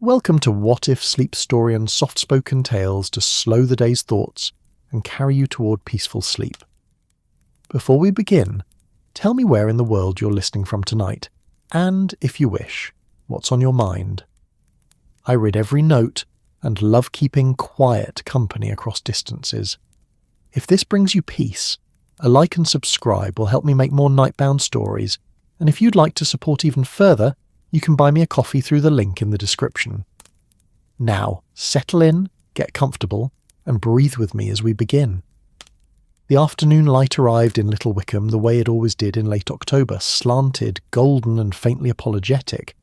Welcome to What If Sleep Storian soft-spoken tales to slow the day's thoughts and carry you toward peaceful sleep. Before we begin, tell me where in the world you're listening from tonight, and, if you wish, what's on your mind. I read every note and love keeping quiet company across distances. If this brings you peace, a like and subscribe will help me make more nightbound stories, and if you'd like to support even further, you can buy me a coffee through the link in the description. Now, settle in, get comfortable, and breathe with me as we begin. The afternoon light arrived in Little Wickham the way it always did in late October, slanted, golden and faintly apologetic,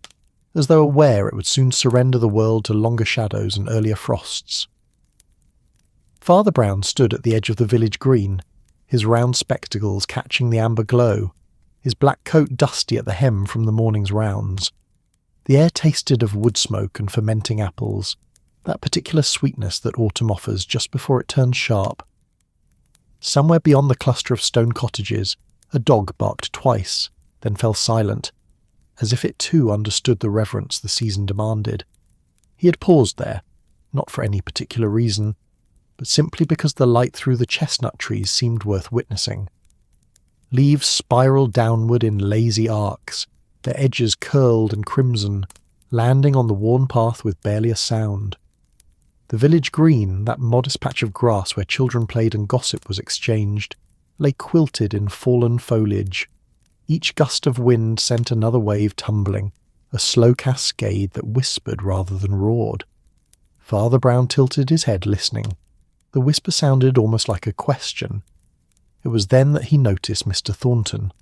as though aware it would soon surrender the world to longer shadows and earlier frosts. Father Brown stood at the edge of the village green, his round spectacles catching the amber glow, his black coat dusty at the hem from the morning's rounds. The air tasted of wood smoke and fermenting apples, that particular sweetness that autumn offers just before it turns sharp. Somewhere beyond the cluster of stone cottages, a dog barked twice, then fell silent, as if it too understood the reverence the season demanded. He had paused there, not for any particular reason, but simply because the light through the chestnut trees seemed worth witnessing. Leaves spiraled downward in lazy arcs, their edges curled and crimson, landing on the worn path with barely a sound. The village green, that modest patch of grass where children played and gossip was exchanged, lay quilted in fallen foliage. Each gust of wind sent another wave tumbling, a slow cascade that whispered rather than roared. Father Brown tilted his head, listening. The whisper sounded almost like a question. It was then that he noticed Mr. Thornton.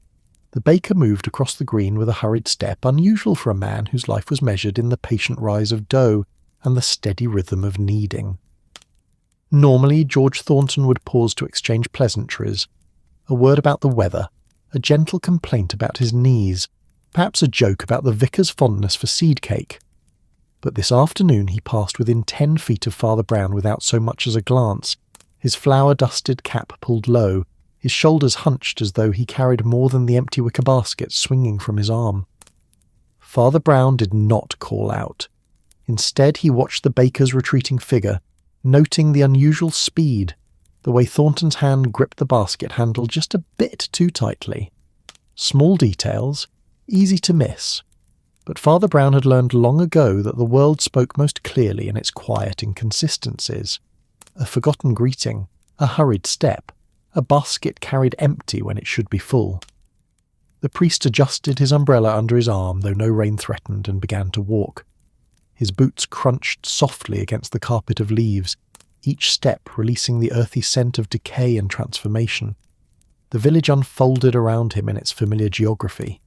The baker moved across the green with a hurried step, unusual for a man whose life was measured in the patient rise of dough and the steady rhythm of kneading. Normally, George Thornton would pause to exchange pleasantries, a word about the weather, a gentle complaint about his knees, perhaps a joke about the vicar's fondness for seed cake. But this afternoon he passed within 10 feet of Father Brown without so much as a glance, his flour-dusted cap pulled low, his shoulders hunched as though he carried more than the empty wicker basket swinging from his arm. Father Brown did not call out. Instead, he watched the baker's retreating figure, noting the unusual speed, the way Thornton's hand gripped the basket handle just a bit too tightly. Small details, easy to miss. But Father Brown had learned long ago that the world spoke most clearly in its quiet inconsistencies. A forgotten greeting, a hurried step, a basket carried empty when it should be full. The priest adjusted his umbrella under his arm, though no rain threatened, and began to walk. His boots crunched softly against the carpet of leaves, each step releasing the earthy scent of decay and transformation. The village unfolded around him in its familiar geography.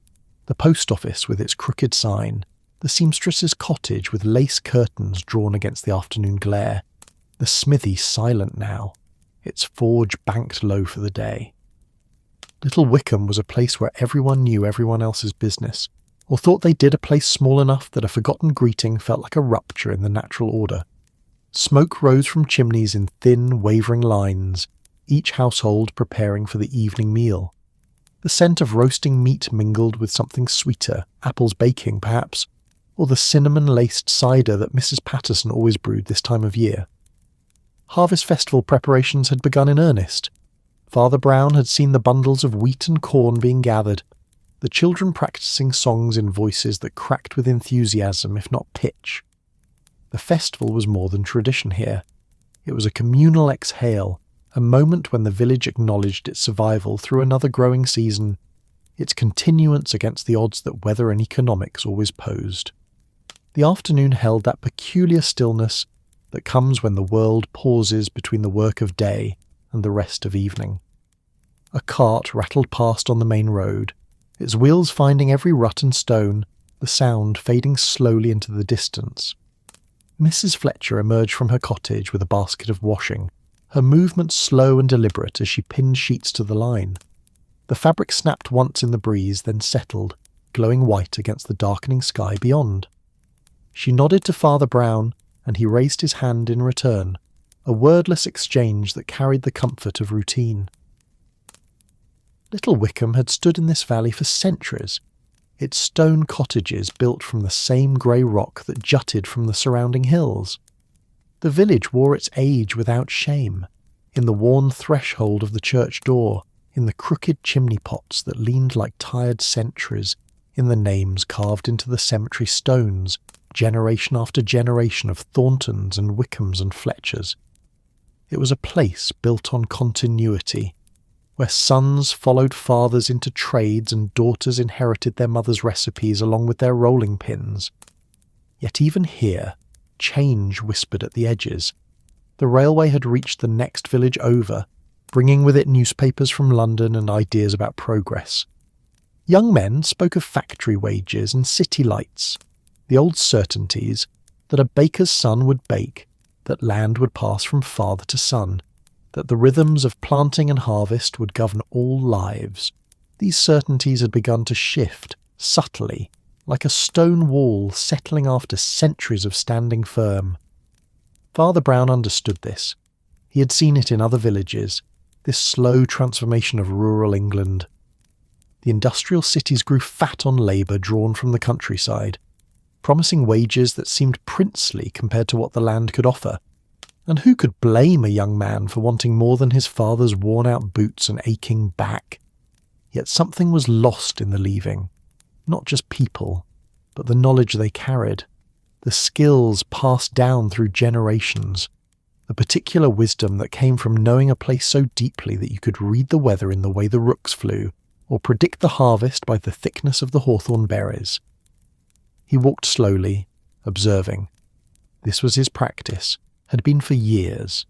The post office with its crooked sign, the seamstress's cottage with lace curtains drawn against the afternoon glare, the smithy silent now, its forge banked low for the day. Little Wickham was a place where everyone knew everyone else's business, or thought they did, a place small enough that a forgotten greeting felt like a rupture in the natural order. Smoke rose from chimneys in thin, wavering lines, each household preparing for the evening meal. The scent of roasting meat mingled with something sweeter, apples baking perhaps, or the cinnamon-laced cider that Mrs. Patterson always brewed this time of year. Harvest festival preparations had begun in earnest. Father Brown had seen the bundles of wheat and corn being gathered, the children practicing songs in voices that cracked with enthusiasm, if not pitch. The festival was more than tradition here. It was a communal exhale, a moment when the village acknowledged its survival through another growing season, its continuance against the odds that weather and economics always posed. The afternoon held that peculiar stillness that comes when the world pauses between the work of day and the rest of evening. A cart rattled past on the main road, its wheels finding every rut and stone, the sound fading slowly into the distance. Mrs. Fletcher emerged from her cottage with a basket of washing, her movements slow and deliberate as she pinned sheets to the line. The fabric snapped once in the breeze, then settled, glowing white against the darkening sky beyond. She nodded to Father Brown, and he raised his hand in return, a wordless exchange that carried the comfort of routine. Little Wickham had stood in this valley for centuries. its stone cottages built from the same grey rock that jutted from the surrounding hills. The village wore its age without shame, in the worn threshold of the church door, in the crooked chimney pots that leaned like tired sentries, in the names carved into the cemetery stones, generation after generation of Thorntons and Wickhams and Fletchers. It was a place built on continuity, where sons followed fathers into trades and daughters inherited their mothers' recipes along with their rolling pins. Yet even here, change whispered at the edges. The railway had reached the next village over, bringing with it newspapers from London and ideas about progress. Young men spoke of factory wages and city lights, the old certainties that a baker's son would bake, that land would pass from father to son, that the rhythms of planting and harvest would govern all lives. These certainties had begun to shift, subtly, like a stone wall settling after centuries of standing firm. Father Brown understood this. He had seen it in other villages, this slow transformation of rural England. The industrial cities grew fat on labour drawn from the countryside, promising wages that seemed princely compared to what the land could offer. And who could blame a young man for wanting more than his father's worn-out boots and aching back? Yet something was lost in the leaving. Not just people, but the knowledge they carried, the skills passed down through generations, the particular wisdom that came from knowing a place so deeply that you could read the weather in the way the rooks flew, or predict the harvest by the thickness of the hawthorn berries. He walked slowly, observing. This was his practice, had been for years,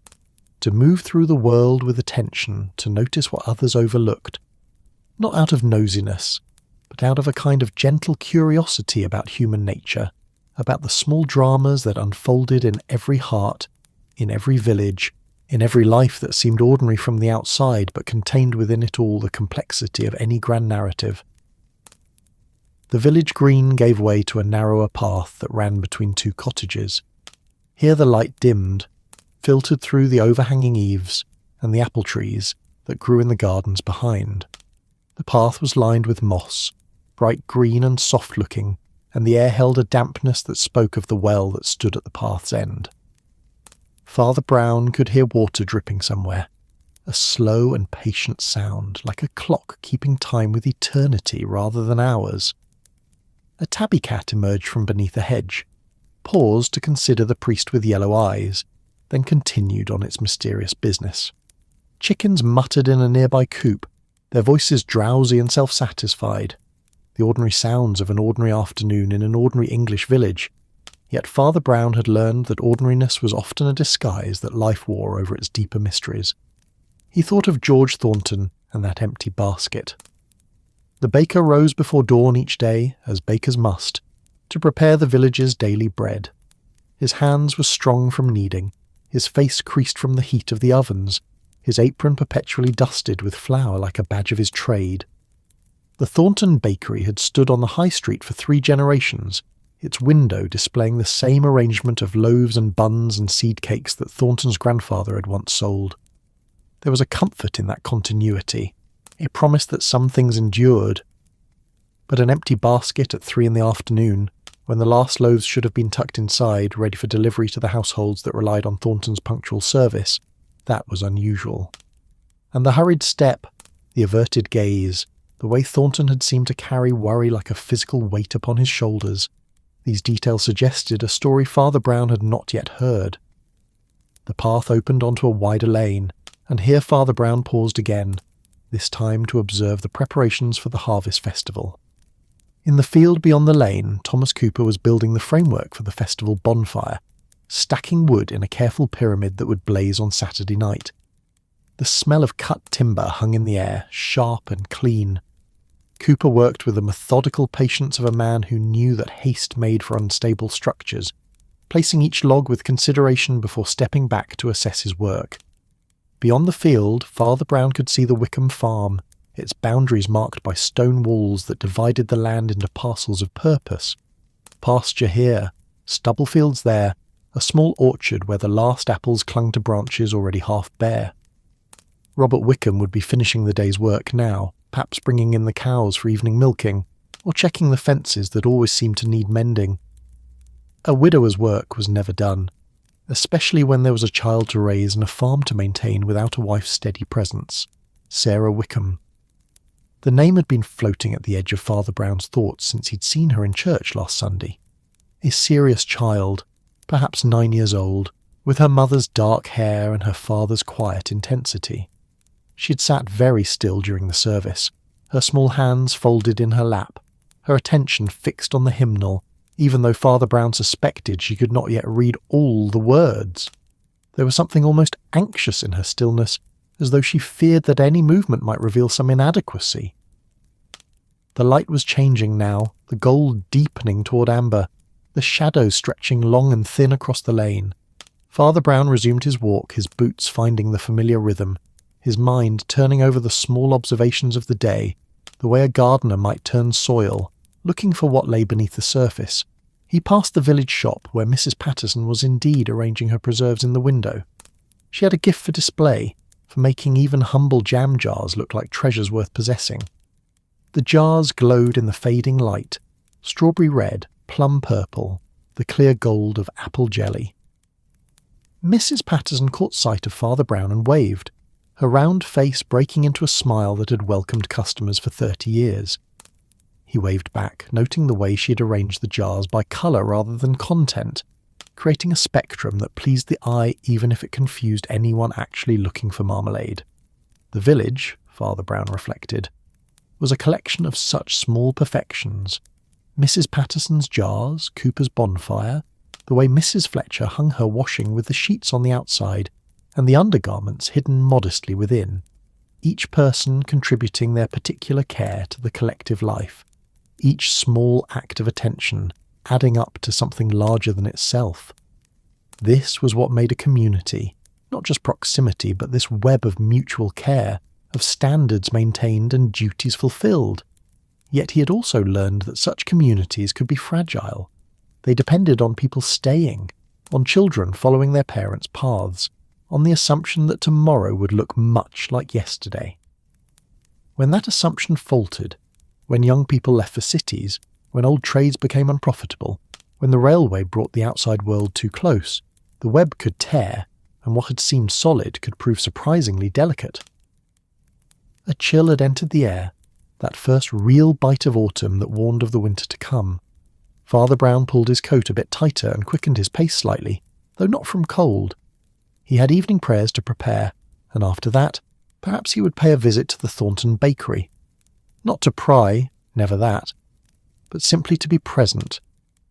to move through the world with attention, to notice what others overlooked, not out of nosiness, but out of a kind of gentle curiosity about human nature, about the small dramas that unfolded in every heart, in every village, in every life that seemed ordinary from the outside but contained within it all the complexity of any grand narrative. The village green gave way to a narrower path that ran between two cottages. Here the light dimmed, filtered through the overhanging eaves and the apple trees that grew in the gardens behind. The path was lined with moss, bright green and soft-looking, and the air held a dampness that spoke of the well that stood at the path's end. Father Brown could hear water dripping somewhere, a slow and patient sound, like a clock keeping time with eternity rather than hours. A tabby cat emerged from beneath a hedge, paused to consider the priest with yellow eyes, then continued on its mysterious business. Chickens muttered in a nearby coop, their voices drowsy and self-satisfied, the ordinary sounds of an ordinary afternoon in an ordinary English village. Yet Father Brown had learned that ordinariness was often a disguise that life wore over its deeper mysteries. He thought of George Thornton and that empty basket. The baker rose before dawn each day, as bakers must, to prepare the village's daily bread. His hands were strong from kneading, his face creased from the heat of the ovens, his apron perpetually dusted with flour like a badge of his trade. The Thornton bakery had stood on the high street for 3 generations, its window displaying the same arrangement of loaves and buns and seed cakes that Thornton's grandfather had once sold. There was a comfort in that continuity, a promise that some things endured. But an empty basket at 3 p.m, when the last loaves should have been tucked inside, ready for delivery to the households that relied on Thornton's punctual service, that was unusual. And the hurried step, the averted gaze, the way Thornton had seemed to carry worry like a physical weight upon his shoulders, these details suggested a story Father Brown had not yet heard. The path opened onto a wider lane, and here Father Brown paused again, this time to observe the preparations for the harvest festival. In the field beyond the lane, Thomas Cooper was building the framework for the festival bonfire, stacking wood in a careful pyramid that would blaze on Saturday night. The smell of cut timber hung in the air, sharp and clean. Cooper worked with the methodical patience of a man who knew that haste made for unstable structures, placing each log with consideration before stepping back to assess his work. Beyond the field, Father Brown could see the Wickham farm, its boundaries marked by stone walls that divided the land into parcels of purpose. Pasture here, stubble fields there, a small orchard where the last apples clung to branches already half bare. Robert Wickham would be finishing the day's work now, perhaps bringing in the cows for evening milking, or checking the fences that always seemed to need mending. A widower's work was never done, especially when there was a child to raise and a farm to maintain without a wife's steady presence. Sarah Wickham. The name had been floating at the edge of Father Brown's thoughts since he'd seen her in church last Sunday. A serious child, perhaps 9 years old, with her mother's dark hair and her father's quiet intensity. She had sat very still during the service, her small hands folded in her lap, her attention fixed on the hymnal, even though Father Brown suspected she could not yet read all the words. There was something almost anxious in her stillness, as though she feared that any movement might reveal some inadequacy. The light was changing now, the gold deepening toward amber, the shadows stretching long and thin across the lane. Father Brown resumed his walk, his boots finding the familiar rhythm, his mind turning over the small observations of the day, the way a gardener might turn soil, looking for what lay beneath the surface. He passed the village shop where Mrs. Patterson was indeed arranging her preserves in the window. She had a gift for display, for making even humble jam jars look like treasures worth possessing. The jars glowed in the fading light, strawberry red, plum purple, the clear gold of apple jelly. Mrs. Patterson caught sight of Father Brown and waved, her round face breaking into a smile that had welcomed customers for 30 years. He waved back, noting the way she had arranged the jars by colour rather than content, creating a spectrum that pleased the eye even if it confused anyone actually looking for marmalade. The village, Father Brown reflected, was a collection of such small perfections. Mrs. Patterson's jars, Cooper's bonfire, the way Mrs. Fletcher hung her washing with the sheets on the outside, and the undergarments hidden modestly within, each person contributing their particular care to the collective life, each small act of attention adding up to something larger than itself. This was what made a community, not just proximity, but this web of mutual care, of standards maintained and duties fulfilled. Yet he had also learned that such communities could be fragile. They depended on people staying, on children following their parents' paths, on the assumption that tomorrow would look much like yesterday. When that assumption faltered, when young people left for cities, when old trades became unprofitable, when the railway brought the outside world too close, the web could tear, and what had seemed solid could prove surprisingly delicate. A chill had entered the air, that first real bite of autumn that warned of the winter to come. Father Brown pulled his coat a bit tighter and quickened his pace slightly, though not from cold. He had evening prayers to prepare, and after that, perhaps he would pay a visit to the Thornton bakery. Not to pry, never that, but simply to be present,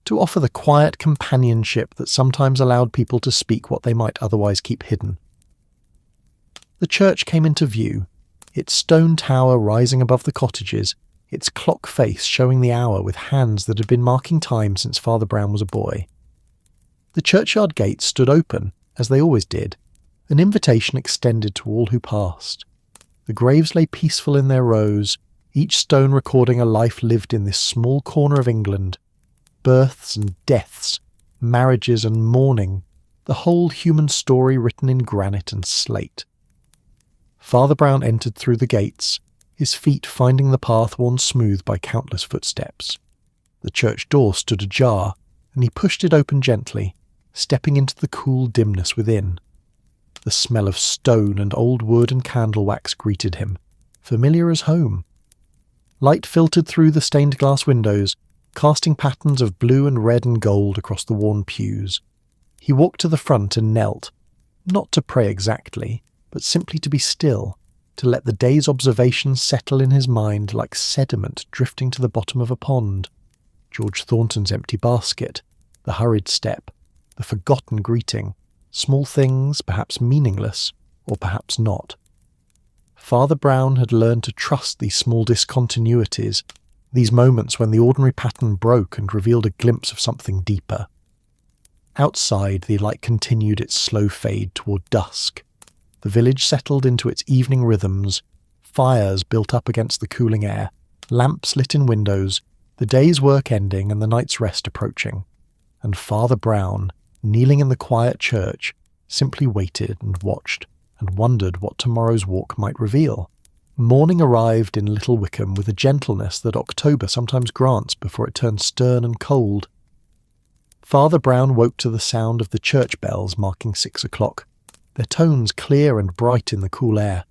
to offer the quiet companionship that sometimes allowed people to speak what they might otherwise keep hidden. The church came into view, its stone tower rising above the cottages, its clock face showing the hour with hands that had been marking time since Father Brown was a boy. The churchyard gates stood open, as they always did, an invitation extended to all who passed. The graves lay peaceful in their rows, each stone recording a life lived in this small corner of England. Births and deaths, marriages and mourning, the whole human story written in granite and slate. Father Brown entered through the gates, his feet finding the path worn smooth by countless footsteps. The church door stood ajar, and he pushed it open gently, stepping into the cool dimness within. The smell of stone and old wood and candle wax greeted him, familiar as home. Light filtered through the stained glass windows, casting patterns of blue and red and gold across the worn pews. He walked to the front and knelt, not to pray exactly, but simply to be still, to let the day's observations settle in his mind like sediment drifting to the bottom of a pond. George Thornton's empty basket, the hurried step, the forgotten greeting, small things perhaps meaningless, or perhaps not. Father Brown had learned to trust these small discontinuities, these moments when the ordinary pattern broke and revealed a glimpse of something deeper. Outside, the light continued its slow fade toward dusk. The village settled into its evening rhythms, fires built up against the cooling air, lamps lit in windows, the day's work ending and the night's rest approaching. And Father Brown, kneeling in the quiet church, simply waited and watched and wondered what tomorrow's walk might reveal. Morning arrived in Little Wickham with a gentleness that October sometimes grants before it turns stern and cold. Father Brown woke to the sound of the church bells marking 6 o'clock, their tones clear and bright in the cool air.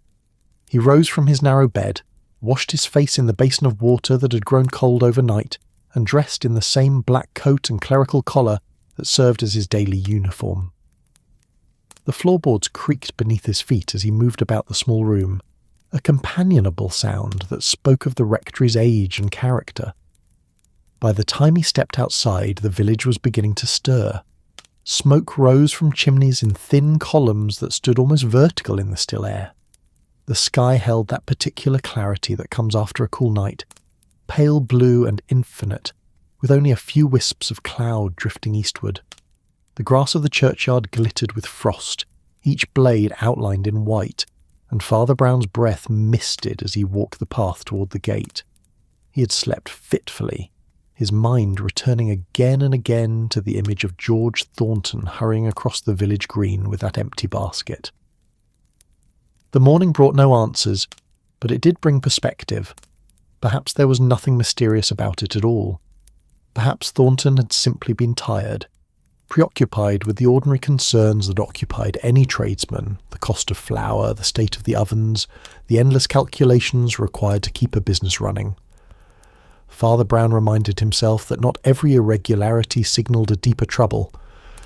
He rose from his narrow bed, washed his face in the basin of water that had grown cold overnight, and dressed in the same black coat and clerical collar that served as his daily uniform. The floorboards creaked beneath his feet as he moved about the small room, a companionable sound that spoke of the rectory's age and character. By the time he stepped outside, the village was beginning to stir. Smoke rose from chimneys in thin columns that stood almost vertical in the still air. The sky held that particular clarity that comes after a cool night, pale blue and infinite, with only a few wisps of cloud drifting eastward. The grass of the churchyard glittered with frost, each blade outlined in white, and Father Brown's breath misted as he walked the path toward the gate. He had slept fitfully, his mind returning again and again to the image of George Thornton hurrying across the village green with that empty basket. The morning brought no answers, but it did bring perspective. Perhaps there was nothing mysterious about it at all. Perhaps Thornton had simply been tired, preoccupied with the ordinary concerns that occupied any tradesman, the cost of flour, the state of the ovens, the endless calculations required to keep a business running. Father Brown reminded himself that not every irregularity signalled a deeper trouble.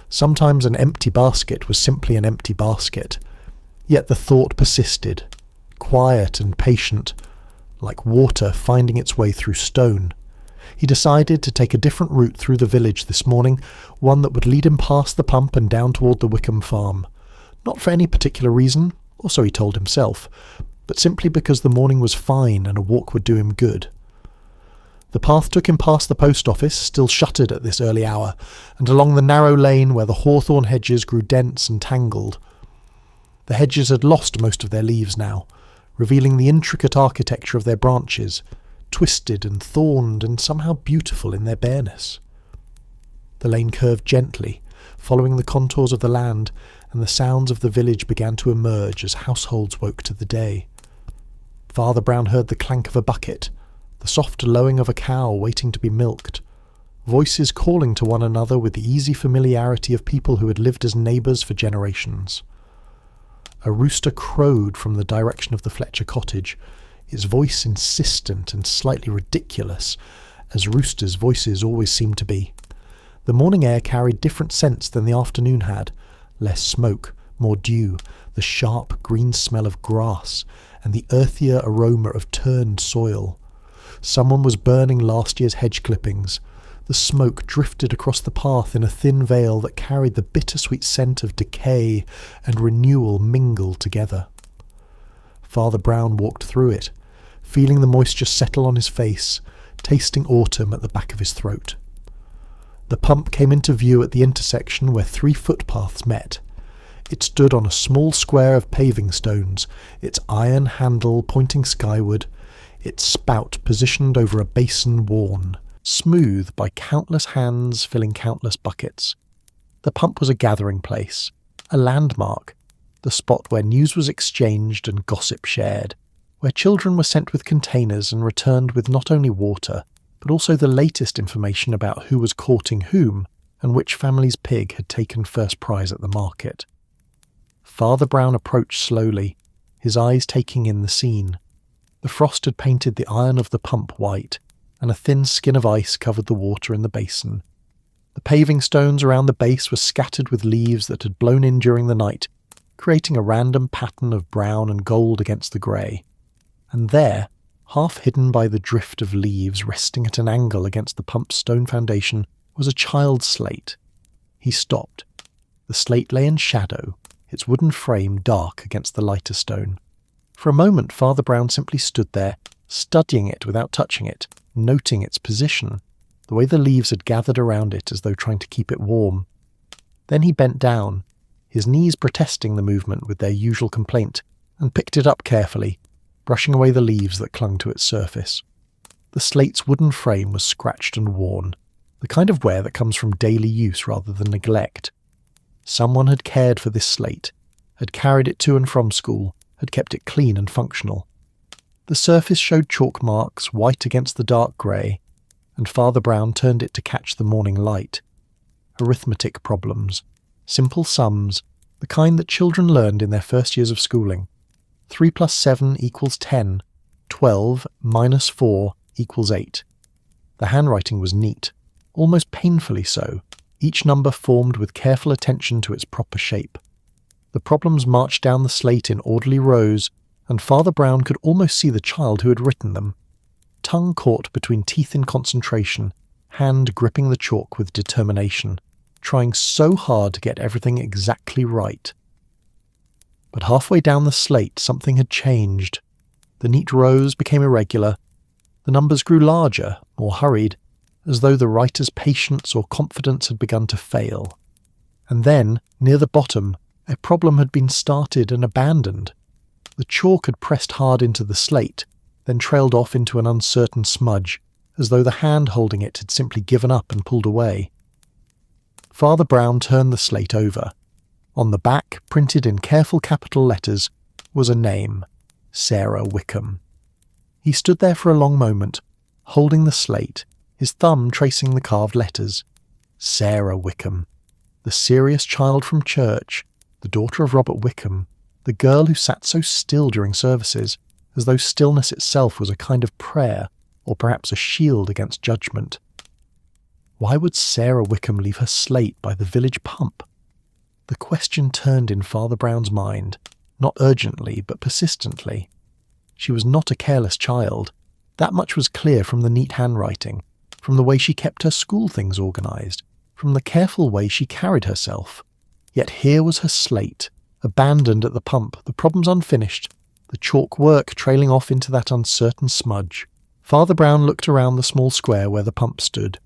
Sometimes an empty basket was simply an empty basket. Yet the thought persisted, quiet and patient, like water finding its way through stone. He decided to take a different route through the village this morning, one that would lead him past the pump and down toward the Wickham farm. Not for any particular reason, or so he told himself, but simply because the morning was fine and a walk would do him good. The path took him past the post office, still shuttered at this early hour, and along the narrow lane where the hawthorn hedges grew dense and tangled. The hedges had lost most of their leaves now, revealing the intricate architecture of their branches, twisted and thorned and somehow beautiful in their bareness. The lane curved gently, following the contours of the land, and the sounds of the village began to emerge as households woke to the day. Father Brown heard the clank of a bucket, the soft lowing of a cow waiting to be milked, voices calling to one another with the easy familiarity of people who had lived as neighbours for generations. A rooster crowed from the direction of the Fletcher cottage, its voice insistent and slightly ridiculous, as roosters' voices always seemed to be. The morning air carried different scents than the afternoon had, less smoke, more dew, the sharp green smell of grass, and the earthier aroma of turned soil. Someone was burning last year's hedge clippings. The smoke drifted across the path in a thin veil that carried the bittersweet scent of decay and renewal mingled together. Father Brown walked through it, feeling the moisture settle on his face, tasting autumn at the back of his throat. The pump came into view at the intersection where 3 footpaths met. It stood on a small square of paving stones, its iron handle pointing skyward, its spout positioned over a basin worn, smooth by countless hands filling countless buckets. The pump was a gathering place, a landmark, the spot where news was exchanged and gossip shared, where children were sent with containers and returned with not only water, but also the latest information about who was courting whom and which family's pig had taken first prize at the market. Father Brown approached slowly, his eyes taking in the scene. The frost had painted the iron of the pump white, and a thin skin of ice covered the water in the basin. The paving stones around the base were scattered with leaves that had blown in during the night, creating a random pattern of brown and gold against the grey. And there, half hidden by the drift of leaves resting at an angle against the pump's stone foundation, was a child's slate. He stopped. The slate lay in shadow, its wooden frame dark against the lighter stone. For a moment Father Brown simply stood there, studying it without touching it, noting its position, the way the leaves had gathered around it as though trying to keep it warm. Then he bent down, his knees protesting the movement with their usual complaint, and picked it up carefully, brushing away the leaves that clung to its surface. The slate's wooden frame was scratched and worn, the kind of wear that comes from daily use rather than neglect. Someone had cared for this slate, had carried it to and from school, had kept it clean and functional. The surface showed chalk marks, white against the dark grey, and Father Brown turned it to catch the morning light. Arithmetic problems. Simple sums, the kind that children learned in their first years of schooling. 3 plus 7 equals 10. 12 minus 4 equals 8. The handwriting was neat, almost painfully so, each number formed with careful attention to its proper shape. The problems marched down the slate in orderly rows, and Father Brown could almost see the child who had written them. Tongue caught between teeth in concentration, hand gripping the chalk with determination, trying so hard to get everything exactly right. But halfway down the slate something had changed. The neat rows became irregular. The numbers grew larger, more hurried, as though the writer's patience or confidence had begun to fail. And then, near the bottom, a problem had been started and abandoned. The chalk had pressed hard into the slate, then trailed off into an uncertain smudge, as though the hand holding it had simply given up and pulled away. Father Brown turned the slate over. On the back, printed in careful capital letters, was a name: Sarah Wickham. He stood there for a long moment, holding the slate, his thumb tracing the carved letters. Sarah Wickham, the serious child from church, the daughter of Robert Wickham, the girl who sat so still during services, as though stillness itself was a kind of prayer, or perhaps a shield against judgment. Why would Sarah Wickham leave her slate by the village pump? The question turned in Father Brown's mind, not urgently but persistently. She was not a careless child. That much was clear from the neat handwriting, from the way she kept her school things organised, from the careful way she carried herself. Yet here was her slate, abandoned at the pump, the problems unfinished, the chalk work trailing off into that uncertain smudge. Father Brown looked around the small square where the pump stood.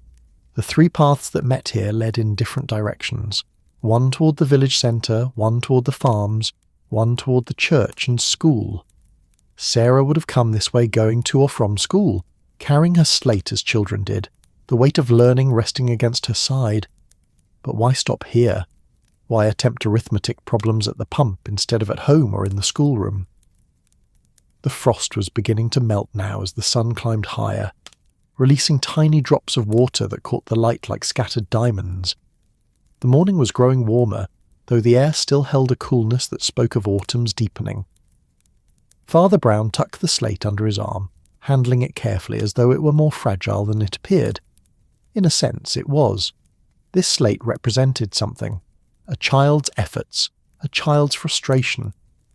The 3 paths that met here led in different directions, one toward the village centre, one toward the farms, one toward the church and school. Sarah would have come this way going to or from school, carrying her slate as children did, the weight of learning resting against her side. But why stop here? Why attempt arithmetic problems at the pump instead of at home or in the schoolroom? The frost was beginning to melt now as the sun climbed higher, releasing tiny drops of water that caught the light like scattered diamonds. The morning was growing warmer, though the air still held a coolness that spoke of autumn's deepening. Father Brown tucked the slate under his arm, handling it carefully as though it were more fragile than it appeared. In a sense, it was. This slate represented something. A child's efforts, a child's frustration,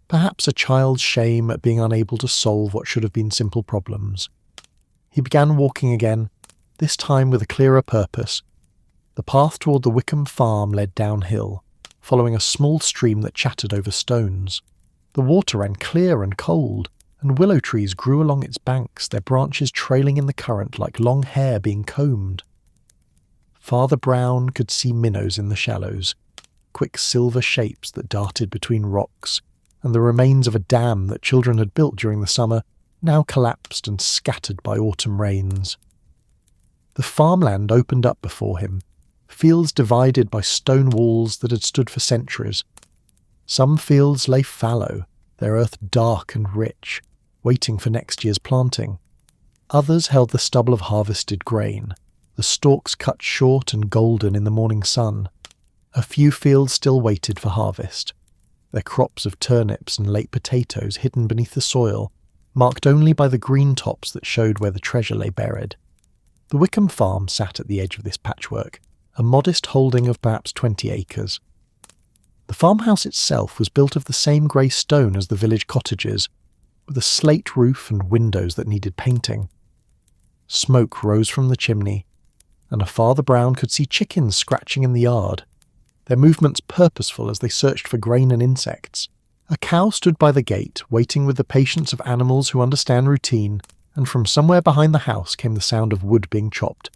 perhaps a child's shame at being unable to solve what should have been simple problems. He began walking again, this time with a clearer purpose. The path toward the Wickham farm led downhill, following a small stream that chattered over stones. The water ran clear and cold, and willow trees grew along its banks, their branches trailing in the current like long hair being combed. Father Brown could see minnows in the shallows, quick silver shapes that darted between rocks, and the remains of a dam that children had built during the summer, now collapsed and scattered by autumn rains. The farmland opened up before him, fields divided by stone walls that had stood for centuries. Some fields lay fallow, their earth dark and rich, waiting for next year's planting. Others held the stubble of harvested grain, the stalks cut short and golden in the morning sun. A few fields still waited for harvest, their crops of turnips and late potatoes hidden beneath the soil, marked only by the green tops that showed where the treasure lay buried. The Wickham farm sat at the edge of this patchwork, a modest holding of perhaps 20 acres. The farmhouse itself was built of the same grey stone as the village cottages, with a slate roof and windows that needed painting. Smoke rose from the chimney, and a Father Brown could see chickens scratching in the yard, their movements purposeful as they searched for grain and insects. A cow stood by the gate, waiting with the patience of animals who understand routine, and from somewhere behind the house came the sound of wood being chopped.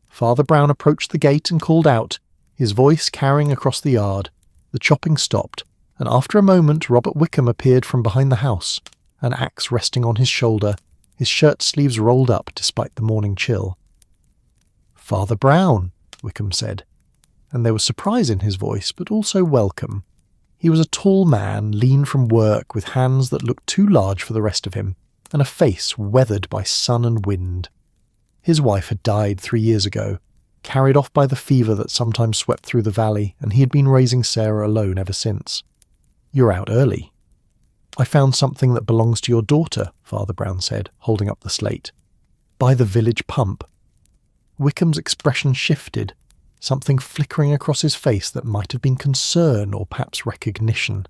Father Brown approached the gate and called out, his voice carrying across the yard. The chopping stopped, and after a moment Robert Wickham appeared from behind the house, an axe resting on his shoulder, his shirt sleeves rolled up despite the morning chill. "Father Brown," Wickham said, and there was surprise in his voice, but also welcome. He was a tall man, lean from work, with hands that looked too large for the rest of him, and a face weathered by sun and wind. His wife had died 3 years ago, carried off by the fever that sometimes swept through the valley, and he had been raising Sarah alone ever since. "You're out early." "I found something that belongs to your daughter," Father Brown said, holding up the slate. "By the village pump." Wickham's expression shifted, something flickering across his face that might have been concern or perhaps recognition.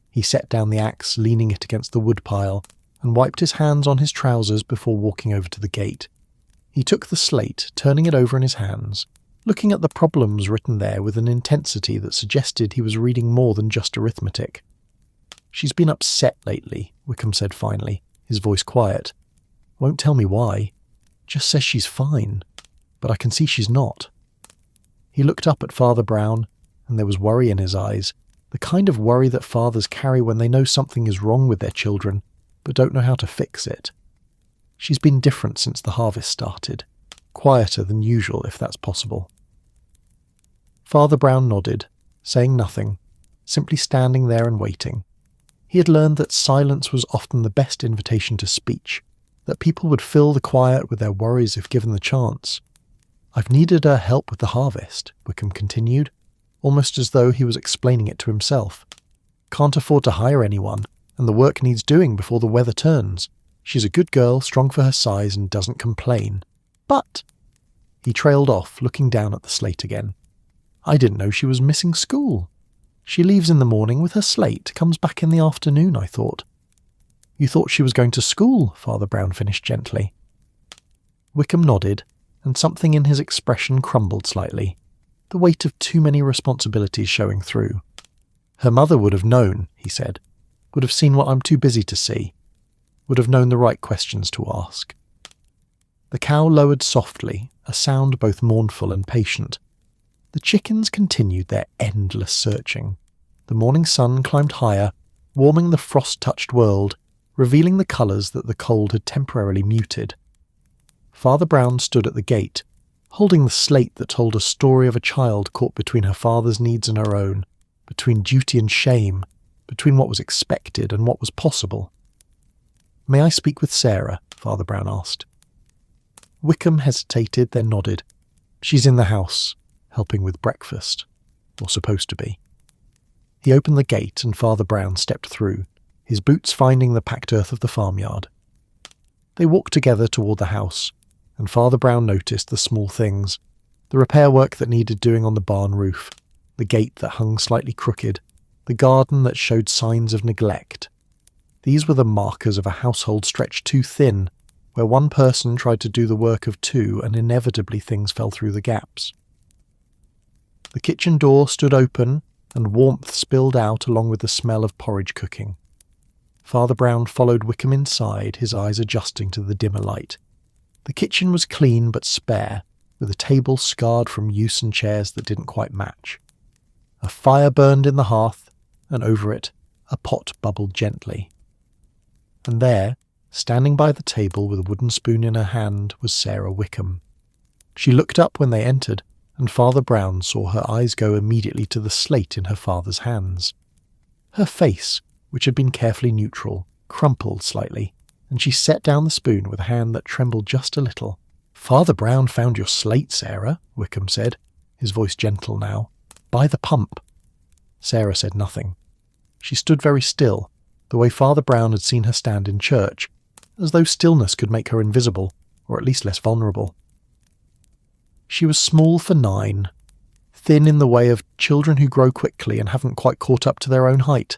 He set down the axe, leaning it against the woodpile, and wiped his hands on his trousers before walking over to the gate. He took the slate, turning it over in his hands, looking at the problems written there with an intensity that suggested he was reading more than just arithmetic. "She's been upset lately," Wickham said finally, his voice quiet. "Won't tell me why. Just says she's fine. But I can see she's not." He looked up at Father Brown, and there was worry in his eyes, the kind of worry that fathers carry when they know something is wrong with their children, but don't know how to fix it. "She's been different since the harvest started. Quieter than usual, if that's possible." Father Brown nodded, saying nothing, simply standing there and waiting. He had learned that silence was often the best invitation to speech, that people would fill the quiet with their worries if given the chance. "I've needed her help with the harvest," Wickham continued, almost as though he was explaining it to himself. "Can't afford to hire anyone, and the work needs doing before the weather turns. She's a good girl, strong for her size, and doesn't complain. But—" He trailed off, looking down at the slate again. "I didn't know she was missing school. She leaves in the morning with her slate, comes back in the afternoon, I thought." "You thought she was going to school," Father Brown finished gently. Wickham nodded, and something in his expression crumbled slightly, the weight of too many responsibilities showing through. "Her mother would have known," he said, "would have seen what I'm too busy to see, would have known the right questions to ask." The cow lowered softly, a sound both mournful and patient. The chickens continued their endless searching. The morning sun climbed higher, warming the frost-touched world, revealing the colours that the cold had temporarily muted. Father Brown stood at the gate, holding the slate that told a story of a child caught between her father's needs and her own, between duty and shame, between what was expected and what was possible. "May I speak with Sarah?" Father Brown asked. Wickham hesitated, then nodded. "She's in the house, helping with breakfast, or supposed to be." He opened the gate and Father Brown stepped through, his boots finding the packed earth of the farmyard. They walked together toward the house, and Father Brown noticed the small things, the repair work that needed doing on the barn roof, the gate that hung slightly crooked, the garden that showed signs of neglect. These were the markers of a household stretched too thin, where one person tried to do the work of two and inevitably things fell through the gaps. The kitchen door stood open and warmth spilled out along with the smell of porridge cooking. Father Brown followed Wickham inside, his eyes adjusting to the dimmer light. The kitchen was clean but spare, with a table scarred from use and chairs that didn't quite match. A fire burned in the hearth, and over it a pot bubbled gently. And there, standing by the table with a wooden spoon in her hand, was Sarah Wickham. She looked up when they entered, and Father Brown saw her eyes go immediately to the slate in her father's hands. Her face, which had been carefully neutral, crumpled slightly, and she set down the spoon with a hand that trembled just a little. "Father Brown found your slate, Sarah," Wickham said, his voice gentle now. "By the pump." Sarah said nothing. She stood very still, the way Father Brown had seen her stand in church, as though stillness could make her invisible, or at least less vulnerable. She was small for 9, thin in the way of children who grow quickly and haven't quite caught up to their own height.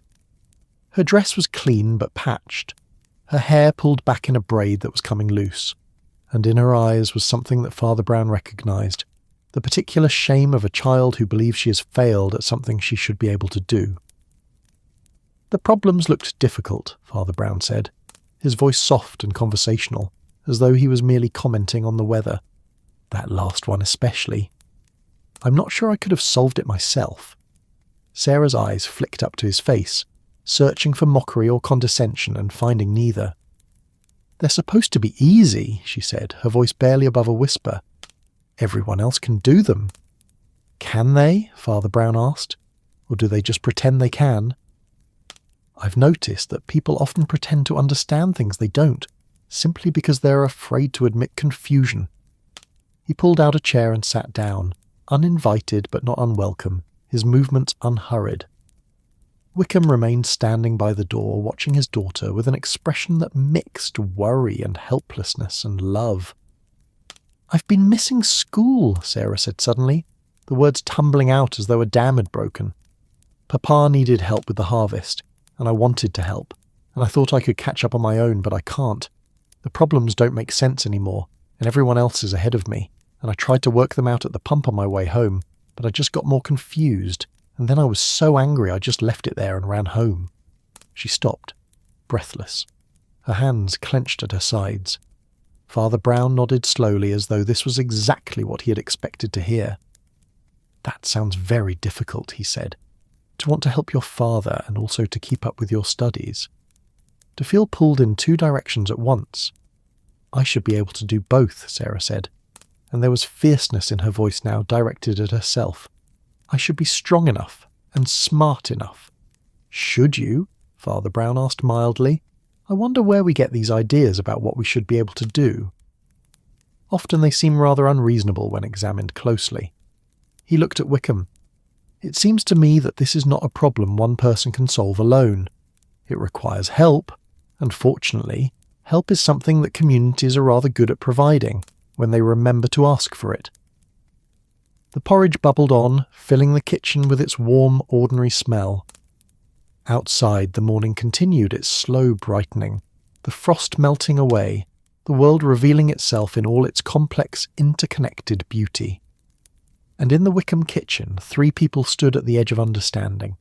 Her dress was clean but patched, her hair pulled back in a braid that was coming loose, and in her eyes was something that Father Brown recognised, the particular shame of a child who believes she has failed at something she should be able to do. "The problems looked difficult," Father Brown said, his voice soft and conversational, as though he was merely commenting on the weather. "That last one especially. I'm not sure I could have solved it myself." Sarah's eyes flicked up to his face, searching for mockery or condescension and finding neither. "They're supposed to be easy," she said, her voice barely above a whisper. "Everyone else can do them." "Can they?" Father Brown asked. "Or do they just pretend they can?" "I've noticed that people often pretend to understand things they don't," simply because they're afraid to admit confusion. He pulled out a chair and sat down, uninvited but not unwelcome, his movements unhurried. Wickham remained standing by the door, watching his daughter with an expression that mixed worry and helplessness and love. "I've been missing school," Sarah said suddenly, the words tumbling out as though a dam had broken. "Papa needed help with the harvest, and I wanted to help, and I thought I could catch up on my own, but I can't. The problems don't make sense anymore, and everyone else is ahead of me, and I tried to work them out at the pump on my way home, but I just got more confused, and then I was so angry I just left it there and ran home." She stopped, breathless, her hands clenched at her sides. Father Brown nodded slowly as though this was exactly what he had expected to hear. "That sounds very difficult," he said. "To want to help your father and also to keep up with your studies. To feel pulled in two directions at once. I should be able to do both," Sarah said, and there was fierceness in her voice now directed at herself. "I should be strong enough and smart enough." "Should you?" Father Brown asked mildly. "I wonder where we get these ideas about what we should be able to do. Often they seem rather unreasonable when examined closely." He looked at Wickham. "It seems to me that this is not a problem one person can solve alone. It requires help, and fortunately, help is something that communities are rather good at providing when they remember to ask for it." The porridge bubbled on, filling the kitchen with its warm, ordinary smell. Outside, the morning continued its slow brightening, the frost melting away, the world revealing itself in all its complex, interconnected beauty. And in the Wickham kitchen, 3 people stood at the edge of understanding.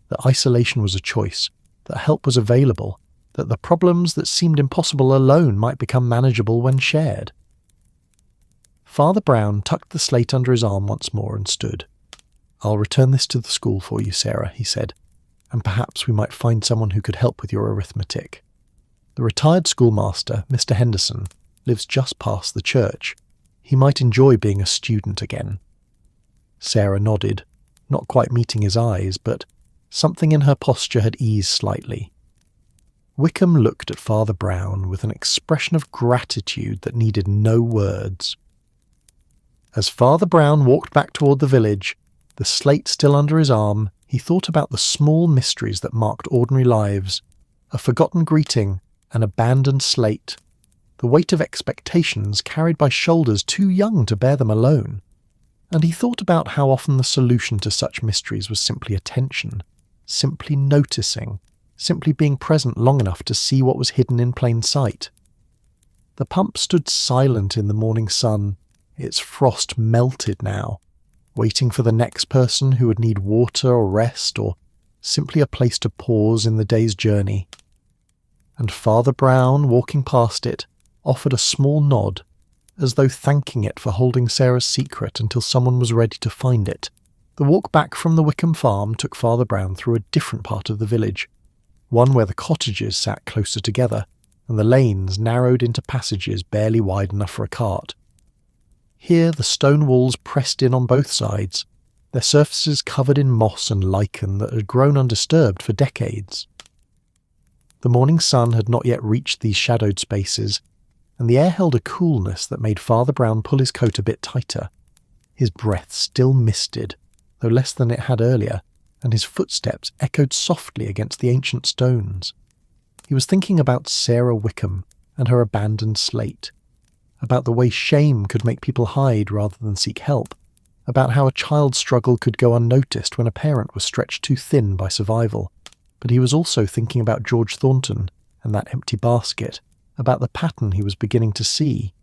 That isolation was a choice, that help was available, that the problems that seemed impossible alone might become manageable when shared. Father Brown tucked the slate under his arm once more and stood. "I'll return this to the school for you, Sarah," he said, "and perhaps we might find someone who could help with your arithmetic. The retired schoolmaster, Mr. Henderson, lives just past the church. He might enjoy being a student again." Sarah nodded, not quite meeting his eyes, but something in her posture had eased slightly. Wickham looked at Father Brown with an expression of gratitude that needed no words. As Father Brown walked back toward the village, the slate still under his arm, he thought about the small mysteries that marked ordinary lives, a forgotten greeting, an abandoned slate, the weight of expectations carried by shoulders too young to bear them alone. And he thought about how often the solution to such mysteries was simply attention, simply noticing, simply being present long enough to see what was hidden in plain sight. The pump stood silent in the morning sun, its frost melted now, waiting for the next person who would need water or rest or simply a place to pause in the day's journey. And Father Brown, walking past it, offered a small nod, as though thanking it for holding Sarah's secret until someone was ready to find it. The walk back from the Wickham farm took Father Brown through a different part of the village, one where the cottages sat closer together, and the lanes narrowed into passages barely wide enough for a cart. Here the stone walls pressed in on both sides, their surfaces covered in moss and lichen that had grown undisturbed for decades. The morning sun had not yet reached these shadowed spaces, and the air held a coolness that made Father Brown pull his coat a bit tighter. His breath still misted, though less than it had earlier, and his footsteps echoed softly against the ancient stones. He was thinking about Sarah Wickham and her abandoned slate, about the way shame could make people hide rather than seek help, about how a child's struggle could go unnoticed when a parent was stretched too thin by survival. But he was also thinking about George Thornton and that empty basket, about the pattern he was beginning to see.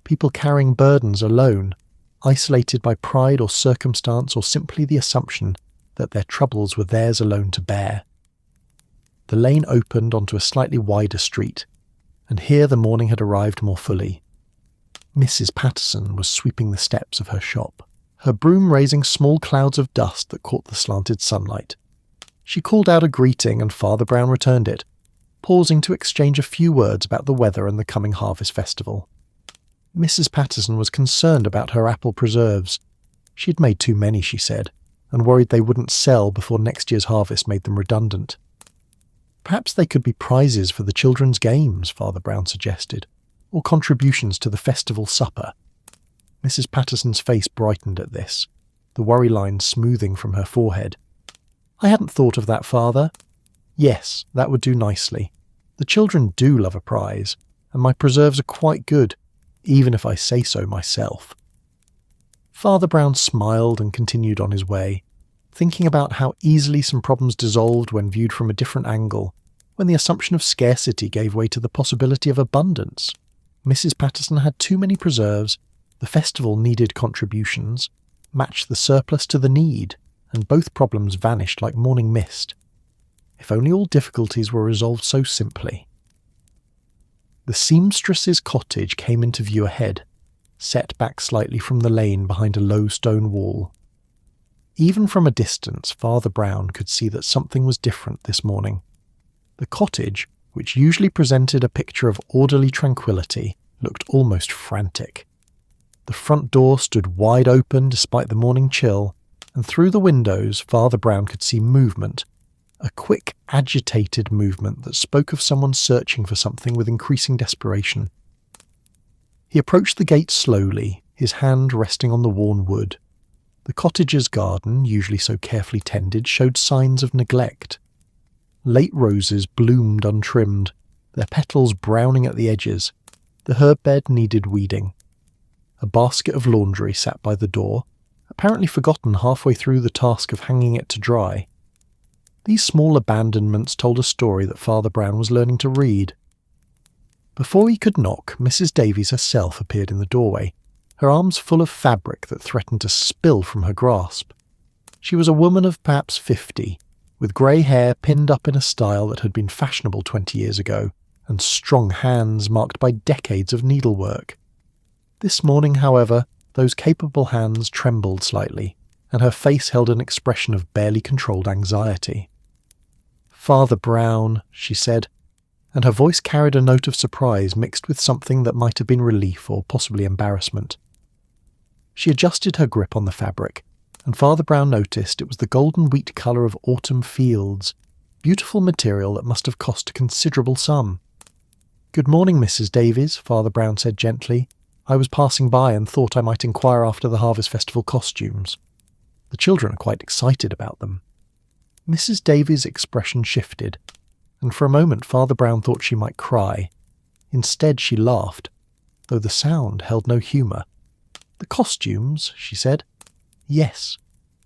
People carrying burdens alone, isolated by pride or circumstance or simply the assumption that their troubles were theirs alone to bear. The lane opened onto a slightly wider street, and here the morning had arrived more fully. Mrs. Patterson was sweeping the steps of her shop, her broom raising small clouds of dust that caught the slanted sunlight. She called out a greeting and Father Brown returned it, pausing to exchange a few words about the weather and the coming harvest festival. Mrs. Patterson was concerned about her apple preserves. She had made too many, she said, and worried they wouldn't sell before next year's harvest made them redundant. Perhaps they could be prizes for the children's games, Father Brown suggested, or contributions to the festival supper. Mrs. Patterson's face brightened at this, the worry line smoothing from her forehead. I hadn't thought of that, Father. Yes, that would do nicely. The children do love a prize, and my preserves are quite good, even if I say so myself. Father Brown smiled and continued on his way, thinking about how easily some problems dissolved when viewed from a different angle, when the assumption of scarcity gave way to the possibility of abundance. Mrs. Patterson had too many preserves, the festival needed contributions, matched the surplus to the need, and both problems vanished like morning mist. If only all difficulties were resolved so simply. The seamstress's cottage came into view ahead, set back slightly from the lane behind a low stone wall. Even from a distance, Father Brown could see that something was different this morning. The cottage, which usually presented a picture of orderly tranquillity, looked almost frantic. The front door stood wide open despite the morning chill, and through the windows Father Brown could see movement, a quick, agitated movement that spoke of someone searching for something with increasing desperation. He approached the gate slowly, his hand resting on the worn wood. The cottager's garden, usually so carefully tended, showed signs of neglect. Late roses bloomed untrimmed, their petals browning at the edges. The herb bed needed weeding. A basket of laundry sat by the door, apparently forgotten halfway through the task of hanging it to dry. These small abandonments told a story that Father Brown was learning to read. Before he could knock, Mrs. Davies herself appeared in the doorway, her arms full of fabric that threatened to spill from her grasp. She was a woman of perhaps 50, with grey hair pinned up in a style that had been fashionable 20 years ago, and strong hands marked by decades of needlework. This morning, however, those capable hands trembled slightly, and her face held an expression of barely controlled anxiety. "Father Brown," she said, and her voice carried a note of surprise mixed with something that might have been relief or possibly embarrassment. She adjusted her grip on the fabric, and Father Brown noticed it was the golden wheat colour of autumn fields, beautiful material that must have cost a considerable sum. "Good morning, Mrs. Davies," Father Brown said gently. "I was passing by and thought I might inquire after the Harvest Festival costumes. The children are quite excited about them." Mrs. Davies' expression shifted, and for a moment Father Brown thought she might cry. Instead she laughed, though the sound held no humour. "The costumes," she said. "Yes,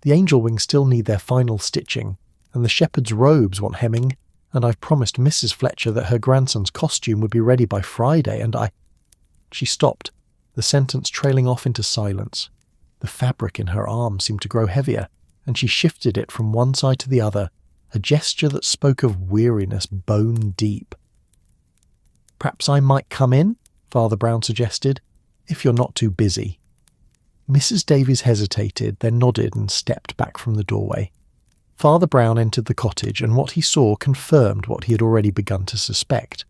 the angel wings still need their final stitching, and the shepherd's robes want hemming, and I've promised Mrs. Fletcher that her grandson's costume would be ready by Friday, and I—" She stopped, the sentence trailing off into silence. The fabric in her arm seemed to grow heavier, and she shifted it from one side to the other, a gesture that spoke of weariness bone deep. "Perhaps I might come in," Father Brown suggested, "if you're not too busy." Mrs. Davies hesitated, then nodded and stepped back from the doorway. Father Brown entered the cottage, and what he saw confirmed what he had already begun to suspect.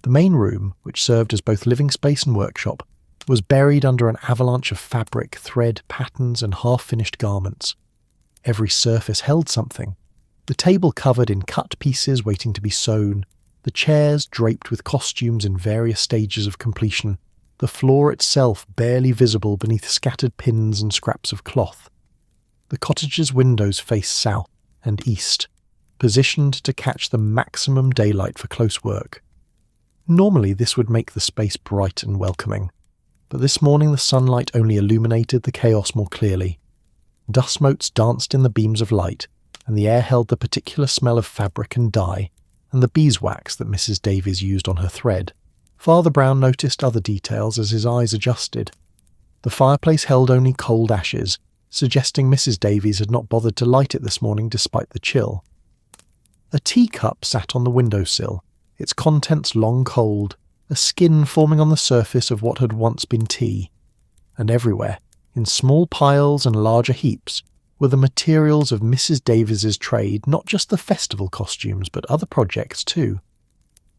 The main room, which served as both living space and workshop, was buried under an avalanche of fabric, thread, patterns, and half-finished garments. Every surface held something. The table covered in cut pieces waiting to be sewn, the chairs draped with costumes in various stages of completion, the floor itself barely visible beneath scattered pins and scraps of cloth. The cottage's windows faced south and east, positioned to catch the maximum daylight for close work. Normally this would make the space bright and welcoming, but this morning the sunlight only illuminated the chaos more clearly. Dust motes danced in the beams of light, and the air held the particular smell of fabric and dye, and the beeswax that Mrs. Davies used on her thread. Father Brown noticed other details as his eyes adjusted. The fireplace held only cold ashes, suggesting Mrs. Davies had not bothered to light it this morning despite the chill. A teacup sat on the windowsill, its contents long cold, a skin forming on the surface of what had once been tea. And everywhere, in small piles and larger heaps, were the materials of Mrs. Davies's trade, not just the festival costumes, but other projects too.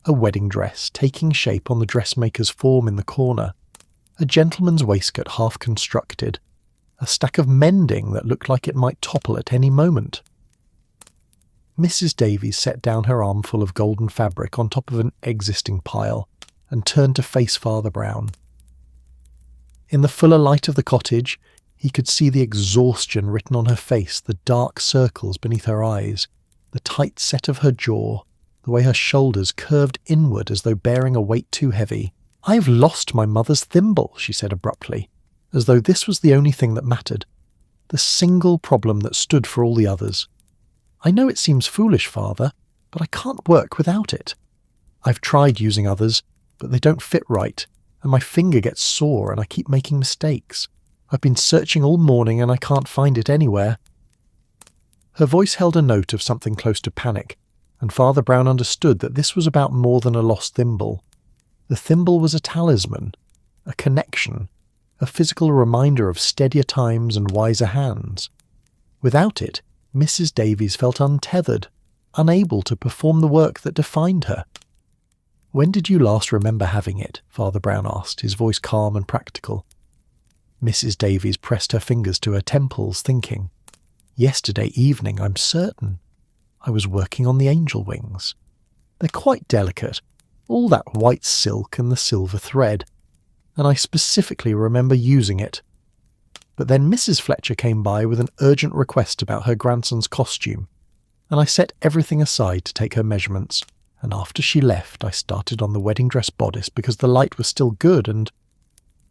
A wedding dress taking shape on the dressmaker's form in the corner, a gentleman's waistcoat half constructed, a stack of mending that looked like it might topple at any moment. Mrs. Davies set down her armful of golden fabric on top of an existing pile and turned to face Father Brown. In the fuller light of the cottage, he could see the exhaustion written on her face, the dark circles beneath her eyes, the tight set of her jaw, the way her shoulders curved inward as though bearing a weight too heavy. "I've lost my mother's thimble," she said abruptly, as though this was the only thing that mattered, the single problem that stood for all the others. "I know it seems foolish, Father, but I can't work without it. I've tried using others, but they don't fit right, and my finger gets sore and I keep making mistakes. I've been searching all morning and I can't find it anywhere." Her voice held a note of something close to panic, and Father Brown understood that this was about more than a lost thimble. The thimble was a talisman, a connection, a physical reminder of steadier times and wiser hands. Without it, Mrs. Davies felt untethered, unable to perform the work that defined her. "When did you last remember having it?" Father Brown asked, his voice calm and practical. Mrs. Davies pressed her fingers to her temples, thinking, "Yesterday evening, I'm certain. I was working on the angel wings. They're quite delicate, all that white silk and the silver thread, and I specifically remember using it." But then Mrs. Fletcher came by with an urgent request about her grandson's costume, and I set everything aside to take her measurements, and after she left I started on the wedding dress bodice because the light was still good and...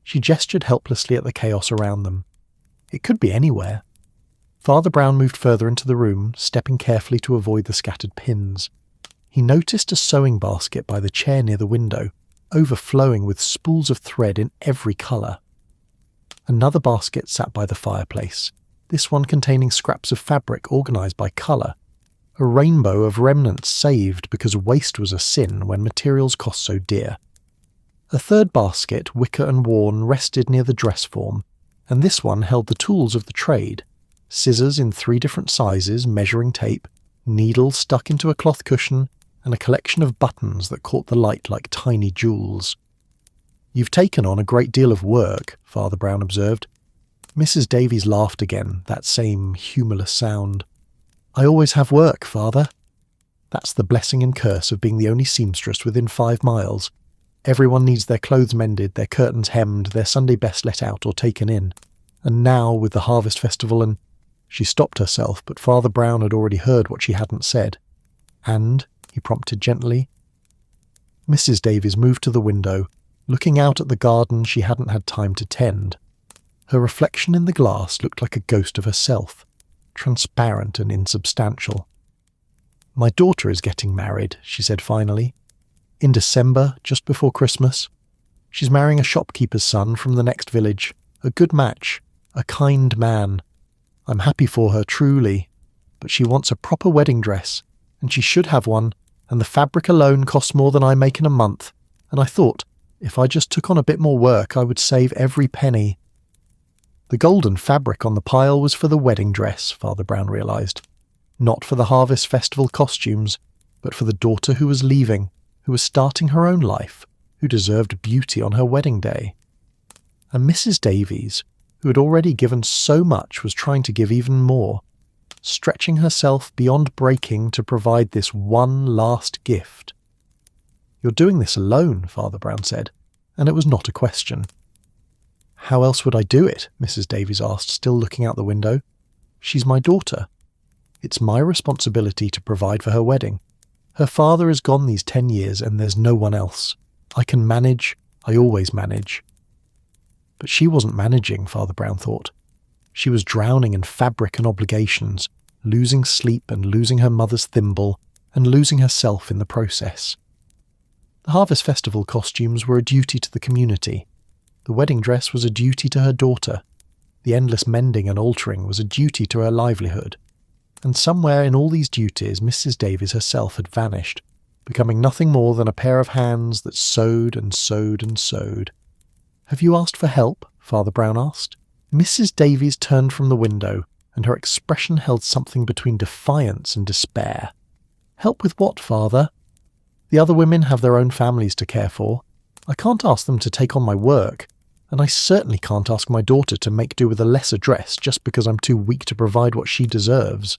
She gestured helplessly at the chaos around them. It could be anywhere. Father Brown moved further into the room, stepping carefully to avoid the scattered pins. He noticed a sewing basket by the chair near the window, overflowing with spools of thread in every colour. Another basket sat by the fireplace, this one containing scraps of fabric organised by colour, a rainbow of remnants saved because waste was a sin when materials cost so dear. A third basket, wicker and worn, rested near the dress form, and this one held the tools of the trade: scissors in 3 different sizes, measuring tape, needles stuck into a cloth cushion, and a collection of buttons that caught the light like tiny jewels. "You've taken on a great deal of work," Father Brown observed. Mrs. Davies laughed again, that same humourless sound. "I always have work, Father. That's the blessing and curse of being the only seamstress within 5 miles. Everyone needs their clothes mended, their curtains hemmed, their Sunday best let out or taken in. And now, with the Harvest Festival and..." She stopped herself, but Father Brown had already heard what she hadn't said. "And?" he prompted gently. Mrs. Davies moved to the window, looking out at the garden she hadn't had time to tend. Her reflection in the glass looked like a ghost of herself, transparent and insubstantial. "My daughter is getting married," she said finally. "In December, just before Christmas. She's marrying a shopkeeper's son from the next village, a good match, a kind man. I'm happy for her, truly, but she wants a proper wedding dress, and she should have one, and the fabric alone costs more than I make in a month, and I thought, if I just took on a bit more work, I would save every penny." The golden fabric on the pile was for the wedding dress, Father Brown realised. Not for the Harvest Festival costumes, but for the daughter who was leaving, who was starting her own life, who deserved beauty on her wedding day. And Mrs. Davies, who had already given so much, was trying to give even more, stretching herself beyond breaking to provide this one last gift. "You're doing this alone," Father Brown said, and it was not a question. "How else would I do it?" Mrs. Davies asked, still looking out the window. "She's my daughter. It's my responsibility to provide for her wedding. Her father is gone these 10 years and there's no one else. I can manage, I always manage." But she wasn't managing, Father Brown thought. She was drowning in fabric and obligations, losing sleep and losing her mother's thimble, and losing herself in the process. The Harvest Festival costumes were a duty to the community. The wedding dress was a duty to her daughter. The endless mending and altering was a duty to her livelihood. And somewhere in all these duties Mrs. Davies herself had vanished, becoming nothing more than a pair of hands that sewed and sewed and sewed. "Have you asked for help?" Father Brown asked. Mrs. Davies turned from the window, and her expression held something between defiance and despair. "Help with what, Father? The other women have their own families to care for. I can't ask them to take on my work, and I certainly can't ask my daughter to make do with a lesser dress just because I'm too weak to provide what she deserves."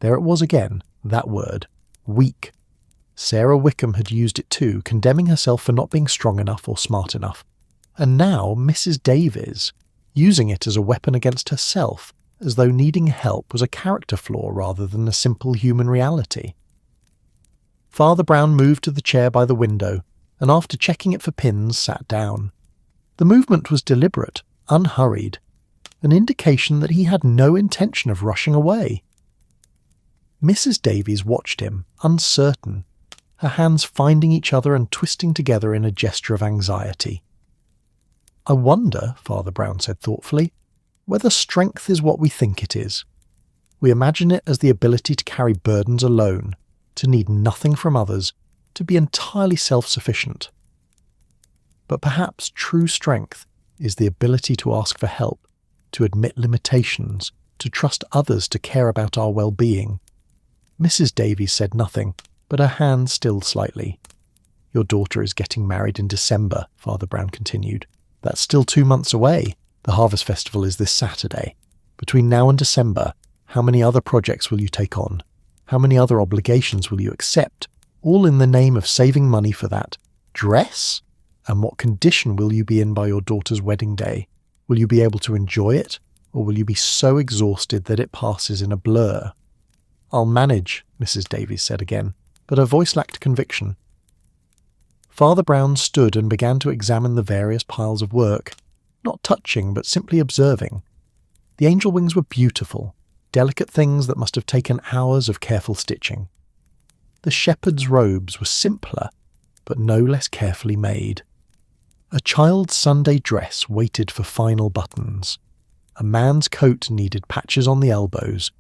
There it was again, That word. Weak. Sarah Wickham had used it too, condemning herself for not being strong enough or smart enough. And now Mrs. Davies, using it as a weapon against herself, as though needing help was a character flaw rather than a simple human reality. Father Brown moved to the chair by the window, and after checking it for pins, sat down. The movement was deliberate, unhurried, an indication that he had no intention of rushing away. Mrs. Davies watched him, uncertain, her hands finding each other and twisting together in a gesture of anxiety. "I wonder," Father Brown said thoughtfully, "whether strength is what we think it is. We imagine it as the ability to carry burdens alone, to need nothing from others, to be entirely self-sufficient. But perhaps true strength is the ability to ask for help, to admit limitations, to trust others to care about our well-being." Mrs. Davies said nothing, but her hand stilled slightly. "Your daughter is getting married in December," Father Brown continued. "That's still 2 months away. The Harvest Festival is this Saturday. Between now and December, how many other projects will you take on? How many other obligations will you accept, all in the name of saving money for that dress? And what condition will you be in by your daughter's wedding day? Will you be able to enjoy it, or will you be so exhausted that it passes in a blur?" "I'll manage," Mrs. Davies said again, but her voice lacked conviction. Father Brown stood and began to examine the various piles of work, not touching but simply observing. The angel wings were beautiful, delicate things that must have taken hours of careful stitching. The shepherd's robes were simpler, but no less carefully made. A child's Sunday dress waited for final buttons. A man's coat needed patches on the elbows.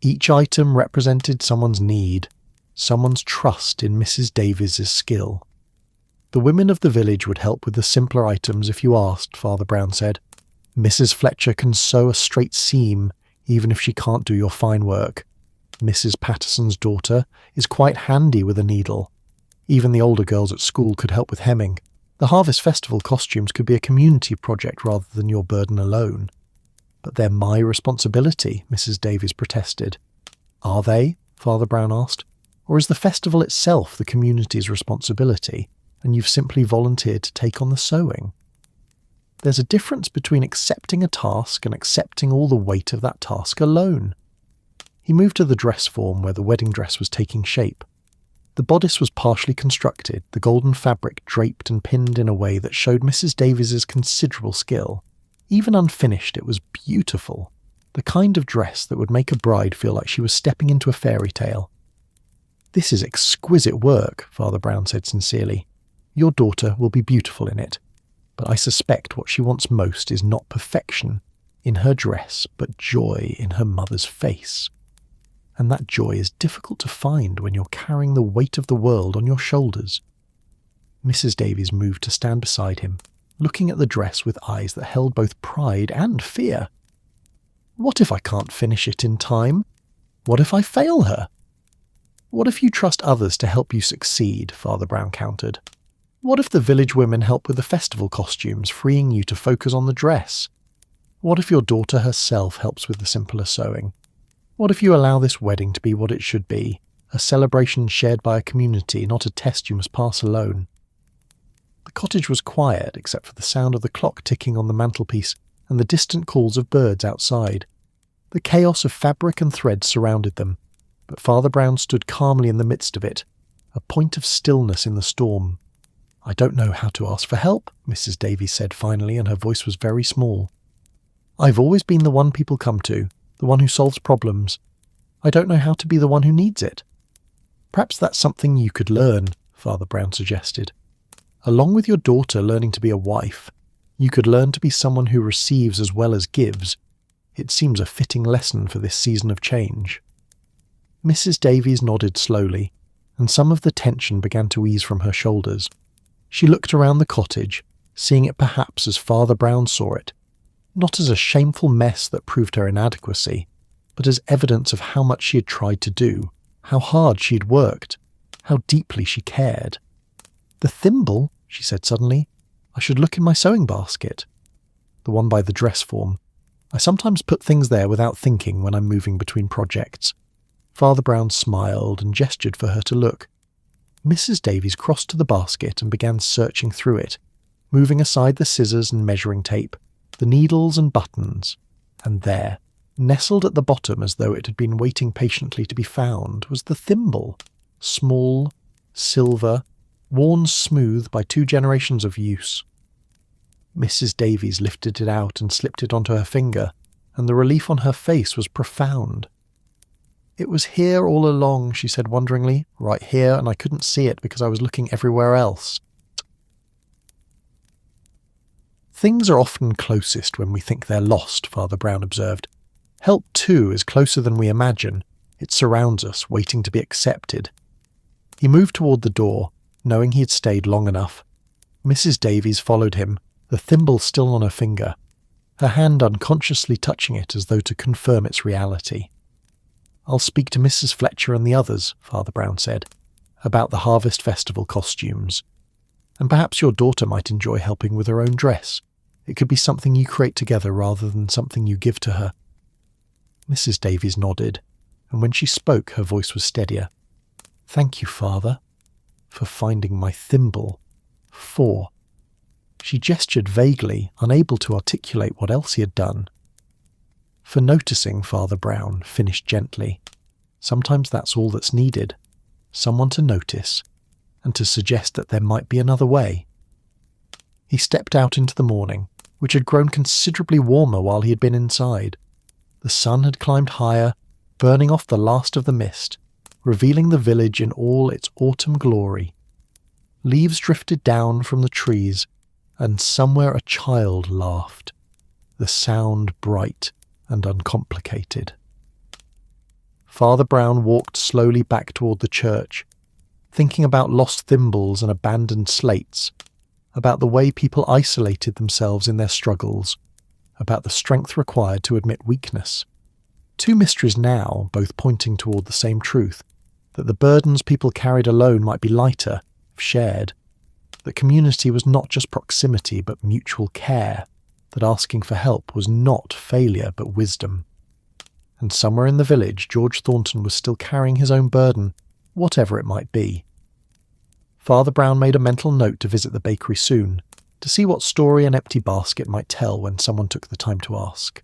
Each item represented someone's need, someone's trust in Mrs. Davies's skill. The women of the village would help with the simpler items if you asked, Father Brown said. Mrs. Fletcher can sew a straight seam, even if she can't do your fine work. Mrs. Patterson's daughter is quite handy with a needle. Even the older girls at school could help with hemming. The Harvest Festival costumes could be a community project rather than your burden alone. "But they're my responsibility," Mrs. Davies protested. "Are they?" Father Brown asked. "Or is the festival itself the community's responsibility, and you've simply volunteered to take on the sewing?" There's a difference between accepting a task and accepting all the weight of that task alone. He moved to the dress form where the wedding dress was taking shape. The bodice was partially constructed, the golden fabric draped and pinned in a way that showed Mrs. Davies's considerable skill. Even unfinished, it was beautiful, the kind of dress that would make a bride feel like she was stepping into a fairy tale. "This is exquisite work," Father Brown said sincerely. "Your daughter will be beautiful in it. But I suspect what she wants most is not perfection in her dress, but joy in her mother's face. And that joy is difficult to find when you're carrying the weight of the world on your shoulders." Mrs. Davies moved to stand beside him, looking at the dress with eyes that held both pride and fear. "What if I can't finish it in time? What if I fail her?" "What if you trust others to help you succeed?" Father Brown countered. "What if the village women help with the festival costumes, freeing you to focus on the dress? What if your daughter herself helps with the simpler sewing? What if you allow this wedding to be what it should be, a celebration shared by a community, not a test you must pass alone?" The cottage was quiet except for the sound of the clock ticking on the mantelpiece and the distant calls of birds outside. The chaos of fabric and thread surrounded them, but Father Brown stood calmly in the midst of it, a point of stillness in the storm. "I don't know how to ask for help," Mrs. Davies said finally, and her voice was very small. "I've always been the one people come to, the one who solves problems. I don't know how to be the one who needs it." "Perhaps that's something you could learn," Father Brown suggested. "Along with your daughter learning to be a wife, you could learn to be someone who receives as well as gives. It seems a fitting lesson for this season of change." Mrs. Davies nodded slowly, and some of the tension began to ease from her shoulders. She looked around the cottage, seeing it perhaps as Father Brown saw it, not as a shameful mess that proved her inadequacy, but as evidence of how much she had tried to do, how hard she had worked, how deeply she cared. "The thimble," she said suddenly. "I should look in my sewing basket." The one by the dress form. "I sometimes put things there without thinking when I'm moving between projects." Father Brown smiled and gestured for her to look. Mrs. Davies crossed to the basket and began searching through it, moving aside the scissors and measuring tape, the needles and buttons, and there, nestled at the bottom as though it had been waiting patiently to be found, was the thimble, small, silver, worn smooth by 2 generations of use. Mrs. Davies lifted it out and slipped it onto her finger, and the relief on her face was profound. "It was here all along," she said wonderingly, "right here, and I couldn't see it because I was looking everywhere else." "Things are often closest when we think they're lost," Father Brown observed. "Help, too, is closer than we imagine. It surrounds us, waiting to be accepted." He moved toward the door, knowing he had stayed long enough. Mrs. Davies followed him, the thimble still on her finger, her hand unconsciously touching it as though to confirm its reality. "I'll speak to Mrs. Fletcher and the others," Father Brown said, "about the Harvest Festival costumes. And perhaps your daughter might enjoy helping with her own dress. It could be something you create together rather than something you give to her." Mrs. Davies nodded, and when she spoke her voice was steadier. "Thank you, Father, for finding my thimble. She gestured vaguely, unable to articulate what else he had done. "For noticing," Father Brown finished gently. "Sometimes that's all that's needed. Someone to notice, and to suggest that there might be another way." He stepped out into the morning, which had grown considerably warmer while he had been inside. The sun had climbed higher, burning off the last of the mist, revealing the village in all its autumn glory. Leaves drifted down from the trees, and somewhere a child laughed, the sound bright and uncomplicated. Father Brown walked slowly back toward the church, thinking about lost thimbles and abandoned slates, about the way people isolated themselves in their struggles, about the strength required to admit weakness. 2 mysteries now, both pointing toward the same truth, that the burdens people carried alone might be lighter if shared, that community was not just proximity but mutual care, that asking for help was not failure but wisdom. And somewhere in the village George Thornton was still carrying his own burden, whatever it might be. Father Brown made a mental note to visit the bakery soon, to see what story an empty basket might tell when someone took the time to ask.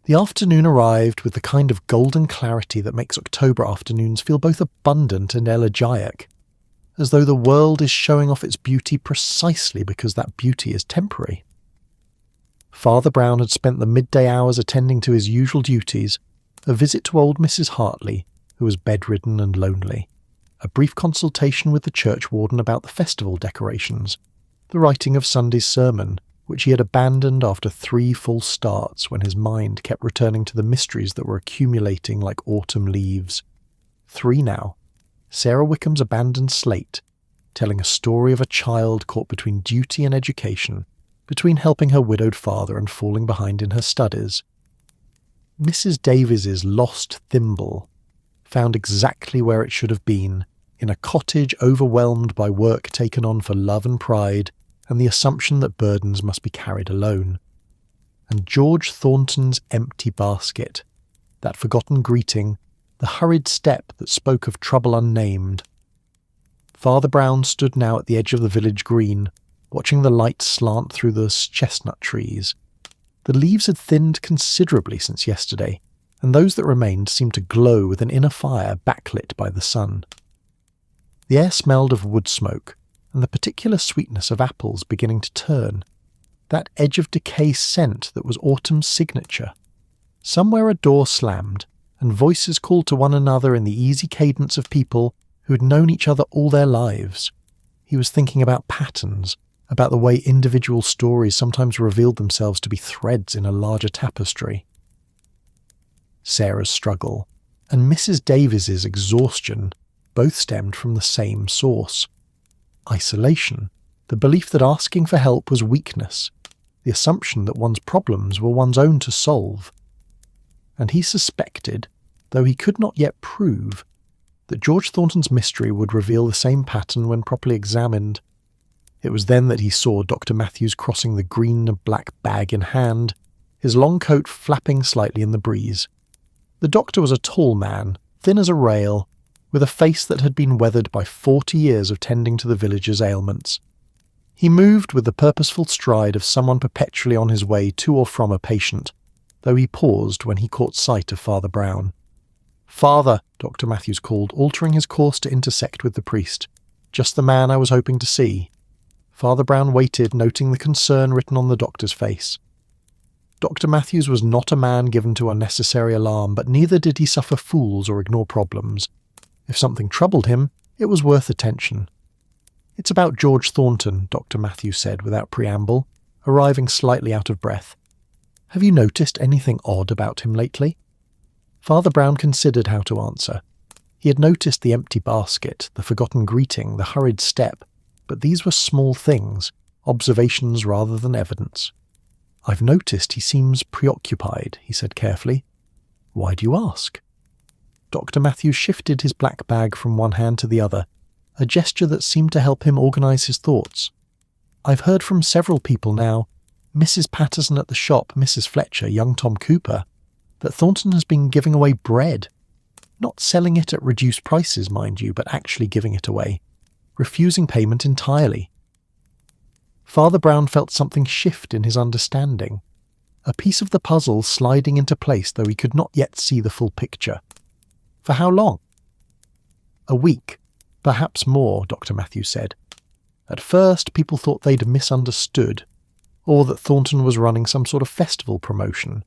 The afternoon arrived with the kind of golden clarity that makes October afternoons feel both abundant and elegiac, as though the world is showing off its beauty precisely because that beauty is temporary. Father Brown had spent the midday hours attending to his usual duties, a visit to old Mrs. Hartley, who was bedridden and lonely, a brief consultation with the churchwarden about the festival decorations, the writing of Sunday's sermon, which he had abandoned after 3 full starts when his mind kept returning to the mysteries that were accumulating like autumn leaves. 3 now. Sarah Wickham's abandoned slate, telling a story of a child caught between duty and education, between helping her widowed father and falling behind in her studies. Mrs. Davies's lost thimble, found exactly where it should have been, in a cottage overwhelmed by work taken on for love and pride, and the assumption that burdens must be carried alone. And George Thornton's empty basket, that forgotten greeting, the hurried step that spoke of trouble unnamed. Father Brown stood now at the edge of the village green, watching the light slant through the chestnut trees. The leaves had thinned considerably since yesterday, and those that remained seemed to glow with an inner fire backlit by the sun. The air smelled of wood smoke, and the particular sweetness of apples beginning to turn, that edge of decay scent that was autumn's signature. Somewhere a door slammed, and voices called to one another in the easy cadence of people who had known each other all their lives. He was thinking about patterns, about the way individual stories sometimes revealed themselves to be threads in a larger tapestry. Sarah's struggle and Mrs. Davies's exhaustion both stemmed from the same source. Isolation, the belief that asking for help was weakness, the assumption that one's problems were one's own to solve. And he suspected, though he could not yet prove, that George Thornton's mystery would reveal the same pattern when properly examined. It was then that he saw Dr. Matthews crossing the green and black bag in hand, his long coat flapping slightly in the breeze. The doctor was a tall man, thin as a rail, with a face that had been weathered by 40 years of tending to the villagers' ailments. He moved with the purposeful stride of someone perpetually on his way to or from a patient, though he paused when he caught sight of Father Brown. "Father," Dr. Matthews called, altering his course to intersect with the priest. "Just the man I was hoping to see." Father Brown waited, noting the concern written on the doctor's face. Dr. Matthews was not a man given to unnecessary alarm, but neither did he suffer fools or ignore problems. If something troubled him, it was worth attention. "It's about George Thornton," Dr. Matthews said without preamble, arriving slightly out of breath. "Have you noticed anything odd about him lately?" Father Brown considered how to answer. He had noticed the empty basket, the forgotten greeting, the hurried step, but these were small things, observations rather than evidence. "I've noticed he seems preoccupied," he said carefully. "Why do you ask?" Dr. Matthews shifted his black bag from one hand to the other, a gesture that seemed to help him organise his thoughts. "I've heard from several people now, Mrs. Patterson at the shop, Mrs. Fletcher, young Tom Cooper, that Thornton has been giving away bread. Not selling it at reduced prices, mind you, but actually giving it away. Refusing payment entirely." Father Brown felt something shift in his understanding, a piece of the puzzle sliding into place, though he could not yet see the full picture. "For how long?" "A week, perhaps more," Dr. Matthews said. "At first, people thought they'd misunderstood, or that Thornton was running some sort of festival promotion.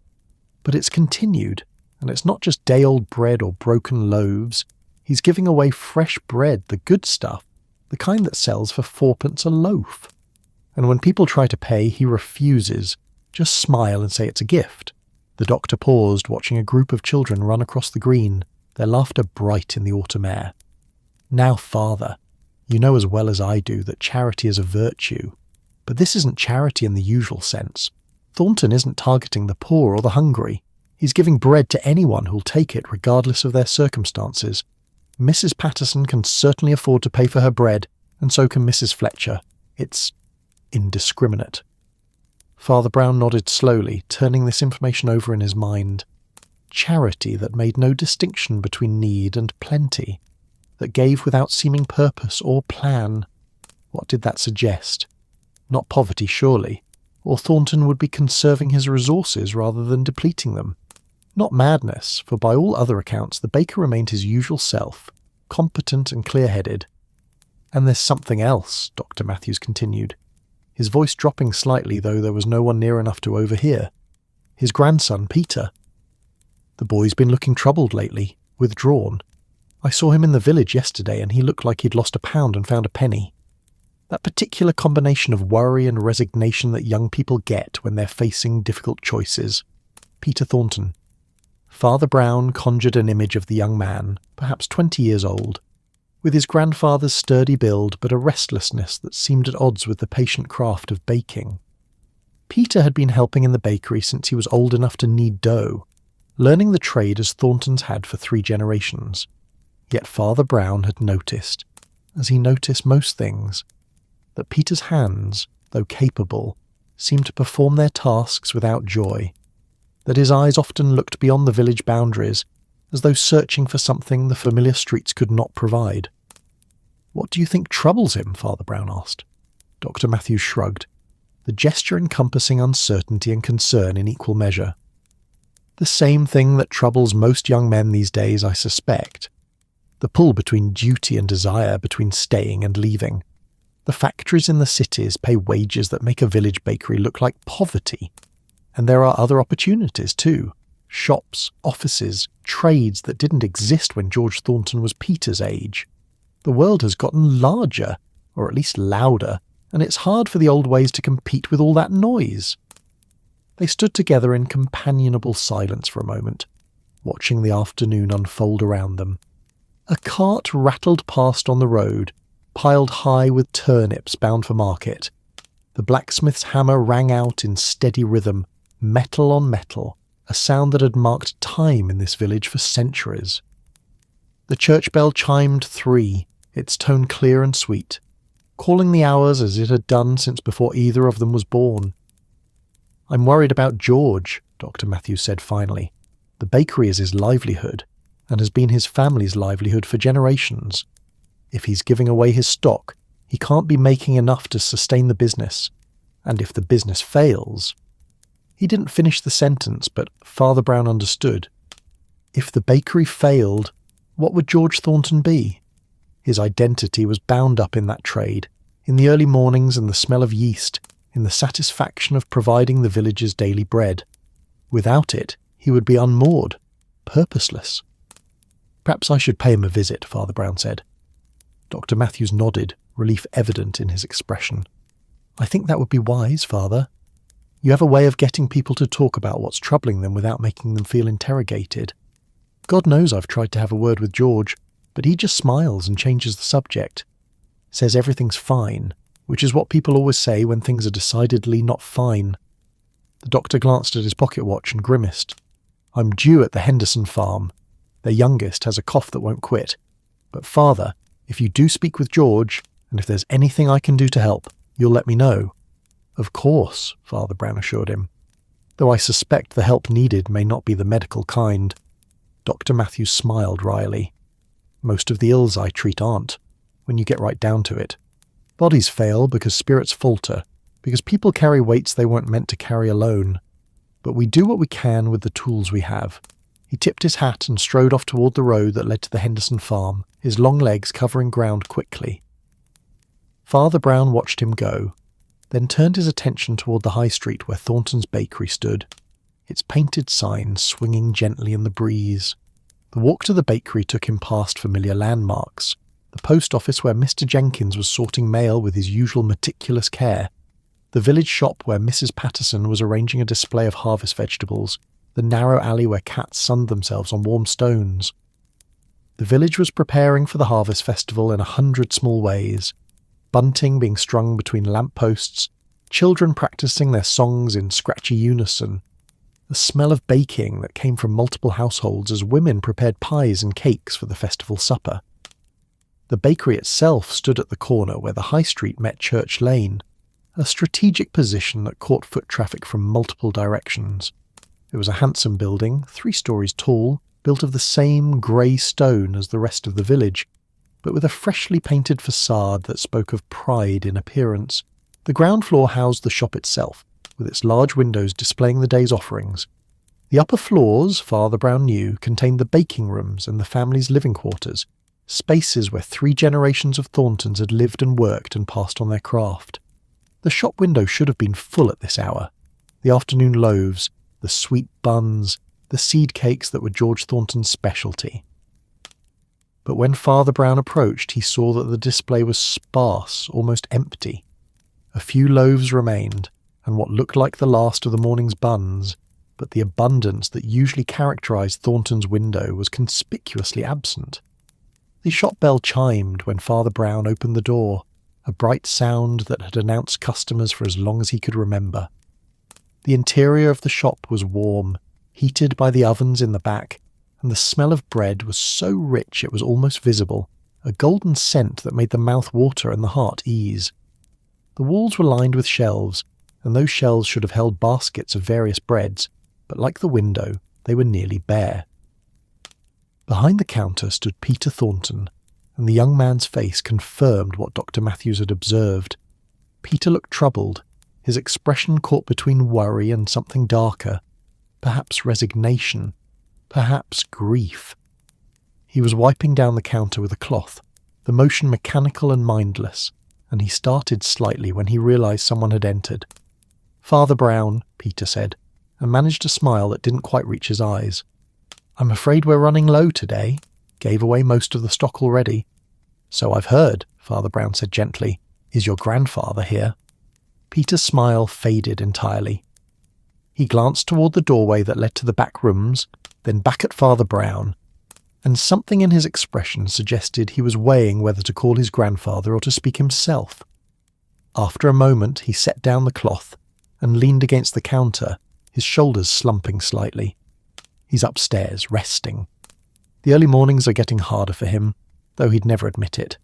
But it's continued, and it's not just day-old bread or broken loaves. He's giving away fresh bread, the good stuff, the kind that sells for 4p a loaf. And when people try to pay, he refuses. Just smile and say it's a gift." The doctor paused, watching a group of children run across the green, their laughter bright in the autumn air. "Now, Father, you know as well as I do that charity is a virtue. But this isn't charity in the usual sense. Thornton isn't targeting the poor or the hungry. He's giving bread to anyone who'll take it, regardless of their circumstances. Mrs. Patterson can certainly afford to pay for her bread, and so can Mrs. Fletcher. It's indiscriminate." Father Brown nodded slowly, turning this information over in his mind. Charity that made no distinction between need and plenty, that gave without seeming purpose or plan. What did that suggest? Not poverty, surely, or Thornton would be conserving his resources rather than depleting them. Not madness, for by all other accounts the baker remained his usual self, competent and clear-headed. "And there's something else," Dr. Matthews continued, his voice dropping slightly, though there was no one near enough to overhear. "His grandson, Peter. The boy's been looking troubled lately, withdrawn. I saw him in the village yesterday, and he looked like he'd lost £1 and found a penny. That particular combination of worry and resignation that young people get when they're facing difficult choices. Peter Thornton." Father Brown conjured an image of the young man, perhaps 20 years old, with his grandfather's sturdy build but a restlessness that seemed at odds with the patient craft of baking. Peter had been helping in the bakery since he was old enough to knead dough, learning the trade as Thorntons had for 3 generations. Yet Father Brown had noticed, as he noticed most things, that Peter's hands, though capable, seemed to perform their tasks without joy, that his eyes often looked beyond the village boundaries, as though searching for something the familiar streets could not provide. "What do you think troubles him?" Father Brown asked. Dr. Matthews shrugged, the gesture encompassing uncertainty and concern in equal measure. "The same thing that troubles most young men these days, I suspect. The pull between duty and desire, between staying and leaving. The factories in the cities pay wages that make a village bakery look like poverty. And there are other opportunities too. Shops, offices, trades that didn't exist when George Thornton was Peter's age. The world has gotten larger, or at least louder, and it's hard for the old ways to compete with all that noise." They stood together in companionable silence for a moment, watching the afternoon unfold around them. A cart rattled past on the road, piled high with turnips bound for market. The blacksmith's hammer rang out in steady rhythm, metal on metal, a sound that had marked time in this village for centuries. The church bell chimed 3, its tone clear and sweet, calling the hours as it had done since before either of them was born. "I'm worried about George," Dr. Matthews said finally. "The bakery is his livelihood, and has been his family's livelihood for generations. If he's giving away his stock, he can't be making enough to sustain the business. And if the business fails... He didn't finish the sentence, but Father Brown understood. If the bakery failed, what would George Thornton be? His identity was bound up in that trade, in the early mornings and the smell of yeast, in the satisfaction of providing the village's daily bread. Without it, he would be unmoored, purposeless. "Perhaps I should pay him a visit," Father Brown said. Dr. Matthews nodded, relief evident in his expression. "I think that would be wise, Father. You have a way of getting people to talk about what's troubling them without making them feel interrogated. God knows I've tried to have a word with George, but he just smiles and changes the subject. Says everything's fine, which is what people always say when things are decidedly not fine." The doctor glanced at his pocket watch and grimaced. "I'm due at the Henderson farm. Their youngest has a cough that won't quit. But Father, if you do speak with George, and if there's anything I can do to help, you'll let me know." "Of course," Father Brown assured him, "though I suspect the help needed may not be the medical kind." Dr. Matthews smiled wryly. "Most of the ills I treat aren't, when you get right down to it. Bodies fail because spirits falter, because people carry weights they weren't meant to carry alone. But we do what we can with the tools we have." He tipped his hat and strode off toward the road that led to the Henderson farm, his long legs covering ground quickly. Father Brown watched him go, then turned his attention toward the high street where Thornton's bakery stood, its painted signs swinging gently in the breeze. The walk to the bakery took him past familiar landmarks, the post office where Mr. Jenkins was sorting mail with his usual meticulous care, the village shop where Mrs. Patterson was arranging a display of harvest vegetables, the narrow alley where cats sunned themselves on warm stones. The village was preparing for the harvest festival in 100 small ways, bunting being strung between lampposts, children practicing their songs in scratchy unison, the smell of baking that came from multiple households as women prepared pies and cakes for the festival supper. The bakery itself stood at the corner where the high street met Church Lane, a strategic position that caught foot traffic from multiple directions. It was a handsome building, 3 stories tall, built of the same grey stone as the rest of the village, but with a freshly painted facade that spoke of pride in appearance. The ground floor housed the shop itself, with its large windows displaying the day's offerings. The upper floors, Father Brown knew, contained the baking rooms and the family's living quarters, spaces where 3 generations of Thorntons had lived and worked and passed on their craft. The shop window should have been full at this hour. The afternoon loaves, the sweet buns, the seed cakes that were George Thornton's specialty. But when Father Brown approached, he saw that the display was sparse, almost empty. A few loaves remained, and what looked like the last of the morning's buns, but the abundance that usually characterized Thornton's window was conspicuously absent. The shop bell chimed when Father Brown opened the door, a bright sound that had announced customers for as long as he could remember. The interior of the shop was warm, heated by the ovens in the back, and the smell of bread was so rich it was almost visible, a golden scent that made the mouth water and the heart ease. The walls were lined with shelves, and those shelves should have held baskets of various breads, but like the window, they were nearly bare. Behind the counter stood Peter Thornton, and the young man's face confirmed what Dr. Matthews had observed. Peter looked troubled, his expression caught between worry and something darker, perhaps resignation, perhaps grief. He was wiping down the counter with a cloth, the motion mechanical and mindless, and he started slightly when he realized someone had entered. "Father Brown," Peter said, and managed a smile that didn't quite reach his eyes. "I'm afraid we're running low today. Gave away most of the stock already." "So I've heard," Father Brown said gently. "Is your grandfather here?" Peter's smile faded entirely. He glanced toward the doorway that led to the back rooms, then back at Father Brown, and something in his expression suggested he was weighing whether to call his grandfather or to speak himself. After a moment he set down the cloth and leaned against the counter, his shoulders slumping slightly. "He's upstairs, resting. The early mornings are getting harder for him, though he'd never admit it."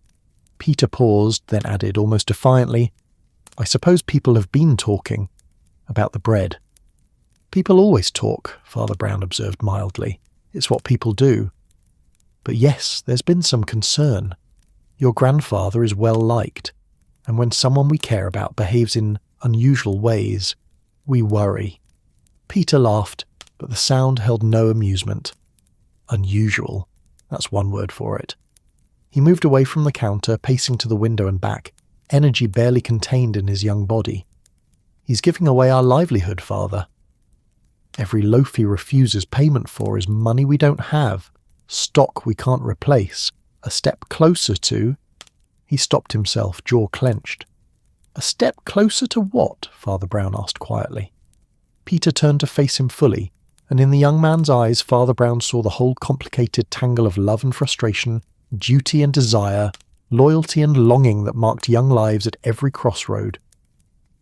Peter paused, then added almost defiantly, "I suppose people have been talking about the bread." "People always talk," Father Brown observed mildly. "It's what people do. But yes, there's been some concern. Your grandfather is well liked, and when someone we care about behaves in unusual ways, we worry." Peter laughed, but the sound held no amusement. Unusual, that's one word for it. He moved away from the counter, pacing to the window and back, energy barely contained in his young body. "He's giving away our livelihood, Father. Every loaf he refuses payment for is money we don't have, stock we can't replace, a step closer to—" He stopped himself, jaw clenched. "A step closer to what?" Father Brown asked quietly. Peter turned to face him fully, and in the young man's eyes Father Brown saw the whole complicated tangle of love and frustration, duty and desire, loyalty and longing that marked young lives at every crossroad.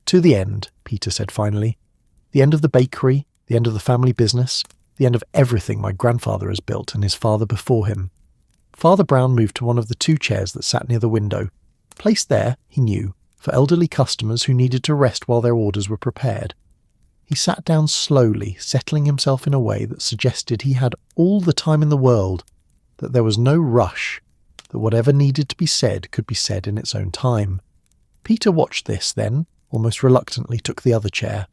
"To the end," Peter said finally. "The end of the bakery, the end of the family business, the end of everything my grandfather has built and his father before him." Father Brown moved to one of the 2 chairs that sat near the window, placed there, he knew, for elderly customers who needed to rest while their orders were prepared. He sat down slowly, settling himself in a way that suggested he had all the time in the world, that there was no rush, that whatever needed to be said could be said in its own time. Peter watched this, then, almost reluctantly took the other chair.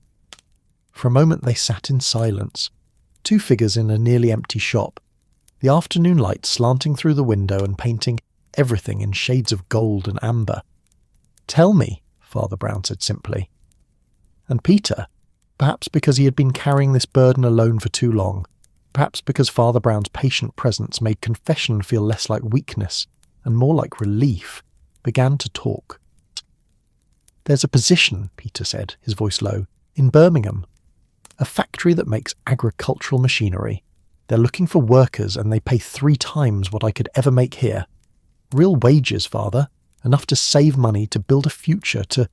For a moment they sat in silence, 2 figures in a nearly empty shop, the afternoon light slanting through the window and painting everything in shades of gold and amber. "Tell me," Father Brown said simply. And Peter, perhaps because he had been carrying this burden alone for too long, perhaps because Father Brown's patient presence made confession feel less like weakness and more like relief, began to talk. "There's a position," Peter said, his voice low, "in Birmingham. A factory that makes agricultural machinery. They're looking for workers and they pay 3 times what I could ever make here. Real wages, Father, enough to save money, to build a future, to—"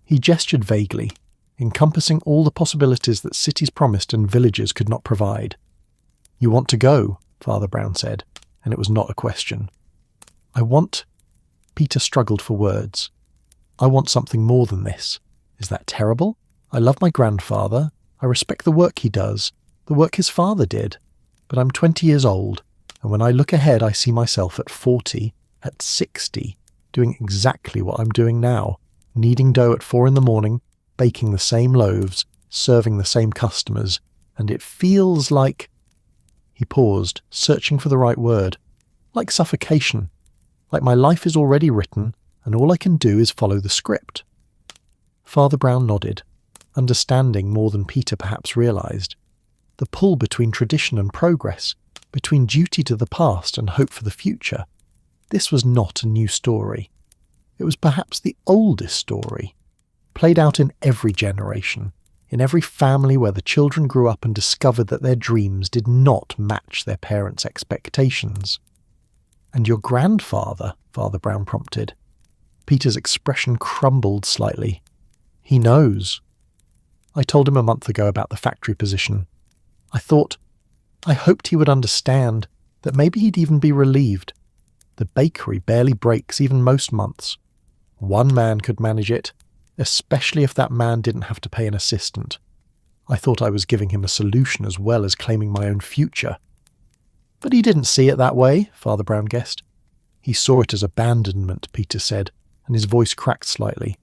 He gestured vaguely, encompassing all the possibilities that cities promised and villages could not provide. "You want to go," Father Brown said, and it was not a question. "I want—" Peter struggled for words. "I want something more than this. Is that terrible? I love my grandfather. I respect the work he does, the work his father did. But I'm 20 years old, and when I look ahead I see myself at 40, at 60, doing exactly what I'm doing now, kneading dough at 4 in the morning, baking the same loaves, serving the same customers, and it feels like—" He paused, searching for the right word. "Like suffocation. Like my life is already written, and all I can do is follow the script." Father Brown nodded, understanding more than Peter perhaps realised. The pull between tradition and progress, between duty to the past and hope for the future. This was not a new story. It was perhaps the oldest story, played out in every generation, in every family where the children grew up and discovered that their dreams did not match their parents' expectations. "And your grandfather," Father Brown prompted. Peter's expression crumbled slightly. "He knows. I told him a month ago about the factory position. I hoped he would understand, that maybe he'd even be relieved. The bakery barely breaks even most months. One man could manage it, especially if that man didn't have to pay an assistant. I thought I was giving him a solution as well as claiming my own future." "But he didn't see it that way," Father Brown guessed. "He saw it as abandonment," Peter said, and his voice cracked slightly.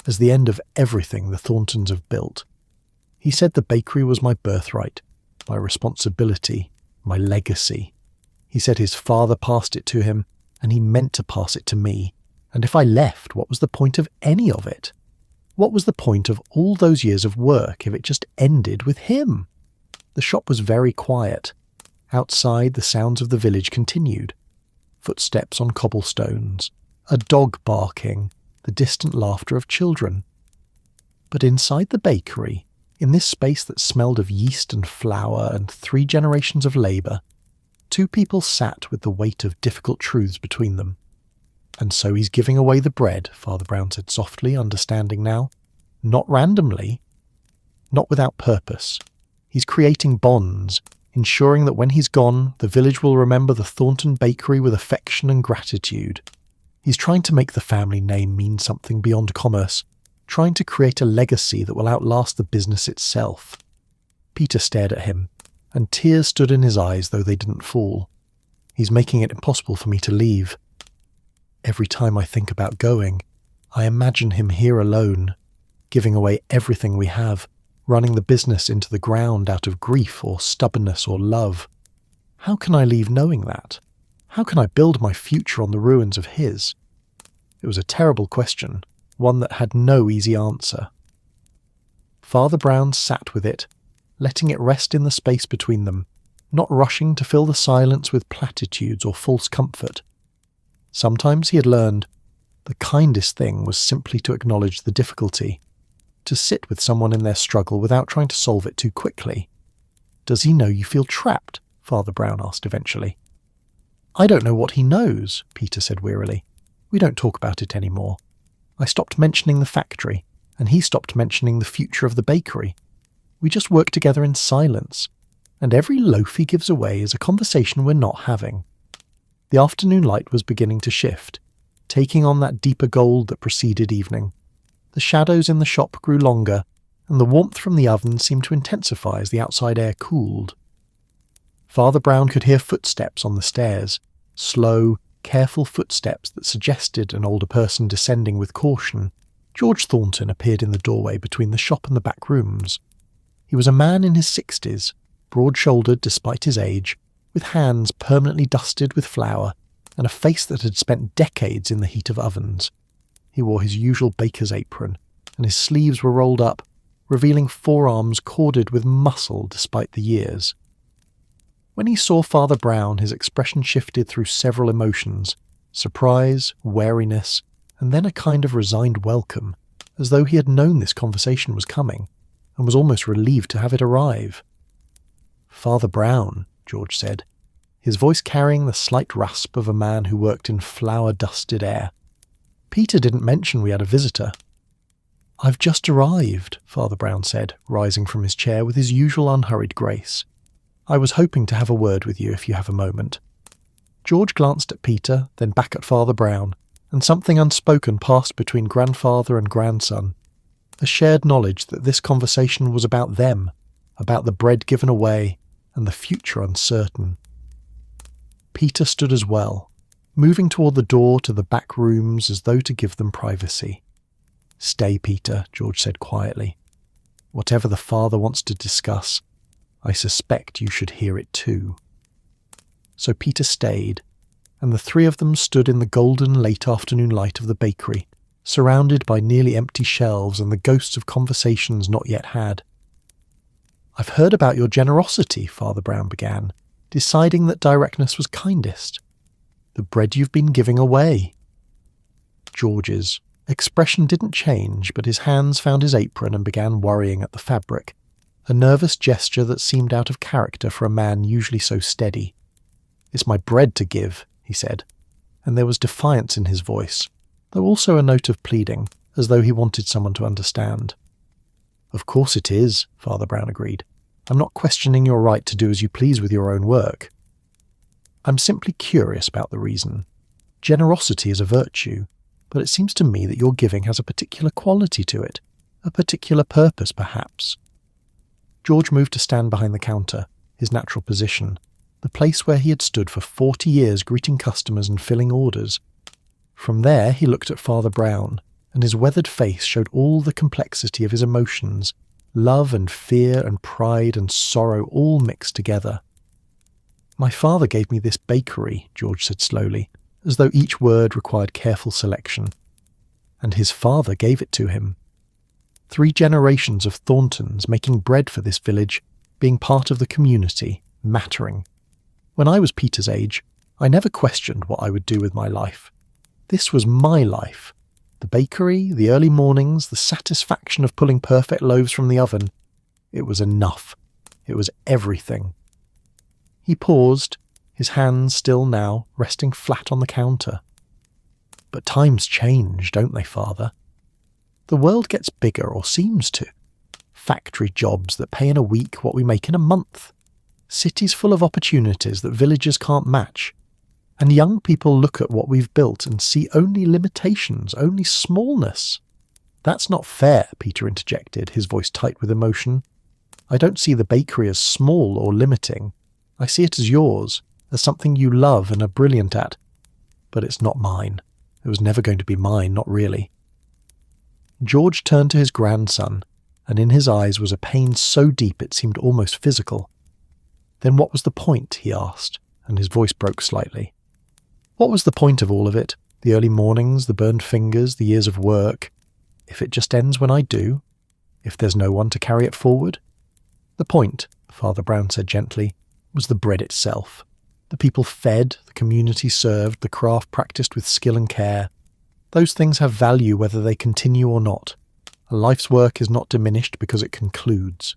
"As the end of everything the Thorntons have built. He said the bakery was my birthright, my responsibility, my legacy. He said his father passed it to him, and he meant to pass it to me. And if I left, what was the point of any of it? What was the point of all those years of work if it just ended with him?" The shop was very quiet. Outside, the sounds of the village continued. Footsteps on cobblestones, a dog barking, the distant laughter of children. But inside the bakery, in this space that smelled of yeast and flour and 3 generations of labour, 2 people sat with the weight of difficult truths between them. "And so he's giving away the bread," Father Brown said softly, understanding now. "Not randomly, not without purpose. He's creating bonds, ensuring that when he's gone, the village will remember the Thornton bakery with affection and gratitude. He's trying to make the family name mean something beyond commerce, trying to create a legacy that will outlast the business itself." Peter stared at him, and tears stood in his eyes though they didn't fall. He's making it impossible for me to leave. Every time I think about going, I imagine him here alone, giving away everything we have, running the business into the ground out of grief or stubbornness or love. How can I leave knowing that? How can I build my future on the ruins of his? It was a terrible question, one that had no easy answer. Father Brown sat with it, letting it rest in the space between them, not rushing to fill the silence with platitudes or false comfort. Sometimes he had learned the kindest thing was simply to acknowledge the difficulty, to sit with someone in their struggle without trying to solve it too quickly. "Does he know you feel trapped?" Father Brown asked eventually. "I don't know what he knows," Peter said wearily. "We don't talk about it anymore. I stopped mentioning the factory, and he stopped mentioning the future of the bakery. We just work together in silence, and every loaf he gives away is a conversation we're not having." The afternoon light was beginning to shift, taking on that deeper gold that preceded evening. The shadows in the shop grew longer, and the warmth from the oven seemed to intensify as the outside air cooled. Father Brown could hear footsteps on the stairs, slow, careful footsteps that suggested an older person descending with caution. George Thornton appeared in the doorway between the shop and the back rooms. He was a man in his 60s, broad-shouldered despite his age, with hands permanently dusted with flour and a face that had spent decades in the heat of ovens. He wore his usual baker's apron, and his sleeves were rolled up, revealing forearms corded with muscle despite the years. When he saw Father Brown, his expression shifted through several emotions: surprise, wariness, and then a kind of resigned welcome, as though he had known this conversation was coming, and was almost relieved to have it arrive. "Father Brown," George said, his voice carrying the slight rasp of a man who worked in flour-dusted air. "Peter didn't mention we had a visitor." "I've just arrived," Father Brown said, rising from his chair with his usual unhurried grace. "I was hoping to have a word with you if you have a moment." George glanced at Peter, then back at Father Brown, and something unspoken passed between grandfather and grandson. A shared knowledge that this conversation was about them, about the bread given away, and the future uncertain. Peter stood as well, moving toward the door to the back rooms as though to give them privacy. "Stay, Peter," George said quietly. "Whatever the Father wants to discuss, I suspect you should hear it too." So Peter stayed, and the three of them stood in the golden late afternoon light of the bakery, surrounded by nearly empty shelves and the ghosts of conversations not yet had. "I've heard about your generosity," Father Brown began, deciding that directness was kindest. "The bread you've been giving away." George's expression didn't change, but his hands found his apron and began worrying at the fabric, a nervous gesture that seemed out of character for a man usually so steady. "It's my bread to give," he said, and there was defiance in his voice, though also a note of pleading, as though he wanted someone to understand. "Of course it is," Father Brown agreed. "I'm not questioning your right to do as you please with your own work. I'm simply curious about the reason. Generosity is a virtue, but it seems to me that your giving has a particular quality to it, a particular purpose, perhaps." George moved to stand behind the counter, his natural position, the place where he had stood for 40 years greeting customers and filling orders. From there he looked at Father Brown, and his weathered face showed all the complexity of his emotions, love and fear and pride and sorrow all mixed together. "My father gave me this bakery," George said slowly, as though each word required careful selection. "And his father gave it to him. 3 generations of Thorntons making bread for this village, being part of the community, mattering. When I was Peter's age, I never questioned what I would do with my life. This was my life. The bakery, the early mornings, the satisfaction of pulling perfect loaves from the oven. It was enough. It was everything." He paused, his hands still now resting flat on the counter. "But times change, don't they, Father? The world gets bigger, or seems to. Factory jobs that pay in a week what we make in a month. Cities full of opportunities that villagers can't match. And young people look at what we've built and see only limitations, only smallness." "That's not fair," Peter interjected, his voice tight with emotion. "I don't see the bakery as small or limiting. I see it as yours, as something you love and are brilliant at. But it's not mine. It was never going to be mine, not really. George turned to his grandson, and in his eyes was a pain so deep it seemed almost physical. Then what was the point, he asked, and his voice broke slightly. What was the point of all of it? The early mornings, the burned fingers, the years of work? If it just ends when I do? If there's no one to carry it forward? The point, Father Brown said gently, was the bread itself. The people fed, the community served, the craft practiced with skill and care. Those things have value whether they continue or not. A life's work is not diminished because it concludes.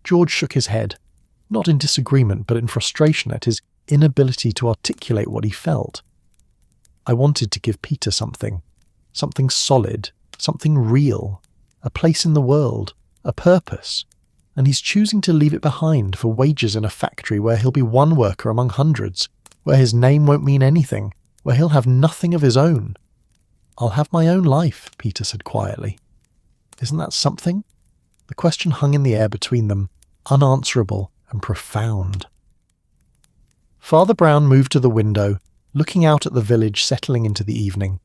George shook his head, not in disagreement but in frustration at his inability to articulate what he felt. I wanted to give Peter something solid, something real, a place in the world, a purpose, and he's choosing to leave it behind for wages in a factory where he'll be one worker among hundreds, where his name won't mean anything, where he'll have nothing of his own. I'll have my own life, Peter said quietly. Isn't that something? The question hung in the air between them, unanswerable and profound. Father Brown moved to the window, looking out at the village settling into the evening.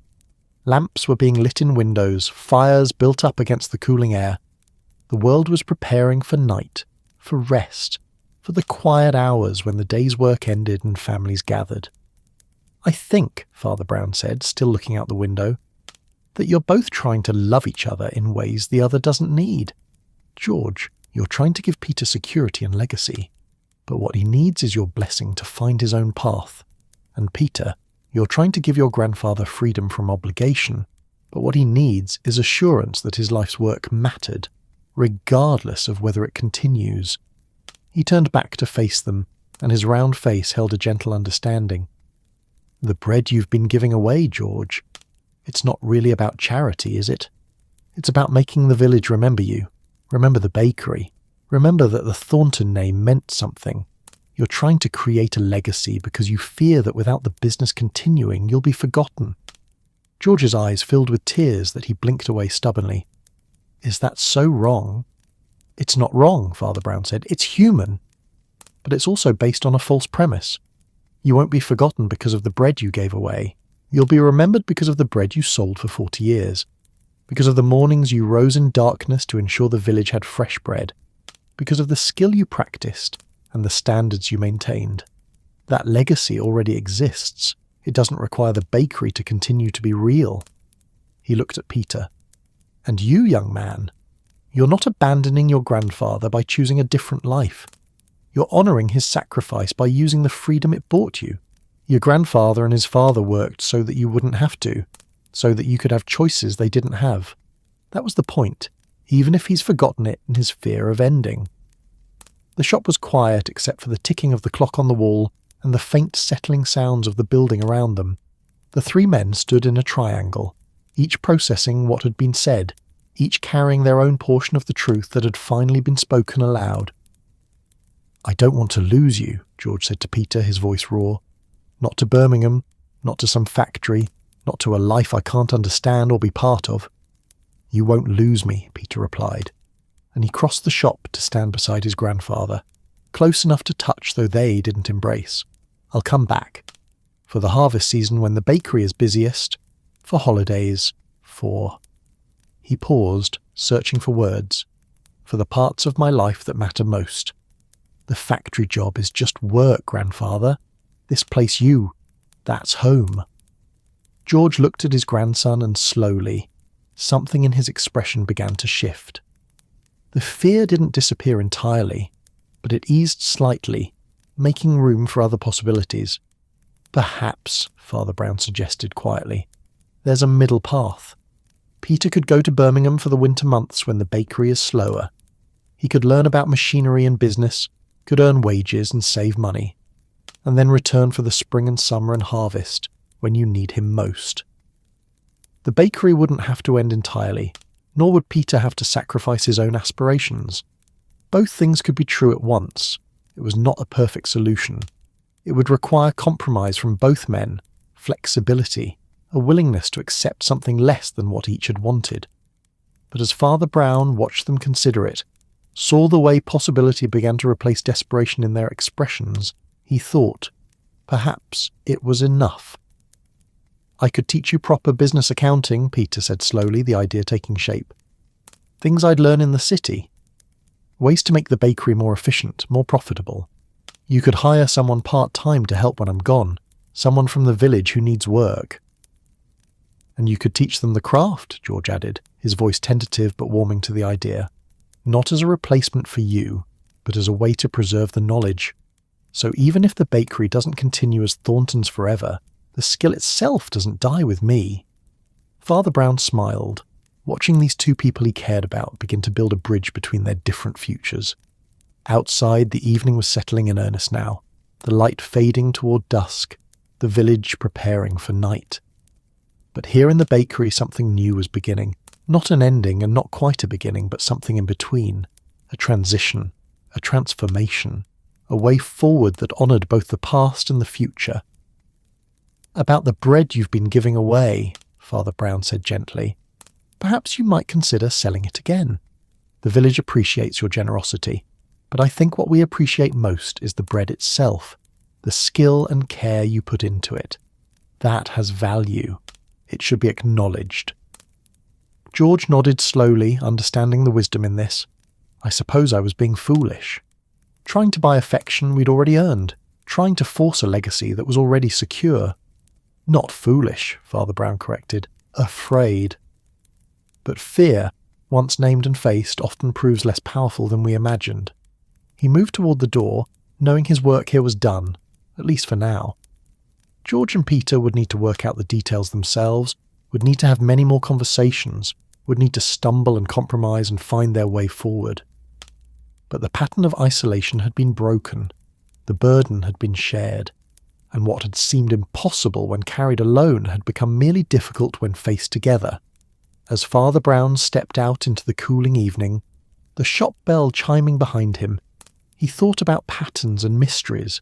Lamps were being lit in windows, fires built up against the cooling air. The world was preparing for night, for rest, for the quiet hours when the day's work ended and families gathered. I think, Father Brown said, still looking out the window, that you're both trying to love each other in ways the other doesn't need. George, you're trying to give Peter security and legacy, but what he needs is your blessing to find his own path. And Peter, you're trying to give your grandfather freedom from obligation, but what he needs is assurance that his life's work mattered, regardless of whether it continues. He turned back to face them, and his round face held a gentle understanding. The bread you've been giving away, George. It's not really about charity, is it? It's about making the village remember you, remember the bakery, remember that the Thornton name meant something. You're trying to create a legacy because you fear that without the business continuing, you'll be forgotten. George's eyes filled with tears that he blinked away stubbornly. Is that so wrong? It's not wrong, Father Brown said. It's human. But it's also based on a false premise. You won't be forgotten because of the bread you gave away. You'll be remembered because of the bread you sold for 40 years. Because of the mornings you rose in darkness to ensure the village had fresh bread. Because of the skill you practiced and the standards you maintained. That legacy already exists. It doesn't require the bakery to continue to be real. He looked at Peter. And you, young man, you're not abandoning your grandfather by choosing a different life. You're honouring his sacrifice by using the freedom it bought you. Your grandfather and his father worked so that you wouldn't have to, so that you could have choices they didn't have. That was the point, even if he's forgotten it in his fear of ending. The shop was quiet except for the ticking of the clock on the wall and the faint settling sounds of the building around them. The three men stood in a triangle, each processing what had been said, each carrying their own portion of the truth that had finally been spoken aloud. I don't want to lose you, George said to Peter, his voice raw. Not to Birmingham, not to some factory, not to a life I can't understand or be part of. You won't lose me, Peter replied, and he crossed the shop to stand beside his grandfather, close enough to touch though they didn't embrace. I'll come back. For the harvest season when the bakery is busiest, for holidays, for... He paused, searching for words. For the parts of my life that matter most. The factory job is just work, grandfather. This place that's home. George looked at his grandson and slowly, something in his expression began to shift. The fear didn't disappear entirely, but it eased slightly, making room for other possibilities. Perhaps, Father Brown suggested quietly, there's a middle path. Peter could go to Birmingham for the winter months when the bakery is slower. He could learn about machinery and business, could earn wages and save money, and then return for the spring and summer and harvest when you need him most. The bakery wouldn't have to end entirely, nor would Peter have to sacrifice his own aspirations. Both things could be true at once. It was not a perfect solution. It would require compromise from both men, flexibility, a willingness to accept something less than what each had wanted. But as Father Brown watched them consider it, saw the way possibility began to replace desperation in their expressions, He thought, perhaps it was enough. "I could teach you proper business accounting," Peter said slowly, the idea taking shape. "Things I'd learn in the city. Ways to make the bakery more efficient, more profitable. You could hire someone part-time to help when I'm gone, someone from the village who needs work." "And you could teach them the craft," George added, his voice tentative but warming to the idea. "Not as a replacement for you, but as a way to preserve the knowledge. So even if the bakery doesn't continue as Thornton's forever, the skill itself doesn't die with me." Father Brown smiled, watching these two people he cared about begin to build a bridge between their different futures. Outside, the evening was settling in earnest now, the light fading toward dusk, the village preparing for night. But here in the bakery something new was beginning, not an ending and not quite a beginning, but something in between, a transition, a transformation, a way forward that honoured both the past and the future. "About the bread you've been giving away," Father Brown said gently, "perhaps you might consider selling it again. The village appreciates your generosity, but I think what we appreciate most is the bread itself, the skill and care you put into it. That has value. It should be acknowledged." George nodded slowly, understanding the wisdom in this. I suppose I was being foolish. Trying to buy affection we'd already earned, trying to force a legacy that was already secure. "Not foolish," Father Brown corrected. "Afraid." But fear, once named and faced, often proves less powerful than we imagined. He moved toward the door, knowing his work here was done, at least for now. George and Peter would need to work out the details themselves, would need to have many more conversations, would need to stumble and compromise and find their way forward. But the pattern of isolation had been broken, the burden had been shared, and what had seemed impossible when carried alone had become merely difficult when faced together. As Father Brown stepped out into the cooling evening, the shop bell chiming behind him, he thought about patterns and mysteries,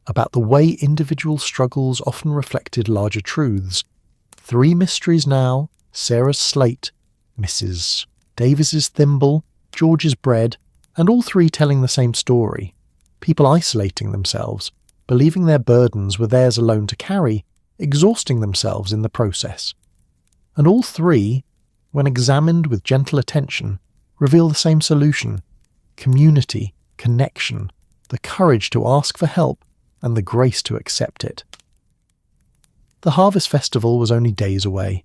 about the way individual struggles often reflected larger truths. 3 mysteries now: Sarah's slate, Mrs. Davis's thimble, George's bread, and all 3 telling the same story. People isolating themselves, believing their burdens were theirs alone to carry, exhausting themselves in the process. And all 3, when examined with gentle attention, reveal the same solution: community, connection, the courage to ask for help, and the grace to accept it. The harvest festival was only days away.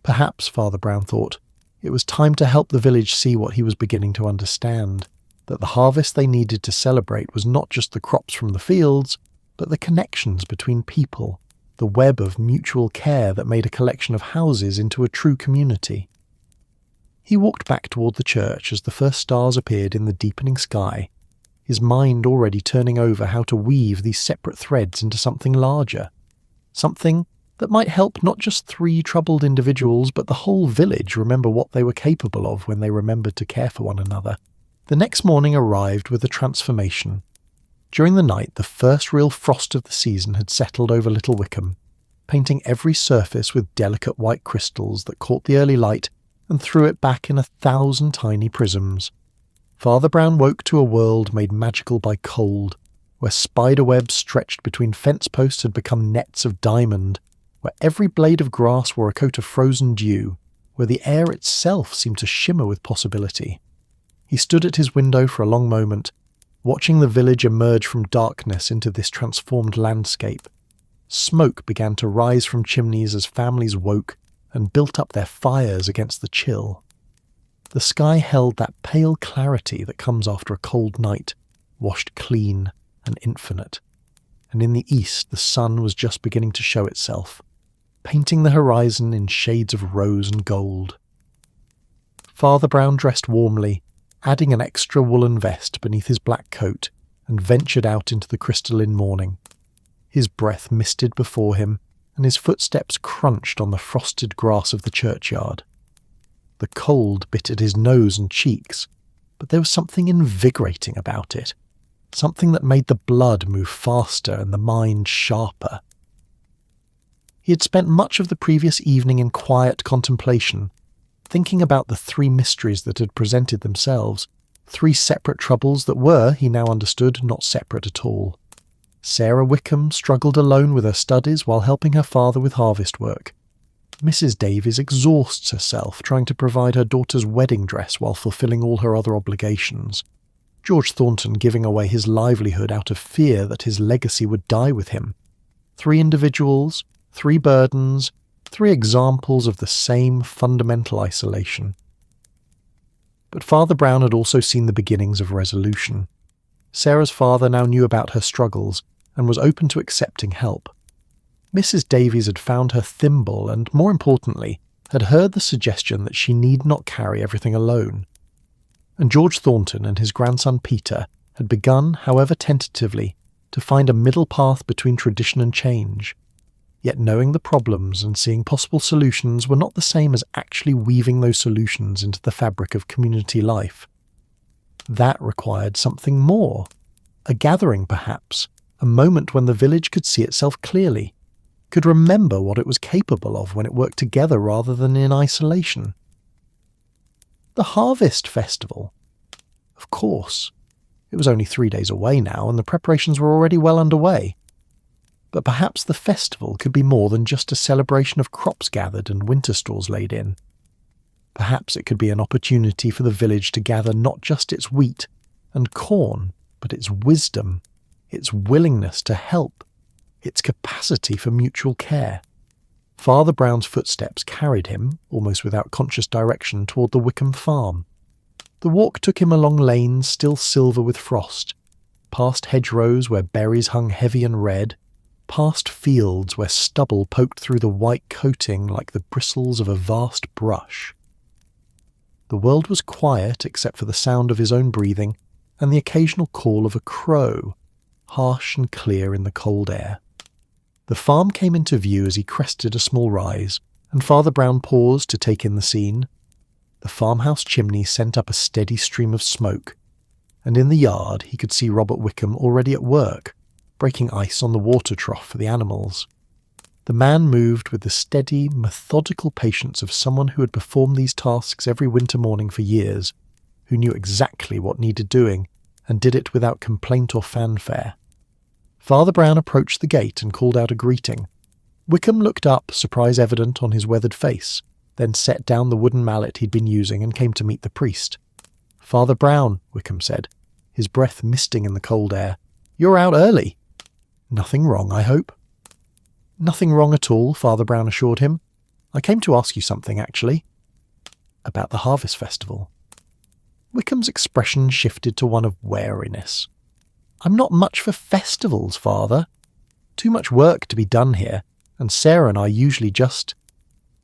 Perhaps, Father Brown thought, it was time to help the village see what he was beginning to understand, that the harvest they needed to celebrate was not just the crops from the fields, but the connections between people, the web of mutual care that made a collection of houses into a true community. He walked back toward the church as the first stars appeared in the deepening sky, his mind already turning over how to weave these separate threads into something larger, something that might help not just 3 troubled individuals but the whole village remember what they were capable of when they remembered to care for one another. The next morning arrived with a transformation. During the night, the first real frost of the season had settled over Little Wickham, painting every surface with delicate white crystals that caught the early light and threw it back in 1,000 tiny prisms. Father Brown woke to a world made magical by cold, where spider webs stretched between fence posts had become nets of diamond, where every blade of grass wore a coat of frozen dew, where the air itself seemed to shimmer with possibility. He stood at his window for a long moment, watching the village emerge from darkness into this transformed landscape. Smoke began to rise from chimneys as families woke and built up their fires against the chill. The sky held that pale clarity that comes after a cold night, washed clean and infinite. And in the east the sun was just beginning to show itself, painting the horizon in shades of rose and gold. Father Brown dressed warmly, adding an extra woolen vest beneath his black coat, and ventured out into the crystalline morning. His breath misted before him, and his footsteps crunched on the frosted grass of the churchyard. The cold bit at his nose and cheeks, but there was something invigorating about it, something that made the blood move faster and the mind sharper. He had spent much of the previous evening in quiet contemplation, thinking about the 3 mysteries that had presented themselves, 3 separate troubles that were, he now understood, not separate at all. Sarah Wickham struggled alone with her studies while helping her father with harvest work. Mrs. Davies exhausts herself trying to provide her daughter's wedding dress while fulfilling all her other obligations. George Thornton giving away his livelihood out of fear that his legacy would die with him. 3 individuals, 3 burdens, 3 examples of the same fundamental isolation. But Father Brown had also seen the beginnings of resolution. Sarah's father now knew about her struggles and was open to accepting help. Mrs. Davies had found her thimble and, more importantly, had heard the suggestion that she need not carry everything alone. And George Thornton and his grandson Peter had begun, however tentatively, to find a middle path between tradition and change. Yet knowing the problems and seeing possible solutions were not the same as actually weaving those solutions into the fabric of community life. That required something more. A gathering, perhaps, a moment when the village could see itself clearly, could remember what it was capable of when it worked together rather than in isolation. The Harvest Festival. Of course. It was only 3 days away now, and the preparations were already well underway. But perhaps the festival could be more than just a celebration of crops gathered and winter stores laid in. Perhaps it could be an opportunity for the village to gather not just its wheat and corn, but its wisdom, its willingness to help, its capacity for mutual care. Father Brown's footsteps carried him, almost without conscious direction, toward the Wickham farm. The walk took him along lanes still silver with frost, past hedgerows where berries hung heavy and red, past fields where stubble poked through the white coating like the bristles of a vast brush. The world was quiet except for the sound of his own breathing and the occasional call of a crow, harsh and clear in the cold air. The farm came into view as he crested a small rise, and Father Brown paused to take in the scene. The farmhouse chimney sent up a steady stream of smoke, and in the yard he could see Robert Wickham already at work, breaking ice on the water trough for the animals. The man moved with the steady, methodical patience of someone who had performed these tasks every winter morning for years, who knew exactly what needed doing, and did it without complaint or fanfare. Father Brown approached the gate and called out a greeting. Wickham looked up, surprise evident on his weathered face, then set down the wooden mallet he'd been using and came to meet the priest. "Father Brown," Wickham said, his breath misting in the cold air. "You're out early." "Nothing wrong, I hope?" "Nothing wrong at all," Father Brown assured him. "I came to ask you something, actually." "About the Harvest Festival." Wickham's expression shifted to one of wariness. "I'm not much for festivals, Father. Too much work to be done here, and Sarah and I usually just—"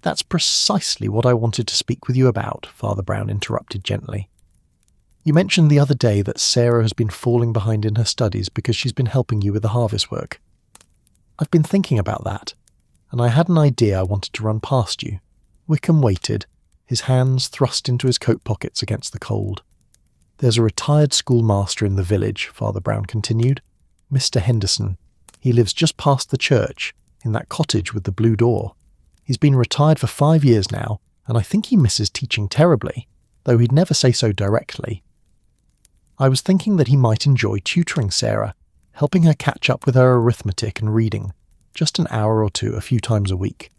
"That's precisely what I wanted to speak with you about," Father Brown interrupted gently. "You mentioned the other day that Sarah has been falling behind in her studies because she's been helping you with the harvest work. I've been thinking about that, and I had an idea I wanted to run past you." Wickham waited, his hands thrust into his coat pockets against the cold. "There's a retired schoolmaster in the village," Father Brown continued. "Mr. Henderson. He lives just past the church, in that cottage with the blue door. He's been retired for 5 years now, and I think he misses teaching terribly, though he'd never say so directly. I was thinking that he might enjoy tutoring Sarah, helping her catch up with her arithmetic and reading, just an hour or two a few times a week."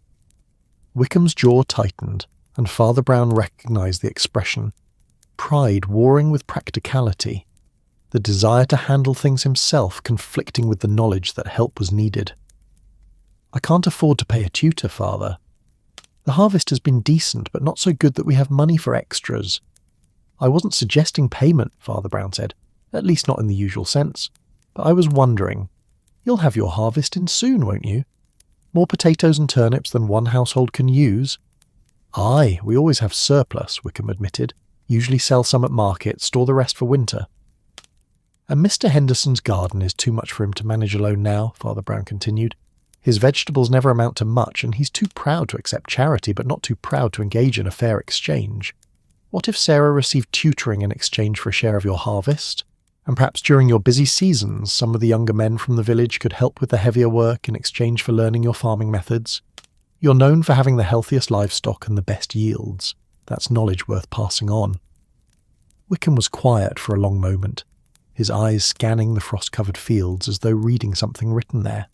Wickham's jaw tightened, and Father Brown recognized the expression. Pride warring with practicality, the desire to handle things himself conflicting with the knowledge that help was needed. "I can't afford to pay a tutor, Father. The harvest has been decent, but not so good that we have money for extras." "I wasn't suggesting payment," Father Brown said, "at least not in the usual sense. But I was wondering, you'll have your harvest in soon, won't you? More potatoes and turnips than one household can use." "Aye, we always have surplus," Wickham admitted. "Usually sell some at market, store the rest for winter." "And Mr. Henderson's garden is too much for him to manage alone now," Father Brown continued. "His vegetables never amount to much, and he's too proud to accept charity, but not too proud to engage in a fair exchange. What if Sarah received tutoring in exchange for a share of your harvest? And perhaps during your busy seasons, some of the younger men from the village could help with the heavier work in exchange for learning your farming methods. You're known for having the healthiest livestock and the best yields. That's knowledge worth passing on." Wickham was quiet for a long moment. his eyes scanning the frost-covered fields as though reading something written there.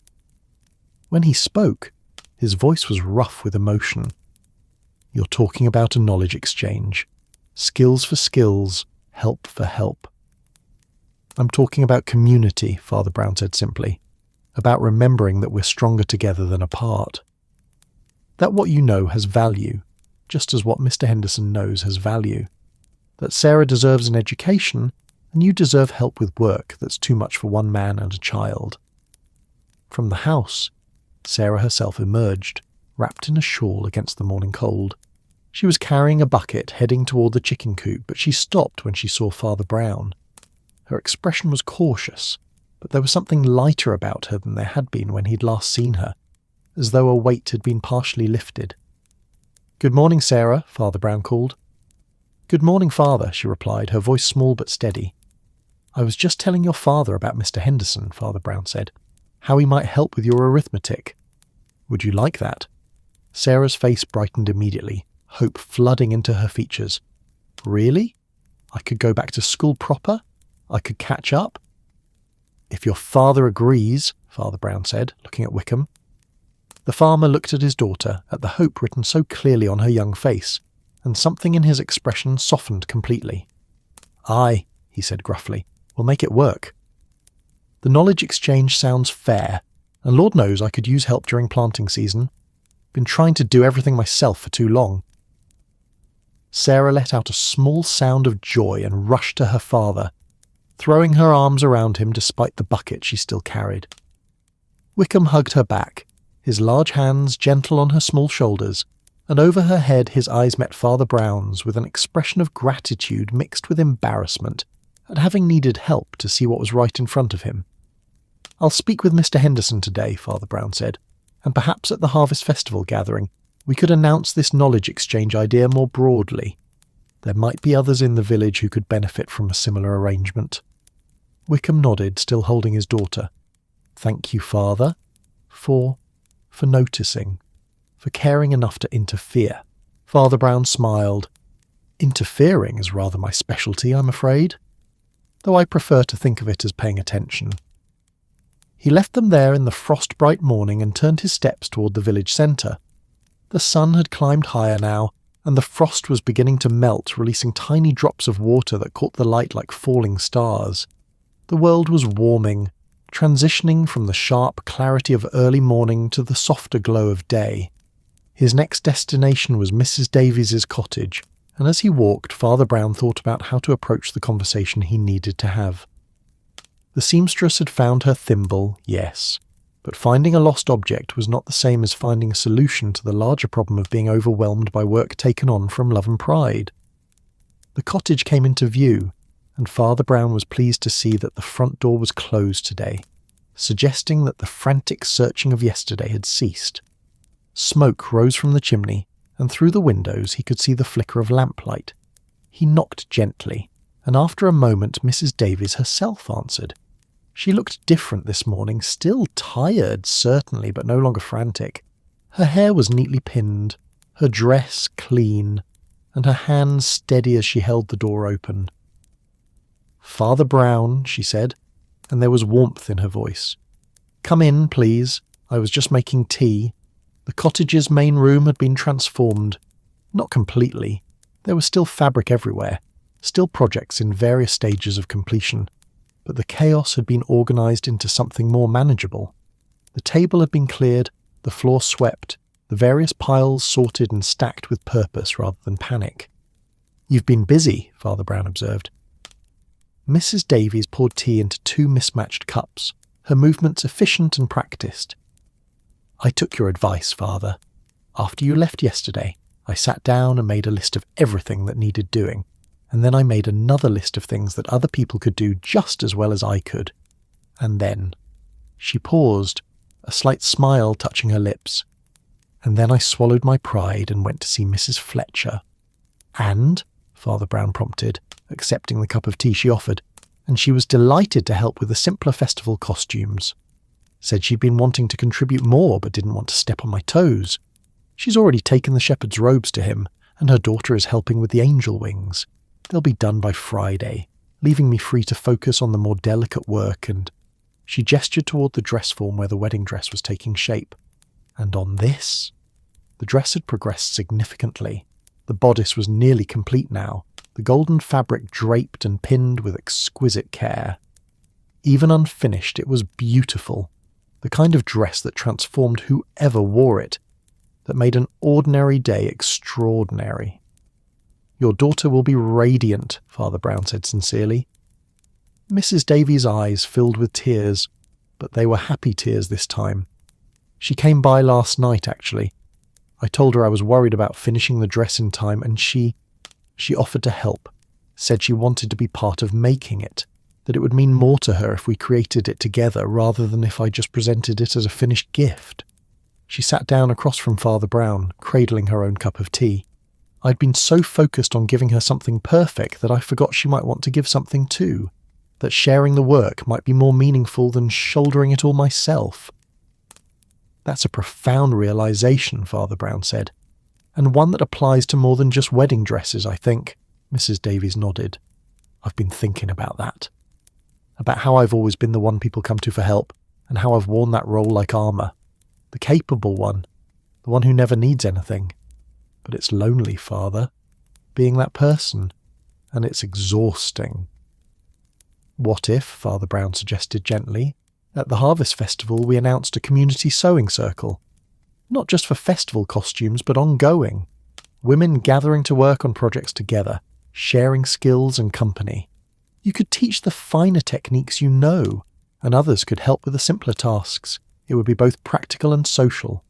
When he spoke, his voice was rough with emotion. "You're talking about a knowledge exchange. Skills for skills, help for help." "I'm talking about community," Father Brown said simply. "About remembering that we're stronger together than apart. That what you know has value, just as what Mr. Henderson knows has value. That Sarah deserves an education, and you deserve help with work that's too much for one man and a child." From the house, Sarah herself emerged, wrapped in a shawl against the morning cold. She was carrying a bucket heading toward the chicken coop, but she stopped when she saw Father Brown. Her expression was cautious, but there was something lighter about her than there had been when he'd last seen her, as though a weight had been partially lifted. "Good morning, Sarah," Father Brown called. "Good morning, Father," she replied, her voice small but steady. "I was just telling your father about Mr. Henderson," Father Brown said. "How he might help with your arithmetic. Would you like that?" Sarah's face brightened immediately, hope flooding into her features. "Really? I could go back to school proper? I could catch up?" "If your father agrees," Father Brown said, looking at Wickham. The farmer looked at his daughter, at the hope written so clearly on her young face, and something in his expression softened completely. "Aye," he said gruffly, "we'll make it work. The knowledge exchange sounds fair, and Lord knows I could use help during planting season. Been trying to do everything myself for too long." Sarah let out a small sound of joy and rushed to her father, throwing her arms around him despite the bucket she still carried. Wickham hugged her back, his large hands gentle on her small shoulders, and over her head his eyes met Father Brown's with an expression of gratitude mixed with embarrassment at having needed help to see what was right in front of him. "I'll speak with Mr. Henderson today," Father Brown said, "and perhaps at the Harvest Festival gathering we could announce this knowledge exchange idea more broadly. There might be others in the village who could benefit from a similar arrangement." Wickham nodded, still holding his daughter. "Thank you, Father, for noticing, for caring enough to interfere." Father Brown smiled. "Interfering is rather my specialty, I'm afraid, though I prefer to think of it as paying attention." He left them there in the frost-bright morning and turned his steps toward the village centre. The sun had climbed higher now, and the frost was beginning to melt, releasing tiny drops of water that caught the light like falling stars. The world was warming, transitioning from the sharp clarity of early morning to the softer glow of day. His next destination was Mrs. Davies's cottage, and as he walked, Father Brown thought about how to approach the conversation he needed to have. The seamstress had found her thimble, yes, but finding a lost object was not the same as finding a solution to the larger problem of being overwhelmed by work taken on from love and pride. The cottage came into view, and Father Brown was pleased to see that the front door was closed today, suggesting that the frantic searching of yesterday had ceased. Smoke rose from the chimney, and through the windows he could see the flicker of lamplight. He knocked gently, and after a moment Mrs. Davies herself answered. She looked different this morning, still tired, certainly, but no longer frantic. Her hair was neatly pinned, her dress clean, and her hands steady as she held the door open. "Father Brown," she said, and there was warmth in her voice. "Come in, please. I was just making tea." The cottage's main room had been transformed. Not completely. There was still fabric everywhere, still projects in various stages of completion, but the chaos had been organised into something more manageable. The table had been cleared, the floor swept, the various piles sorted and stacked with purpose rather than panic. "You've been busy," Father Brown observed. Mrs. Davies poured tea into 2 mismatched cups, her movements efficient and practised. "I took your advice, Father. After you left yesterday, I sat down and made a list of everything that needed doing, and then I made another list of things that other people could do just as well as I could. And then..." She paused, a slight smile touching her lips. "And then I swallowed my pride and went to see Mrs. Fletcher." "And?" Father Brown prompted, accepting the cup of tea she offered, and she was delighted to help with the simpler festival costumes. Said she'd been wanting to contribute more but didn't want to step on my toes. She's already taken the shepherd's robes to him, and her daughter is helping with the angel wings. They'll be done by Friday. leaving me free to focus on the more delicate work, and she gestured toward the dress form where the wedding dress was taking shape. And on this, the dress had progressed significantly. The bodice was nearly complete now, the golden fabric draped and pinned with exquisite care. Even unfinished, it was beautiful, the kind of dress that transformed whoever wore it, that made an ordinary day extraordinary. "Your daughter will be radiant," Father Brown said sincerely. Mrs. Davies' eyes filled with tears, but they were happy tears this time. She came by last night, actually. I told her I was worried about finishing the dress in time, and she offered to help, said she wanted to be part of making it, that it would mean more to her if we created it together rather than if I just presented it as a finished gift. She sat down across from Father Brown, cradling her own cup of tea. I'd been so focused on giving her something perfect that I forgot she might want to give something too, that sharing the work might be more meaningful than shouldering it all myself. "That's a profound realization," Father Brown said, "and one that applies to more than just wedding dresses, I think." Mrs. Davies nodded. "I've been thinking about that. About how I've always been the one people come to for help, and how I've worn that role like armour. The capable one, the one who never needs anything. But it's lonely, Father, being that person, and it's exhausting." "What if," Father Brown suggested gently, "at the Harvest Festival we announced a community sewing circle? Not just for festival costumes, but ongoing. Women gathering to work on projects together, sharing skills and company. You could teach the finer techniques you know, and others could help with the simpler tasks. It would be both practical and social."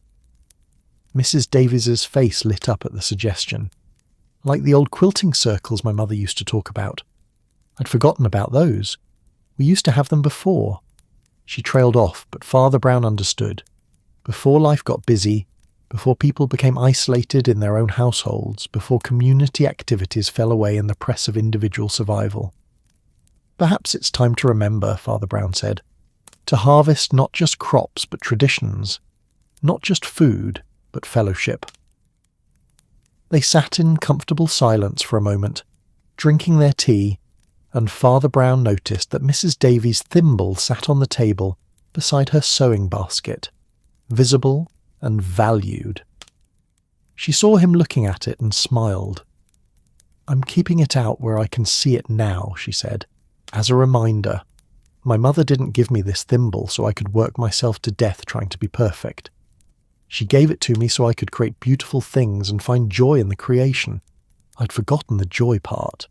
Mrs. Davies's face lit up at the suggestion. "Like the old quilting circles my mother used to talk about. I'd forgotten about those. We used to have them before." She trailed off, but Father Brown understood. Before life got busy, before people became isolated in their own households, before community activities fell away in the press of individual survival. "Perhaps it's time to remember," Father Brown said, "to harvest not just crops but traditions, not just food but fellowship." They sat in comfortable silence for a moment, drinking their tea, and Father Brown noticed that Mrs. Davies' thimble sat on the table beside her sewing basket, visible and valued. She saw him looking at it and smiled. "I'm keeping it out where I can see it now," she said, "as a reminder. My mother didn't give me this thimble so I could work myself to death trying to be perfect. She gave it to me so I could create beautiful things and find joy in the creation. I'd forgotten the joy part."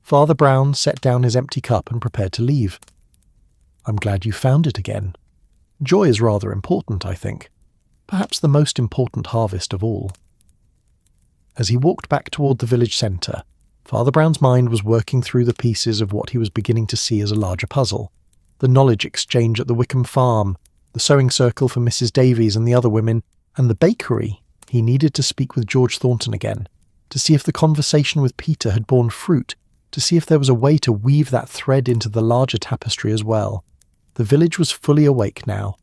Father Brown set down his empty cup and prepared to leave. "I'm glad you found it again. Joy is rather important, I think. Perhaps the most important harvest of all." As he walked back toward the village centre, Father Brown's mind was working through the pieces of what he was beginning to see as a larger puzzle. The knowledge exchange at the Wickham farm, the sewing circle for Mrs. Davies and the other women, and the bakery. He needed to speak with George Thornton again, to see if the conversation with Peter had borne fruit, to see if there was a way to weave that thread into the larger tapestry as well. The village was fully awake now.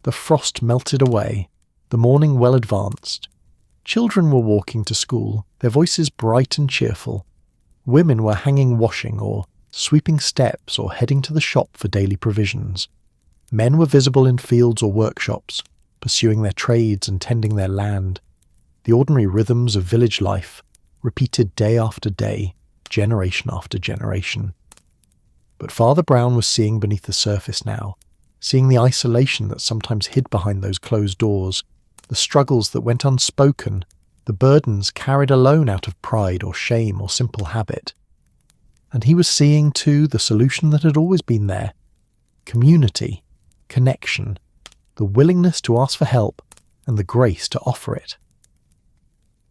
The frost melted away, the morning well advanced. Children were walking to school, their voices bright and cheerful. Women were hanging washing or sweeping steps or heading to the shop for daily provisions. Men were visible in fields or workshops, pursuing their trades and tending their land. The ordinary rhythms of village life, repeated day after day, generation after generation. But Father Brown was seeing beneath the surface now, seeing the isolation that sometimes hid behind those closed doors, the struggles that went unspoken, the burdens carried alone out of pride or shame or simple habit. And he was seeing, too, the solution that had always been there: community, connection, the willingness to ask for help, and the grace to offer it.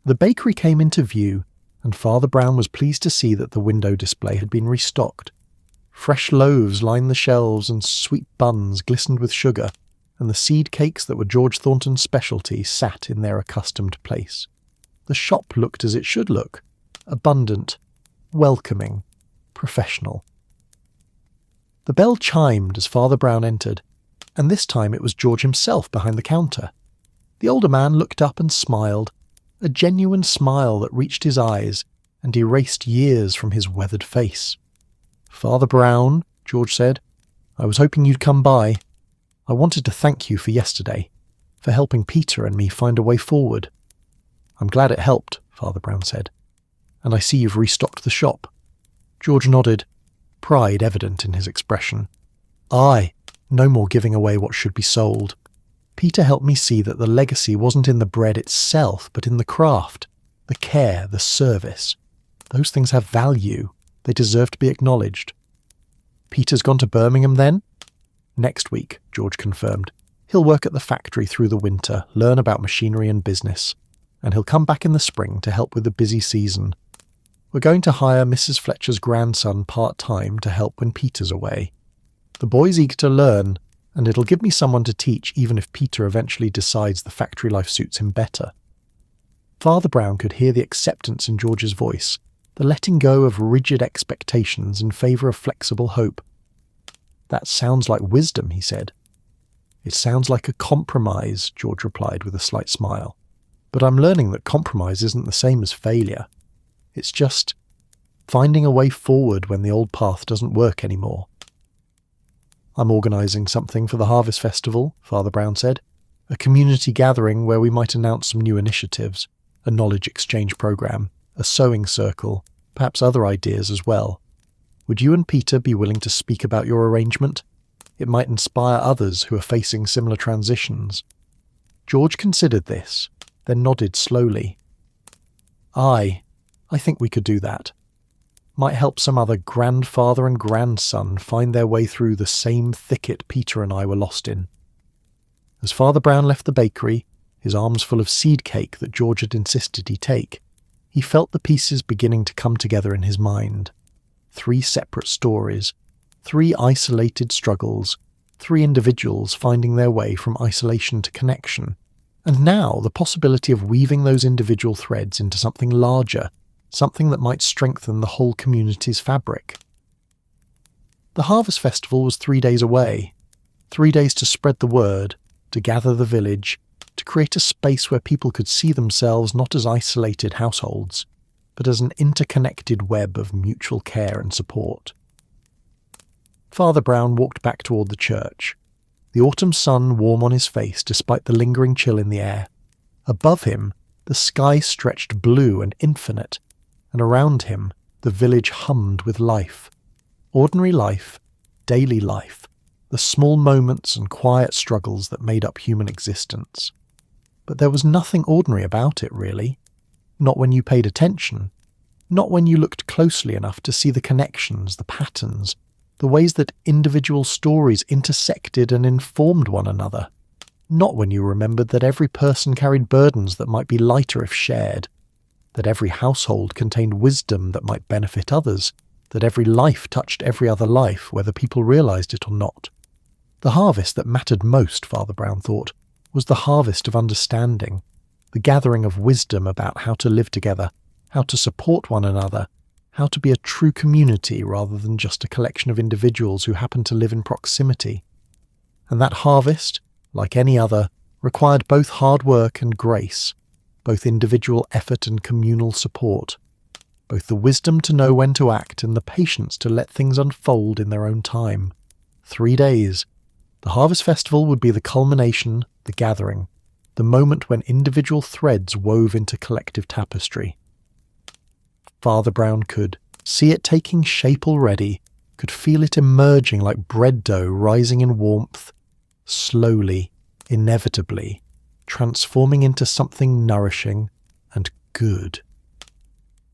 The bakery came into view, and Father Brown was pleased to see that the window display had been restocked. Fresh loaves lined the shelves, and sweet buns glistened with sugar, and the seed cakes that were George Thornton's specialty sat in their accustomed place. The shop looked as it should look: abundant, welcoming, professional. The bell chimed as Father Brown entered, and this time it was George himself behind the counter. The older man looked up and smiled, a genuine smile that reached his eyes and erased years from his weathered face. "Father Brown," George said, "I was hoping you'd come by. I wanted to thank you for yesterday, for helping Peter and me find a way forward." "I'm glad it helped," Father Brown said. "And I see you've restocked the shop." George nodded, pride evident in his expression. "Aye, no more giving away what should be sold. Peter helped me see that the legacy wasn't in the bread itself, but in the craft, the care, the service. Those things have value. They deserve to be acknowledged." "Peter's gone to Birmingham then?" "Next week," George confirmed. "He'll work at the factory through the winter, learn about machinery and business, and he'll come back in the spring to help with the busy season. We're going to hire Mrs. Fletcher's grandson part-time to help when Peter's away. The boy's eager to learn, and it'll give me someone to teach even if Peter eventually decides the factory life suits him better." Father Brown could hear the acceptance in George's voice, the letting go of rigid expectations in favour of flexible hope. "That sounds like wisdom," he said. "It sounds like a compromise," George replied with a slight smile. "But I'm learning that compromise isn't the same as failure. It's just finding a way forward when the old path doesn't work anymore." "I'm organising something for the Harvest Festival," Father Brown said. "A community gathering where we might announce some new initiatives, a knowledge exchange programme, a sewing circle, perhaps other ideas as well. Would you and Peter be willing to speak about your arrangement? It might inspire others who are facing similar transitions." George considered this, then nodded slowly. "Aye, I think we could do that. Might help some other grandfather and grandson find their way through the same thicket Peter and I were lost in." As Father Brown left the bakery, his arms full of seed cake that George had insisted he take, he felt the pieces beginning to come together in his mind. 3 separate stories, 3 isolated struggles, 3 individuals finding their way from isolation to connection, and now the possibility of weaving those individual threads into something larger, something that might strengthen the whole community's fabric. The Harvest Festival was 3 days away, 3 days to spread the word, to gather the village, to create a space where people could see themselves not as isolated households, but as an interconnected web of mutual care and support. Father Brown walked back toward the church, the autumn sun warm on his face despite the lingering chill in the air. Above him, the sky stretched blue and infinite, and around him, the village hummed with life. Ordinary life, daily life, the small moments and quiet struggles that made up human existence. But there was nothing ordinary about it, really. Not when you paid attention. Not when you looked closely enough to see the connections, the patterns, the ways that individual stories intersected and informed one another. Not when you remembered that every person carried burdens that might be lighter if shared, that every household contained wisdom that might benefit others, that every life touched every other life, whether people realised it or not. The harvest that mattered most, Father Brown thought, was the harvest of understanding, the gathering of wisdom about how to live together, how to support one another, how to be a true community rather than just a collection of individuals who happen to live in proximity. And that harvest, like any other, required both hard work and grace, both individual effort and communal support, both the wisdom to know when to act and the patience to let things unfold in their own time. 3 days. The Harvest Festival would be the culmination, the gathering, the moment when individual threads wove into collective tapestry. Father Brown could see it taking shape already, could feel it emerging like bread dough rising in warmth, slowly, inevitably, transforming into something nourishing and good.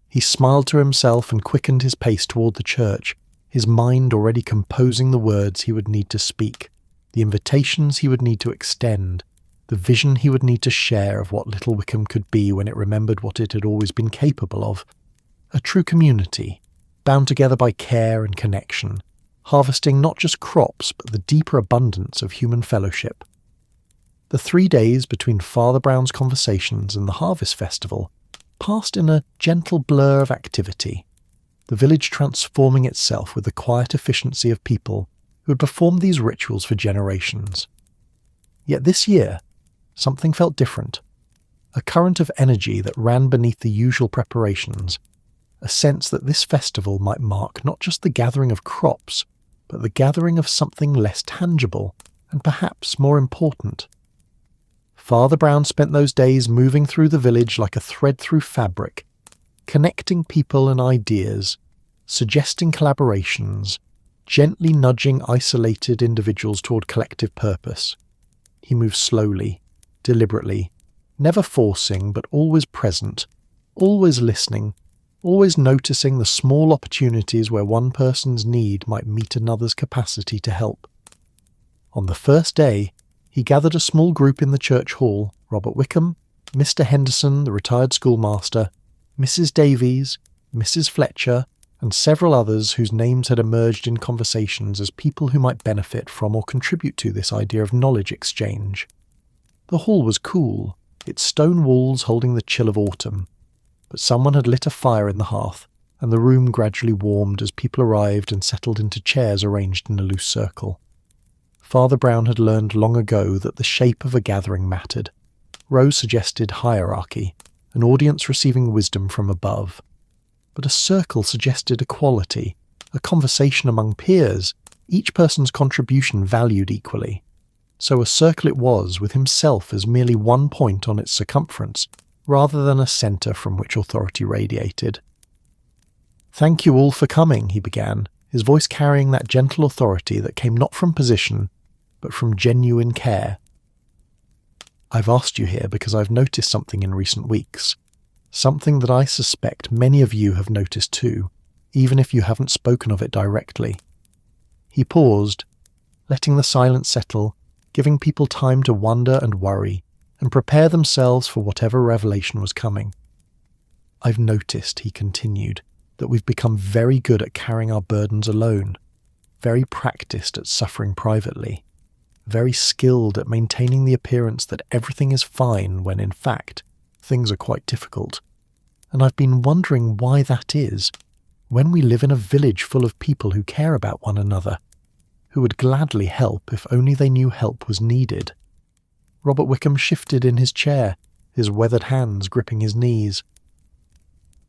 He smiled to himself and quickened his pace toward the church, his mind already composing the words he would need to speak, the invitations he would need to extend, the vision he would need to share of what Little Wickham could be when it remembered what it had always been capable of. A true community, bound together by care and connection, harvesting not just crops but the deeper abundance of human fellowship. The 3 days between Father Brown's conversations and the Harvest Festival passed in a gentle blur of activity, the village transforming itself with the quiet efficiency of people who had performed these rituals for generations. Yet this year, something felt different, a current of energy that ran beneath the usual preparations, a sense that this festival might mark not just the gathering of crops, but the gathering of something less tangible and perhaps more important. Father Brown spent those days moving through the village like a thread through fabric, connecting people and ideas, suggesting collaborations, gently nudging isolated individuals toward collective purpose. He moved slowly, deliberately, never forcing but always present, always listening, always noticing the small opportunities where one person's need might meet another's capacity to help. On the first day, he gathered a small group in the church hall: Robert Wickham, Mr. Henderson, the retired schoolmaster, Mrs. Davies, Mrs. Fletcher, and several others whose names had emerged in conversations as people who might benefit from or contribute to this idea of knowledge exchange. The hall was cool, its stone walls holding the chill of autumn, but someone had lit a fire in the hearth, and the room gradually warmed as people arrived and settled into chairs arranged in a loose circle. Father Brown had learned long ago that the shape of a gathering mattered. Rose suggested hierarchy, an audience receiving wisdom from above. But a circle suggested equality, a conversation among peers, each person's contribution valued equally. So a circle it was, with himself as merely one point on its circumference, rather than a centre from which authority radiated. "Thank you all for coming," he began, his voice carrying that gentle authority that came not from position, but from genuine care. "I've asked you here because I've noticed something in recent weeks. Something that I suspect many of you have noticed too, even if you haven't spoken of it directly." He paused, letting the silence settle, giving people time to wonder and worry, and prepare themselves for whatever revelation was coming. "I've noticed," he continued, "that we've become very good at carrying our burdens alone, very practiced at suffering privately, very skilled at maintaining the appearance that everything is fine when, in fact, things are quite difficult. And I've been wondering why that is, when we live in a village full of people who care about one another, who would gladly help if only they knew help was needed." Robert Wickham shifted in his chair, his weathered hands gripping his knees.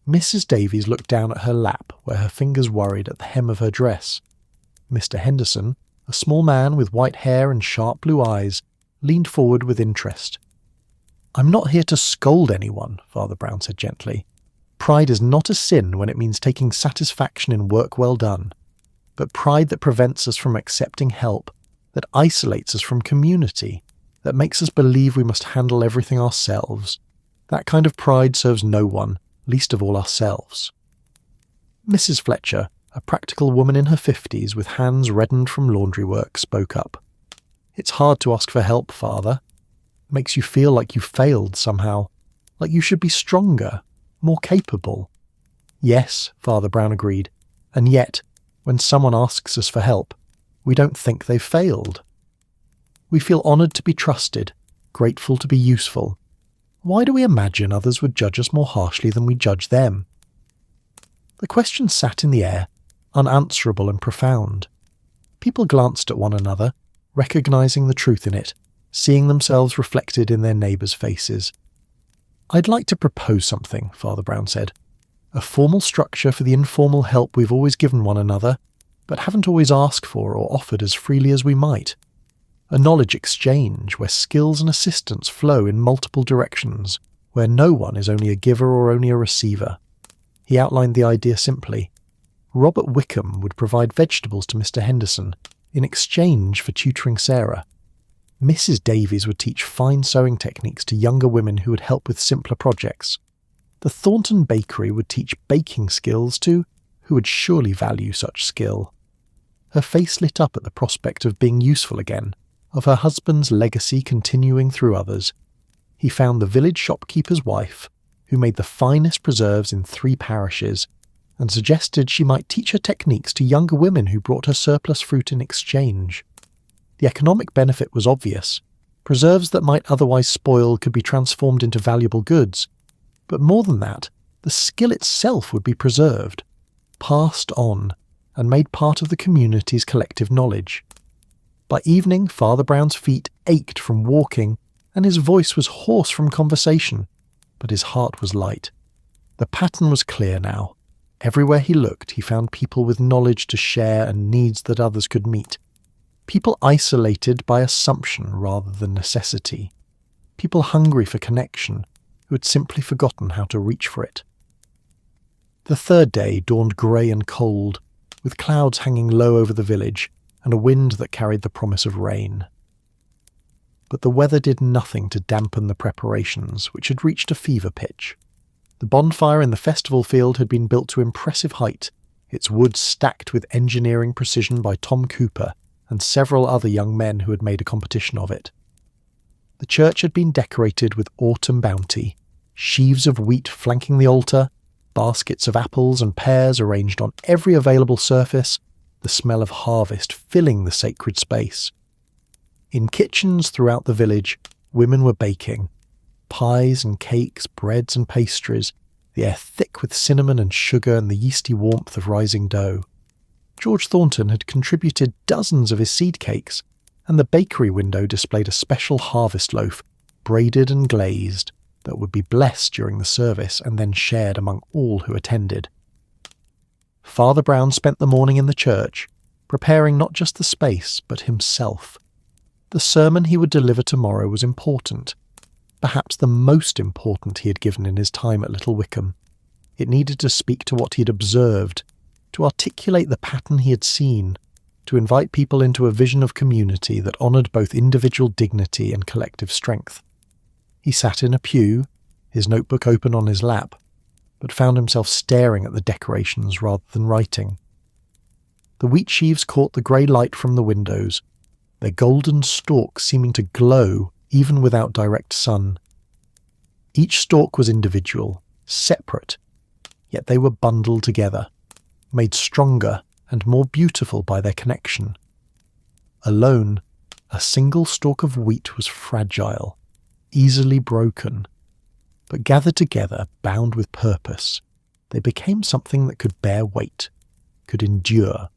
Mrs. Davies looked down at her lap, where her fingers worried at the hem of her dress. Mr. Henderson, a small man with white hair and sharp blue eyes, leaned forward with interest. "I'm not here to scold anyone," Father Brown said gently. "Pride is not a sin when it means taking satisfaction in work well done, but pride that prevents us from accepting help, that isolates us from community, that makes us believe we must handle everything ourselves, that kind of pride serves no one, least of all ourselves." Mrs. Fletcher, a practical woman in her 50s with hands reddened from laundry work, spoke up. "It's hard to ask for help, Father. It makes you feel like you failed somehow, like you should be stronger, more capable." "Yes," Father Brown agreed, "and yet, when someone asks us for help, we don't think they've failed. We feel honoured to be trusted, grateful to be useful. Why do we imagine others would judge us more harshly than we judge them?" The question sat in the air, unanswerable and profound. People glanced at one another, recognising the truth in it, seeing themselves reflected in their neighbours' faces. "I'd like to propose something," Father Brown said. "A formal structure for the informal help we've always given one another, but haven't always asked for or offered as freely as we might. A knowledge exchange where skills and assistance flow in multiple directions, where no one is only a giver or only a receiver." He outlined the idea simply. Robert Wickham would provide vegetables to Mr. Henderson in exchange for tutoring Sarah. Mrs. Davies would teach fine sewing techniques to younger women who would help with simpler projects. The Thornton Bakery would teach baking skills to who would surely value such skill. Her face lit up at the prospect of being useful again, of her husband's legacy continuing through others. He found the village shopkeeper's wife, who made the finest preserves in 3 parishes, and suggested she might teach her techniques to younger women who brought her surplus fruit in exchange. The economic benefit was obvious. Preserves that might otherwise spoil could be transformed into valuable goods. But more than that, the skill itself would be preserved, passed on, and made part of the community's collective knowledge. By evening, Father Brown's feet ached from walking, and his voice was hoarse from conversation, but his heart was light. The pattern was clear now. Everywhere he looked, he found people with knowledge to share and needs that others could meet. People isolated by assumption rather than necessity. People hungry for connection, who had simply forgotten how to reach for it. The third day dawned grey and cold, with clouds hanging low over the village and a wind that carried the promise of rain. But the weather did nothing to dampen the preparations, which had reached a fever pitch. The bonfire in the festival field had been built to impressive height, its wood stacked with engineering precision by Tom Cooper and several other young men who had made a competition of it. The church had been decorated with autumn bounty, sheaves of wheat flanking the altar, baskets of apples and pears arranged on every available surface, the smell of harvest filling the sacred space. In kitchens throughout the village, women were baking. Pies and cakes, breads and pastries, the air thick with cinnamon and sugar and the yeasty warmth of rising dough. George Thornton had contributed dozens of his seed cakes, and the bakery window displayed a special harvest loaf, braided and glazed, that would be blessed during the service and then shared among all who attended. Father Brown spent the morning in the church, preparing not just the space, but himself. The sermon he would deliver tomorrow was important, perhaps the most important he had given in his time at Little Wickham. It needed to speak to what he had observed, to articulate the pattern he had seen, to invite people into a vision of community that honoured both individual dignity and collective strength. He sat in a pew, his notebook open on his lap, but found himself staring at the decorations rather than writing. The wheat sheaves caught the grey light from the windows, their golden stalks seeming to glow even without direct sun. Each stalk was individual, separate, yet they were bundled together, made stronger and more beautiful by their connection. Alone, a single stalk of wheat was fragile, easily broken, but gathered together, bound with purpose, they became something that could bear weight, could endure.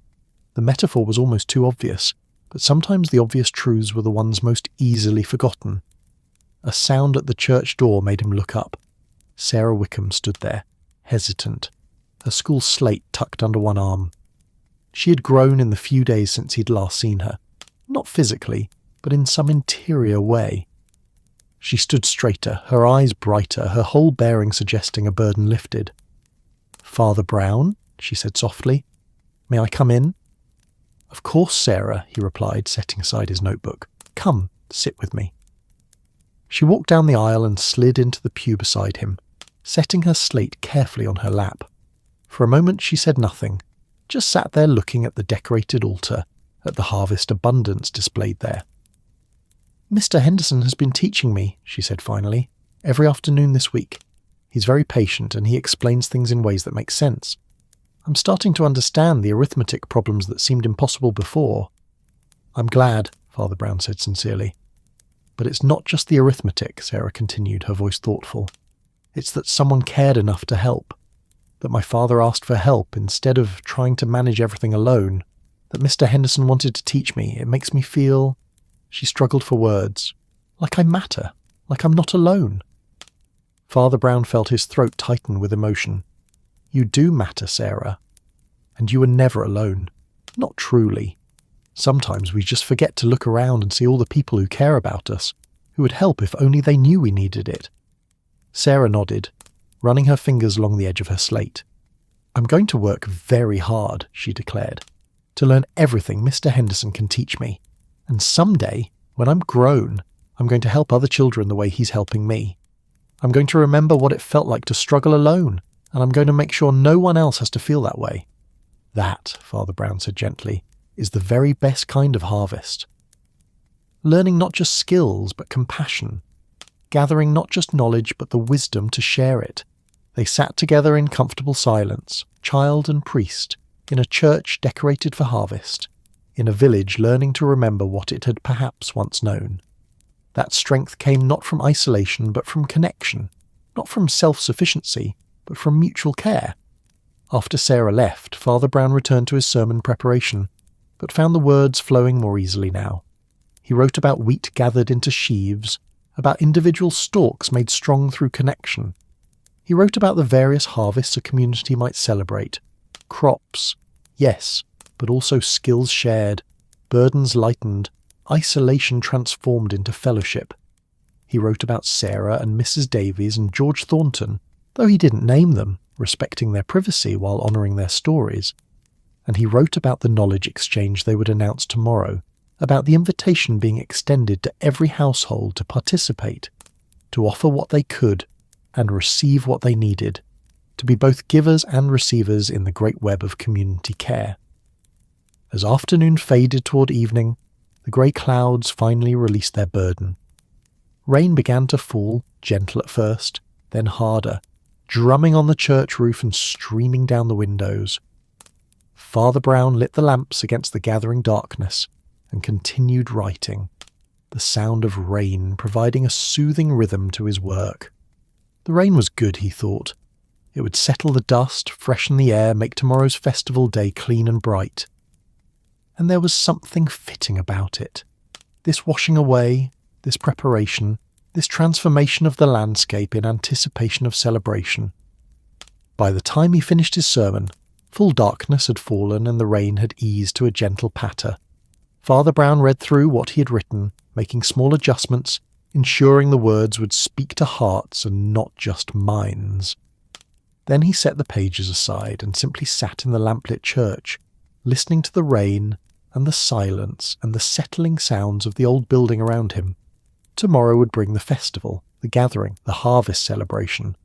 The metaphor was almost too obvious, but sometimes the obvious truths were the ones most easily forgotten. A sound at the church door made him look up. Sarah Wickham stood there, hesitant, her school slate tucked under one arm. She had grown in the few days since he'd last seen her, not physically, but in some interior way. She stood straighter, her eyes brighter, her whole bearing suggesting a burden lifted. "Father Brown," she said softly, "may I come in?" "Of course, Sarah," he replied, setting aside his notebook. "Come, sit with me." She walked down the aisle and slid into the pew beside him, setting her slate carefully on her lap. For a moment she said nothing, just sat there looking at the decorated altar, at the harvest abundance displayed there. "Mr. Henderson has been teaching me," she said finally, "every afternoon this week. He's very patient and he explains things in ways that make sense. I'm starting to understand the arithmetic problems that seemed impossible before." "I'm glad," Father Brown said sincerely. "But it's not just the arithmetic," Sarah continued, her voice thoughtful. "It's that someone cared enough to help. That my father asked for help instead of trying to manage everything alone. That Mr. Henderson wanted to teach me. It makes me feel," she struggled for words, "like I matter, like I'm not alone." Father Brown felt his throat tighten with emotion. "You do matter, Sarah. And you were never alone. Not truly. Sometimes we just forget to look around and see all the people who care about us, who would help if only they knew we needed it." Sarah nodded, running her fingers along the edge of her slate. "I'm going to work very hard," she declared, "to learn everything Mr. Henderson can teach me. And someday, when I'm grown, I'm going to help other children the way he's helping me. I'm going to remember what it felt like to struggle alone, and I'm going to make sure no one else has to feel that way. That," Father Brown said gently, "is the very best kind of harvest. Learning not just skills, but compassion. Gathering not just knowledge, but the wisdom to share it." They sat together in comfortable silence, child and priest, in a church decorated for harvest, in a village learning to remember what it had perhaps once known. That strength came not from isolation, but from connection, not from self-sufficiency, but from mutual care. After Sarah left, Father Brown returned to his sermon preparation, but found the words flowing more easily now. He wrote about wheat gathered into sheaves, about individual stalks made strong through connection. He wrote about the various harvests a community might celebrate. Crops, yes, but also skills shared, burdens lightened, isolation transformed into fellowship. He wrote about Sarah and Mrs. Davies and George Thornton, though he didn't name them, respecting their privacy while honouring their stories. And he wrote about the knowledge exchange they would announce tomorrow, about the invitation being extended to every household to participate, to offer what they could and receive what they needed, to be both givers and receivers in the great web of community care. As afternoon faded toward evening, the grey clouds finally released their burden. Rain began to fall, gentle at first, then harder, drumming on the church roof and streaming down the windows. Father Brown lit the lamps against the gathering darkness and continued writing, the sound of rain providing a soothing rhythm to his work. The rain was good, he thought. It would settle the dust, freshen the air, make tomorrow's festival day clean and bright. And there was something fitting about it. This washing away, this preparation, this transformation of the landscape in anticipation of celebration. By the time he finished his sermon, full darkness had fallen and the rain had eased to a gentle patter. Father Brown read through what he had written, making small adjustments, ensuring the words would speak to hearts and not just minds. Then he set the pages aside and simply sat in the lamplit church, listening to the rain and the silence and the settling sounds of the old building around him. Tomorrow would bring the festival, the gathering, the harvest celebration.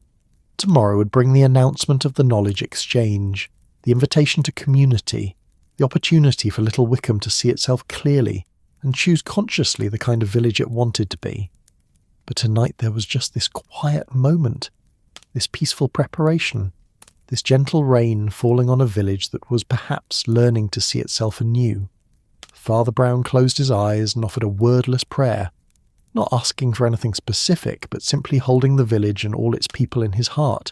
Tomorrow would bring the announcement of the knowledge exchange, the invitation to community, the opportunity for Little Wickham to see itself clearly and choose consciously the kind of village it wanted to be. But tonight there was just this quiet moment, this peaceful preparation, this gentle rain falling on a village that was perhaps learning to see itself anew. Father Brown closed his eyes and offered a wordless prayer, not asking for anything specific, but simply holding the village and all its people in his heart,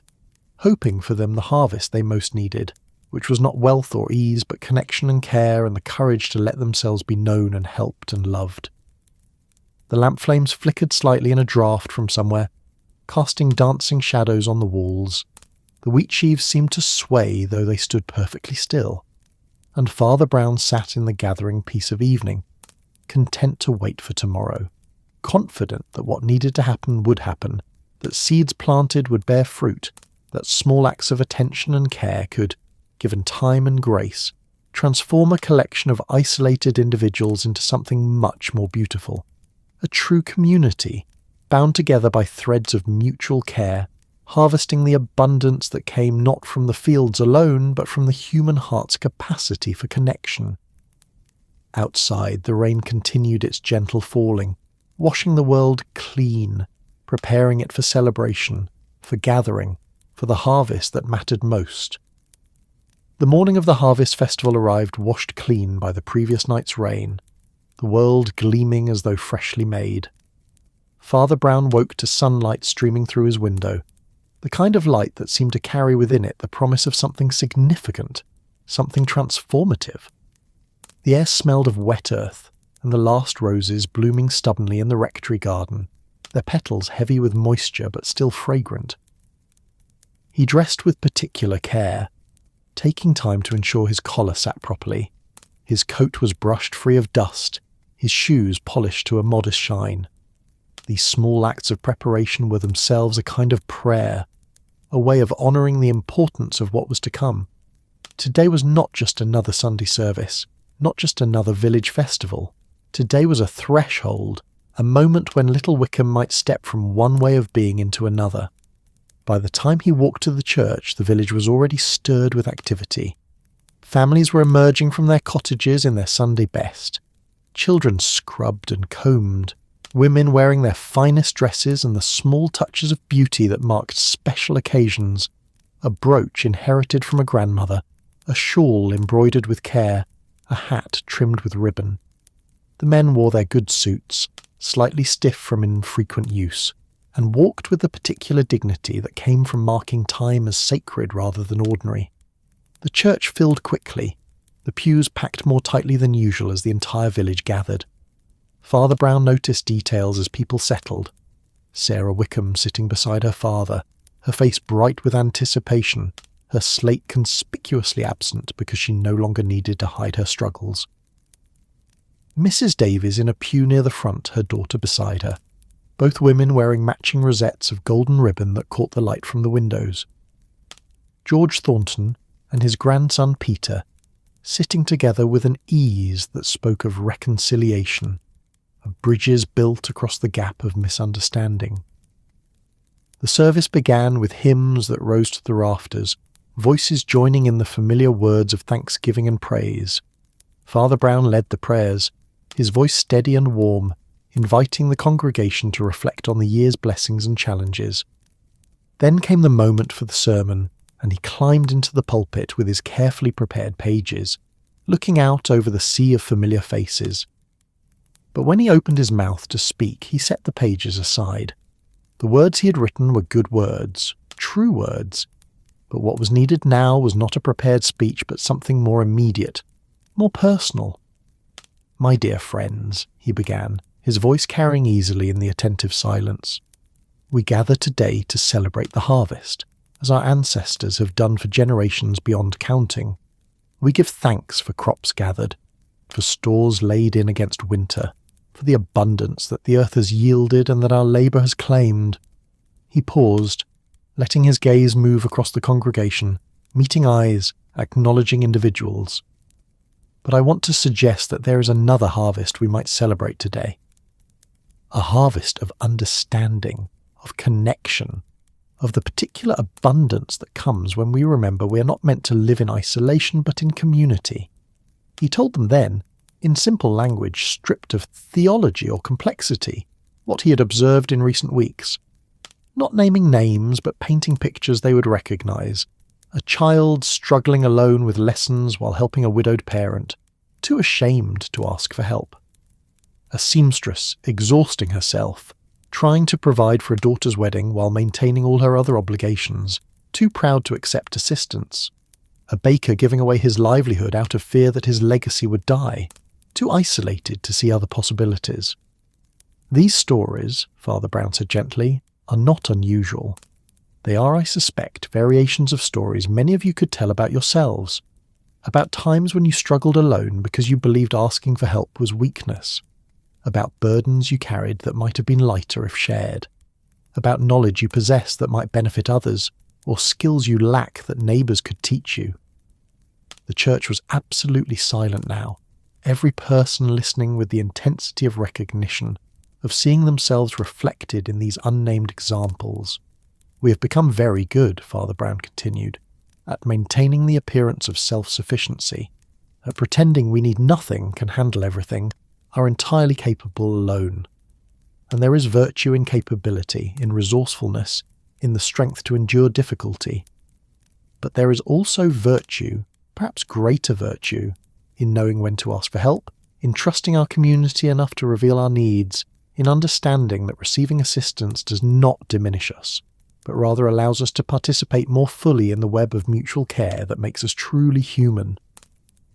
hoping for them the harvest they most needed, which was not wealth or ease, but connection and care and the courage to let themselves be known and helped and loved. The lamp flames flickered slightly in a draught from somewhere, casting dancing shadows on the walls. The wheat sheaves seemed to sway, though they stood perfectly still. And Father Brown sat in the gathering peace of evening, content to wait for tomorrow, confident that what needed to happen would happen, that seeds planted would bear fruit, that small acts of attention and care could, given time and grace, transform a collection of isolated individuals into something much more beautiful. A true community, bound together by threads of mutual care, harvesting the abundance that came not from the fields alone, but from the human heart's capacity for connection. Outside, the rain continued its gentle falling, washing the world clean, preparing it for celebration, for gathering, for the harvest that mattered most. The morning of the harvest festival arrived washed clean by the previous night's rain, the world gleaming as though freshly made. Father Brown woke to sunlight streaming through his window, the kind of light that seemed to carry within it the promise of something significant, something transformative. The air smelled of wet earth, and the last roses blooming stubbornly in the rectory garden, their petals heavy with moisture but still fragrant. He dressed with particular care, taking time to ensure his collar sat properly. His coat was brushed free of dust, his shoes polished to a modest shine. These small acts of preparation were themselves a kind of prayer, a way of honouring the importance of what was to come. Today was not just another Sunday service, not just another village festival. Today was a threshold, a moment when Little Wickham might step from one way of being into another. By the time he walked to the church, the village was already stirred with activity. Families were emerging from their cottages in their Sunday best. Children scrubbed and combed, women wearing their finest dresses and the small touches of beauty that marked special occasions, a brooch inherited from a grandmother, a shawl embroidered with care, a hat trimmed with ribbon. The men wore their good suits, slightly stiff from infrequent use, and walked with the particular dignity that came from marking time as sacred rather than ordinary. The church filled quickly, the pews packed more tightly than usual as the entire village gathered. Father Brown noticed details as people settled. Sarah Wickham sitting beside her father, her face bright with anticipation, her slate conspicuously absent because she no longer needed to hide her struggles. Mrs. Davies in a pew near the front, her daughter beside her, both women wearing matching rosettes of golden ribbon that caught the light from the windows. George Thornton and his grandson Peter, sitting together with an ease that spoke of reconciliation, of bridges built across the gap of misunderstanding. The service began with hymns that rose to the rafters, voices joining in the familiar words of thanksgiving and praise. Father Brown led the prayers, his voice steady and warm, inviting the congregation to reflect on the year's blessings and challenges. Then came the moment for the sermon, and he climbed into the pulpit with his carefully prepared pages, looking out over the sea of familiar faces. But when he opened his mouth to speak, he set the pages aside. The words he had written were good words, true words, but what was needed now was not a prepared speech but something more immediate, more personal. "My dear friends," he began, his voice carrying easily in the attentive silence, "we gather today to celebrate the harvest, as our ancestors have done for generations beyond counting. We give thanks for crops gathered, for stores laid in against winter, for the abundance that the earth has yielded and that our labour has claimed." He paused, letting his gaze move across the congregation, meeting eyes, acknowledging individuals. "But I want to suggest that there is another harvest we might celebrate today. A harvest of understanding, of connection, of the particular abundance that comes when we remember we are not meant to live in isolation but in community." He told them then, in simple language stripped of theology or complexity, what he had observed in recent weeks. Not naming names, but painting pictures they would recognise. A child struggling alone with lessons while helping a widowed parent, too ashamed to ask for help. A seamstress exhausting herself, trying to provide for a daughter's wedding while maintaining all her other obligations, too proud to accept assistance. A baker giving away his livelihood out of fear that his legacy would die, too isolated to see other possibilities. These stories, Father Brown said gently, are not unusual. They are, I suspect, variations of stories many of you could tell about yourselves, about times when you struggled alone because you believed asking for help was weakness, about burdens you carried that might have been lighter if shared, about knowledge you possess that might benefit others, or skills you lack that neighbours could teach you. The church was absolutely silent now, every person listening with the intensity of recognition, of seeing themselves reflected in these unnamed examples. "We have become very good," Father Brown continued, "at maintaining the appearance of self-sufficiency, at pretending we need nothing, can handle everything, are entirely capable alone. And there is virtue in capability, in resourcefulness, in the strength to endure difficulty. But there is also virtue, perhaps greater virtue, in knowing when to ask for help, in trusting our community enough to reveal our needs, in understanding that receiving assistance does not diminish us, but rather allows us to participate more fully in the web of mutual care that makes us truly human."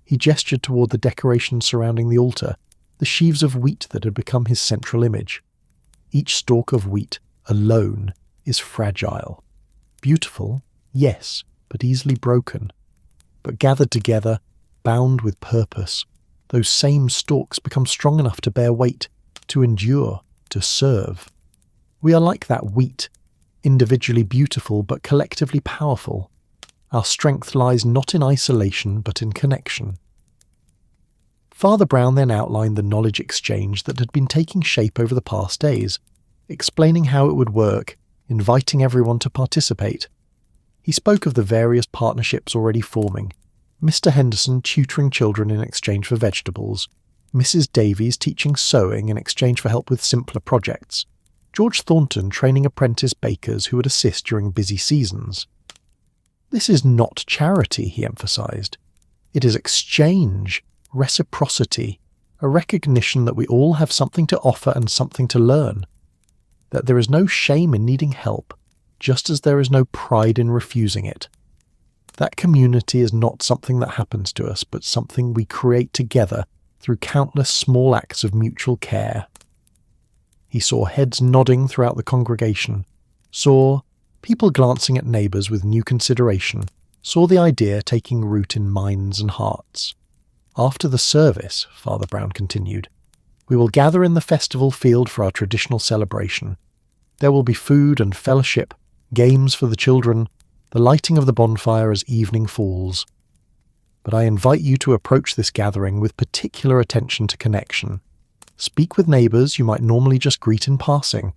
He gestured toward the decorations surrounding the altar, the sheaves of wheat that had become his central image. Each stalk of wheat, alone, is fragile. Beautiful, yes, but easily broken. But gathered together, bound with purpose, those same stalks become strong enough to bear weight, to endure, to serve. We are like that wheat, individually beautiful but collectively powerful. Our strength lies not in isolation but in connection. Father Brown then outlined the knowledge exchange that had been taking shape over the past days, explaining how it would work, inviting everyone to participate. He spoke of the various partnerships already forming, Mr. Henderson tutoring children in exchange for vegetables, Mrs. Davies teaching sewing in exchange for help with simpler projects, George Thornton training apprentice bakers who would assist during busy seasons. "This is not charity," he emphasised. "It is exchange, reciprocity, a recognition that we all have something to offer and something to learn, that there is no shame in needing help, just as there is no pride in refusing it. That community is not something that happens to us, but something we create together through countless small acts of mutual care." He saw heads nodding throughout the congregation, saw People glancing at neighbours with new consideration saw the idea taking root in minds and hearts. After the service, Father Brown continued, we will gather in the festival field for our traditional celebration. There will be food and fellowship, games for the children, the lighting of the bonfire as evening falls. But I invite you to approach this gathering with particular attention to connection. Speak with neighbours you might normally just greet in passing.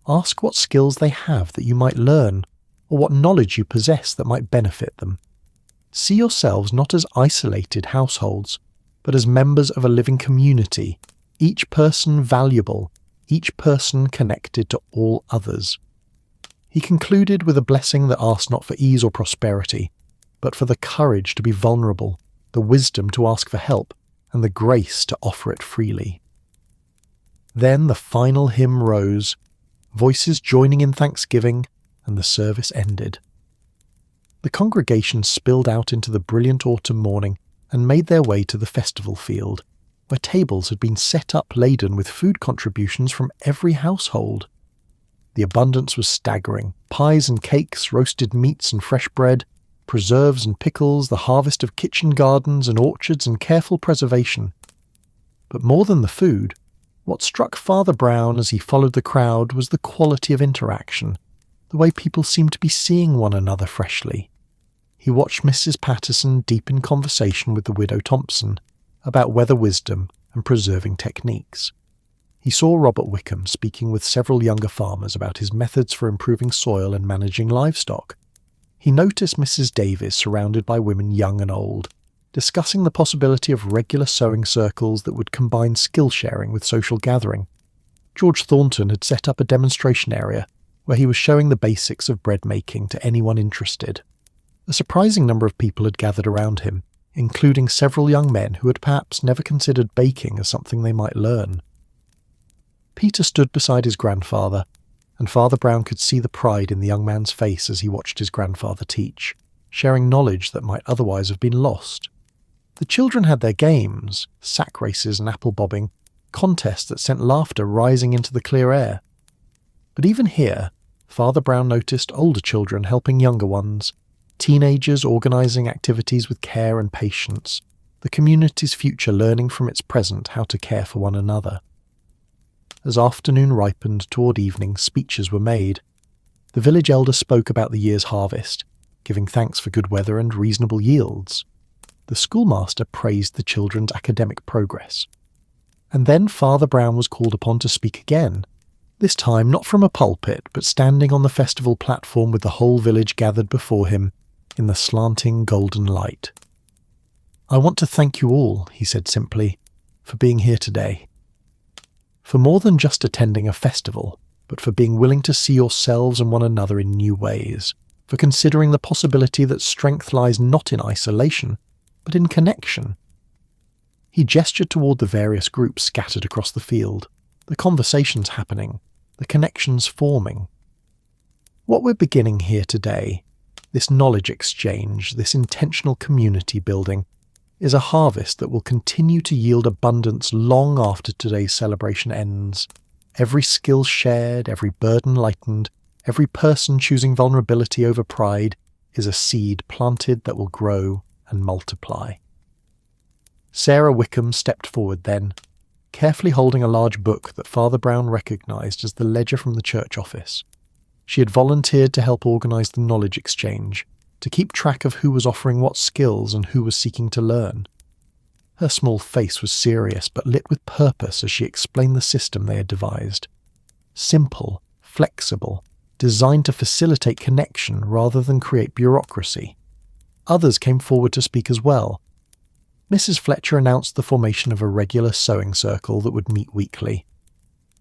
Ask what skills they have that you might learn, or what knowledge you possess that might benefit them. See yourselves not as isolated households, but as members of a living community, each person valuable, each person connected to all others. He concluded with a blessing that asked not for ease or prosperity, but for the courage to be vulnerable, the wisdom to ask for help, and the grace to offer it freely. Then the final hymn rose, voices joining in thanksgiving, and the service ended. The congregation spilled out into the brilliant autumn morning and made their way to the festival field, where tables had been set up laden with food contributions from every household. The abundance was staggering. Pies and cakes, roasted meats and fresh bread, preserves and pickles, the harvest of kitchen gardens and orchards and careful preservation. But more than the food, what struck Father Brown as he followed the crowd was the quality of interaction, the way people seemed to be seeing one another freshly. He watched Mrs. Patterson deep in conversation with the widow Thompson about weather wisdom and preserving techniques. He saw Robert Wickham speaking with several younger farmers about his methods for improving soil and managing livestock. He noticed Mrs. Davies surrounded by women young and old, discussing the possibility of regular sewing circles that would combine skill sharing with social gathering. George Thornton had set up a demonstration area where he was showing the basics of bread making to anyone interested. A surprising number of people had gathered around him, including several young men who had perhaps never considered baking as something they might learn. Peter stood beside his grandfather, and Father Brown could see the pride in the young man's face as he watched his grandfather teach, sharing knowledge that might otherwise have been lost. The children had their games, sack races and apple bobbing, contests that sent laughter rising into the clear air. But even here, Father Brown noticed older children helping younger ones, teenagers organising activities with care and patience, the community's future learning from its present how to care for one another. As afternoon ripened toward evening, speeches were made. The village elder spoke about the year's harvest, giving thanks for good weather and reasonable yields. The schoolmaster praised the children's academic progress. And then Father Brown was called upon to speak again, this time not from a pulpit, but standing on the festival platform with the whole village gathered before him in the slanting golden light. I want to thank you all, he said simply, for being here today. For more than just attending a festival, but for being willing to see yourselves and one another in new ways, for considering the possibility that strength lies not in isolation, but in connection. He gestured toward the various groups scattered across the field, the conversations happening, the connections forming. What we're beginning here today, this knowledge exchange, this intentional community building, is a harvest that will continue to yield abundance long after today's celebration ends. Every skill shared, every burden lightened, every person choosing vulnerability over pride is a seed planted that will grow and multiply. Sarah Wickham stepped forward then, carefully holding a large book that Father Brown recognised as the ledger from the church office. She had volunteered to help organise the knowledge exchange, to keep track of who was offering what skills and who was seeking to learn. Her small face was serious but lit with purpose as she explained the system they had devised. Simple, flexible, designed to facilitate connection rather than create bureaucracy. Others came forward to speak as well. Mrs. Fletcher announced the formation of a regular sewing circle that would meet weekly.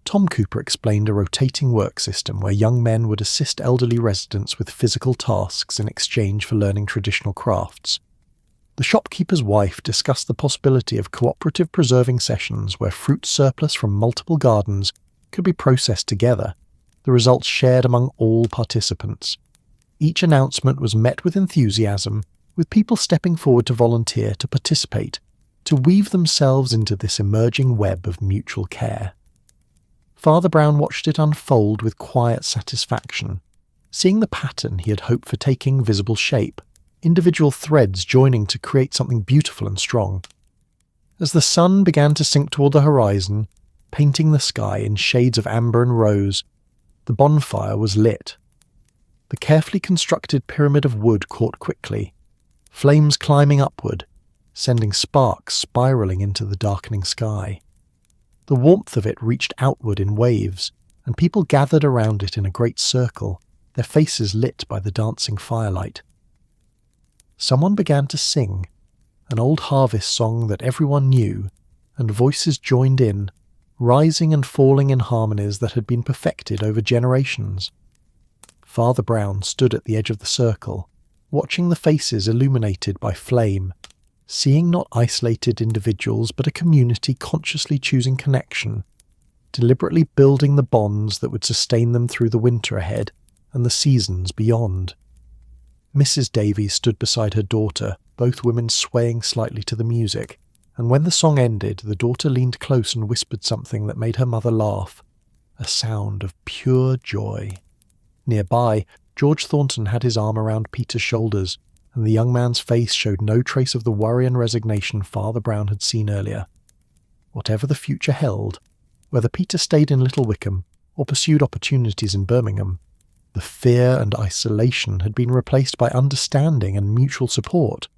Tom Cooper explained a rotating work system where young men would assist elderly residents with physical tasks in exchange for learning traditional crafts. The shopkeeper's wife discussed the possibility of cooperative preserving sessions where fruit surplus from multiple gardens could be processed together, the results shared among all participants. Each announcement was met with enthusiasm, with people stepping forward to volunteer to participate, to weave themselves into this emerging web of mutual care. Father Brown watched it unfold with quiet satisfaction, seeing the pattern he had hoped for taking visible shape, individual threads joining to create something beautiful and strong. As the sun began to sink toward the horizon, painting the sky in shades of amber and rose, the bonfire was lit. The carefully constructed pyramid of wood caught quickly, flames climbing upward, sending sparks spiralling into the darkening sky. The warmth of it reached outward in waves, and people gathered around it in a great circle, their faces lit by the dancing firelight. Someone began to sing, an old harvest song that everyone knew, and voices joined in, rising and falling in harmonies that had been perfected over generations. Father Brown stood at the edge of the circle, watching the faces illuminated by flame, seeing not isolated individuals but a community consciously choosing connection, deliberately building the bonds that would sustain them through the winter ahead and the seasons beyond. Mrs. Davies stood beside her daughter, both women swaying slightly to the music, and when the song ended, the daughter leaned close and whispered something that made her mother laugh, a sound of pure joy. Nearby, George Thornton had his arm around Peter's shoulders, and the young man's face showed no trace of the worry and resignation Father Brown had seen earlier. Whatever the future held, whether Peter stayed in Little Wickham or pursued opportunities in Birmingham, the fear and isolation had been replaced by understanding and mutual support.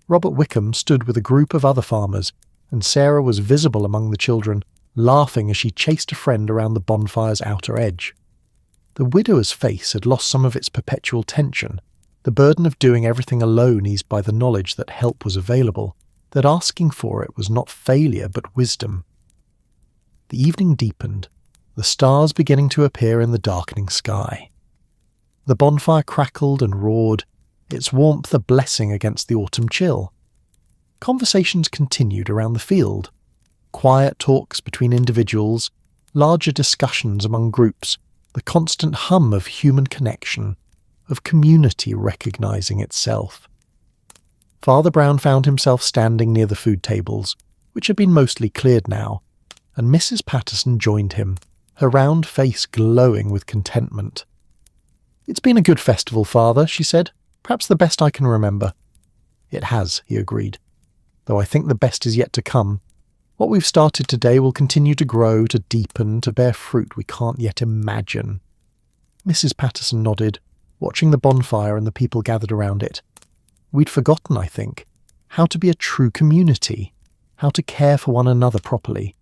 Robert Wickham stood with a group of other farmers, and Sarah was visible among the children, laughing as she chased a friend around the bonfire's outer edge. The widower's face had lost some of its perpetual tension, the burden of doing everything alone eased by the knowledge that help was available, that asking for it was not failure but wisdom. The evening deepened, the stars beginning to appear in the darkening sky. The bonfire crackled and roared, its warmth a blessing against the autumn chill. Conversations continued around the field. Quiet talks between individuals, larger discussions among groups, the constant hum of human connection, of community recognizing itself. Father Brown found himself standing near the food tables, which had been mostly cleared now, and Mrs. Patterson joined him, her round face glowing with contentment. "It's been a good festival, Father," she said. "Perhaps the best I can remember." "It has," he agreed, "though I think the best is yet to come. What we've started today will continue to grow, to deepen, to bear fruit we can't yet imagine." Mrs. Patterson nodded, watching the bonfire and the people gathered around it. "We'd forgotten, I think, how to be a true community, how to care for one another properly.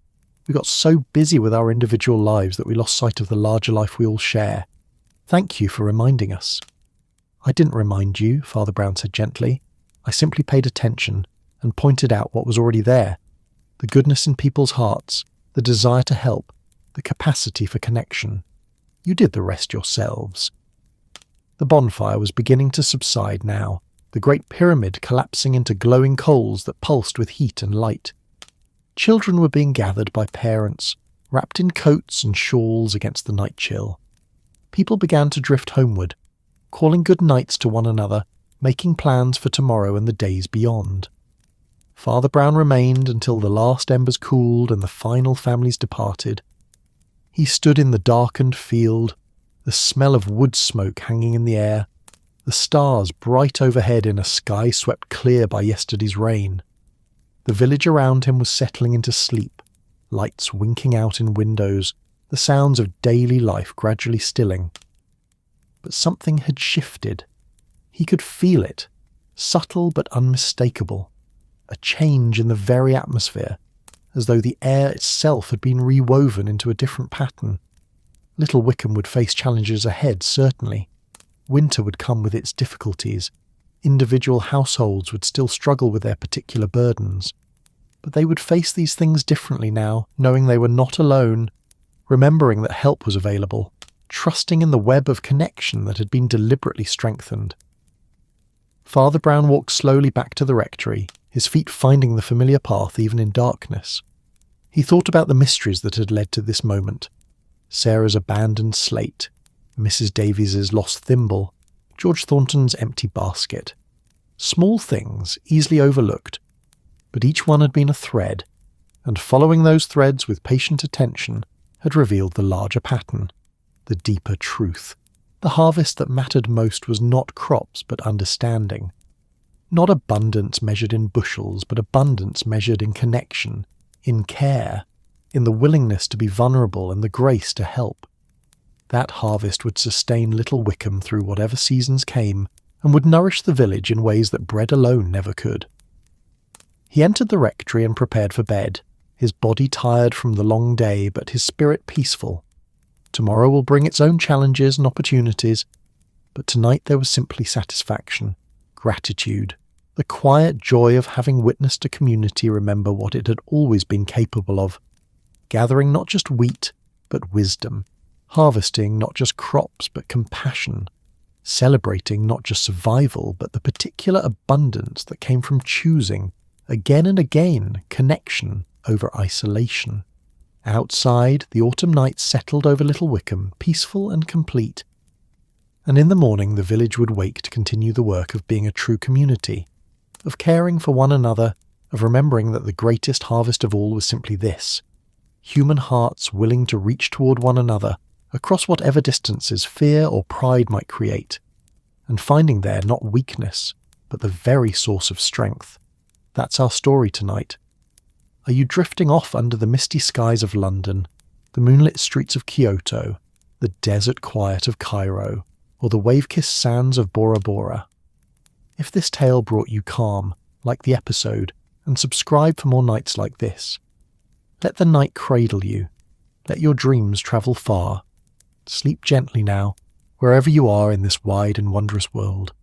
We got so busy with our individual lives that we lost sight of the larger life we all share. Thank you for reminding us." "I didn't remind you," Father Brown said gently. "I simply paid attention and pointed out what was already there. The goodness in people's hearts, the desire to help, the capacity for connection. You did the rest yourselves." The bonfire was beginning to subside now, the great pyramid collapsing into glowing coals that pulsed with heat and light. Children were being gathered by parents, wrapped in coats and shawls against the night chill. People began to drift homeward, calling good nights to one another, making plans for tomorrow and the days beyond. Father Brown remained until the last embers cooled and the final families departed. He stood in the darkened field, the smell of wood smoke hanging in the air, the stars bright overhead in a sky swept clear by yesterday's rain. The village around him was settling into sleep, lights winking out in windows, the sounds of daily life gradually stilling. But something had shifted. He could feel it, subtle but unmistakable, a change in the very atmosphere, as though the air itself had been rewoven into a different pattern. Little Wickham would face challenges ahead, certainly. Winter would come with its difficulties. Individual households would still struggle with their particular burdens. But they would face these things differently now, knowing they were not alone, remembering that help was available, trusting in the web of connection that had been deliberately strengthened. Father Brown walked slowly back to the rectory, his feet finding the familiar path even in darkness. He thought about the mysteries that had led to this moment. Sarah's abandoned slate, Mrs. Davies's lost thimble, George Thornton's empty basket. Small things, easily overlooked, but each one had been a thread, and following those threads with patient attention had revealed the larger pattern, the deeper truth, The harvest that mattered most was not crops but understanding. Not abundance measured in bushels, but abundance measured in connection, in care, in the willingness to be vulnerable and the grace to help. That harvest would sustain little Wickham through whatever seasons came, and would nourish the village in ways that bread alone never could. He entered the rectory and prepared for bed, his body tired from the long day but his spirit peaceful. Tomorrow will bring its own challenges and opportunities, but tonight there was simply satisfaction, gratitude, the quiet joy of having witnessed a community remember what it had always been capable of, gathering not just wheat but wisdom, harvesting not just crops but compassion, celebrating not just survival but the particular abundance that came from choosing, again and again, connection over isolation. Outside, the autumn night settled over Little Wickham, peaceful and complete. And in the morning the village would wake to continue the work of being a true community, of caring for one another, of remembering that the greatest harvest of all was simply this: human hearts willing to reach toward one another, across whatever distances fear or pride might create, and finding there not weakness, but the very source of strength. That's our story tonight. Are you drifting off under the misty skies of London, the moonlit streets of Kyoto, the desert quiet of Cairo, or the wave-kissed sands of Bora Bora? If this tale brought you calm, like the episode, and subscribe for more nights like this. Let the night cradle you. Let your dreams travel far. Sleep gently now, wherever you are in this wide and wondrous world.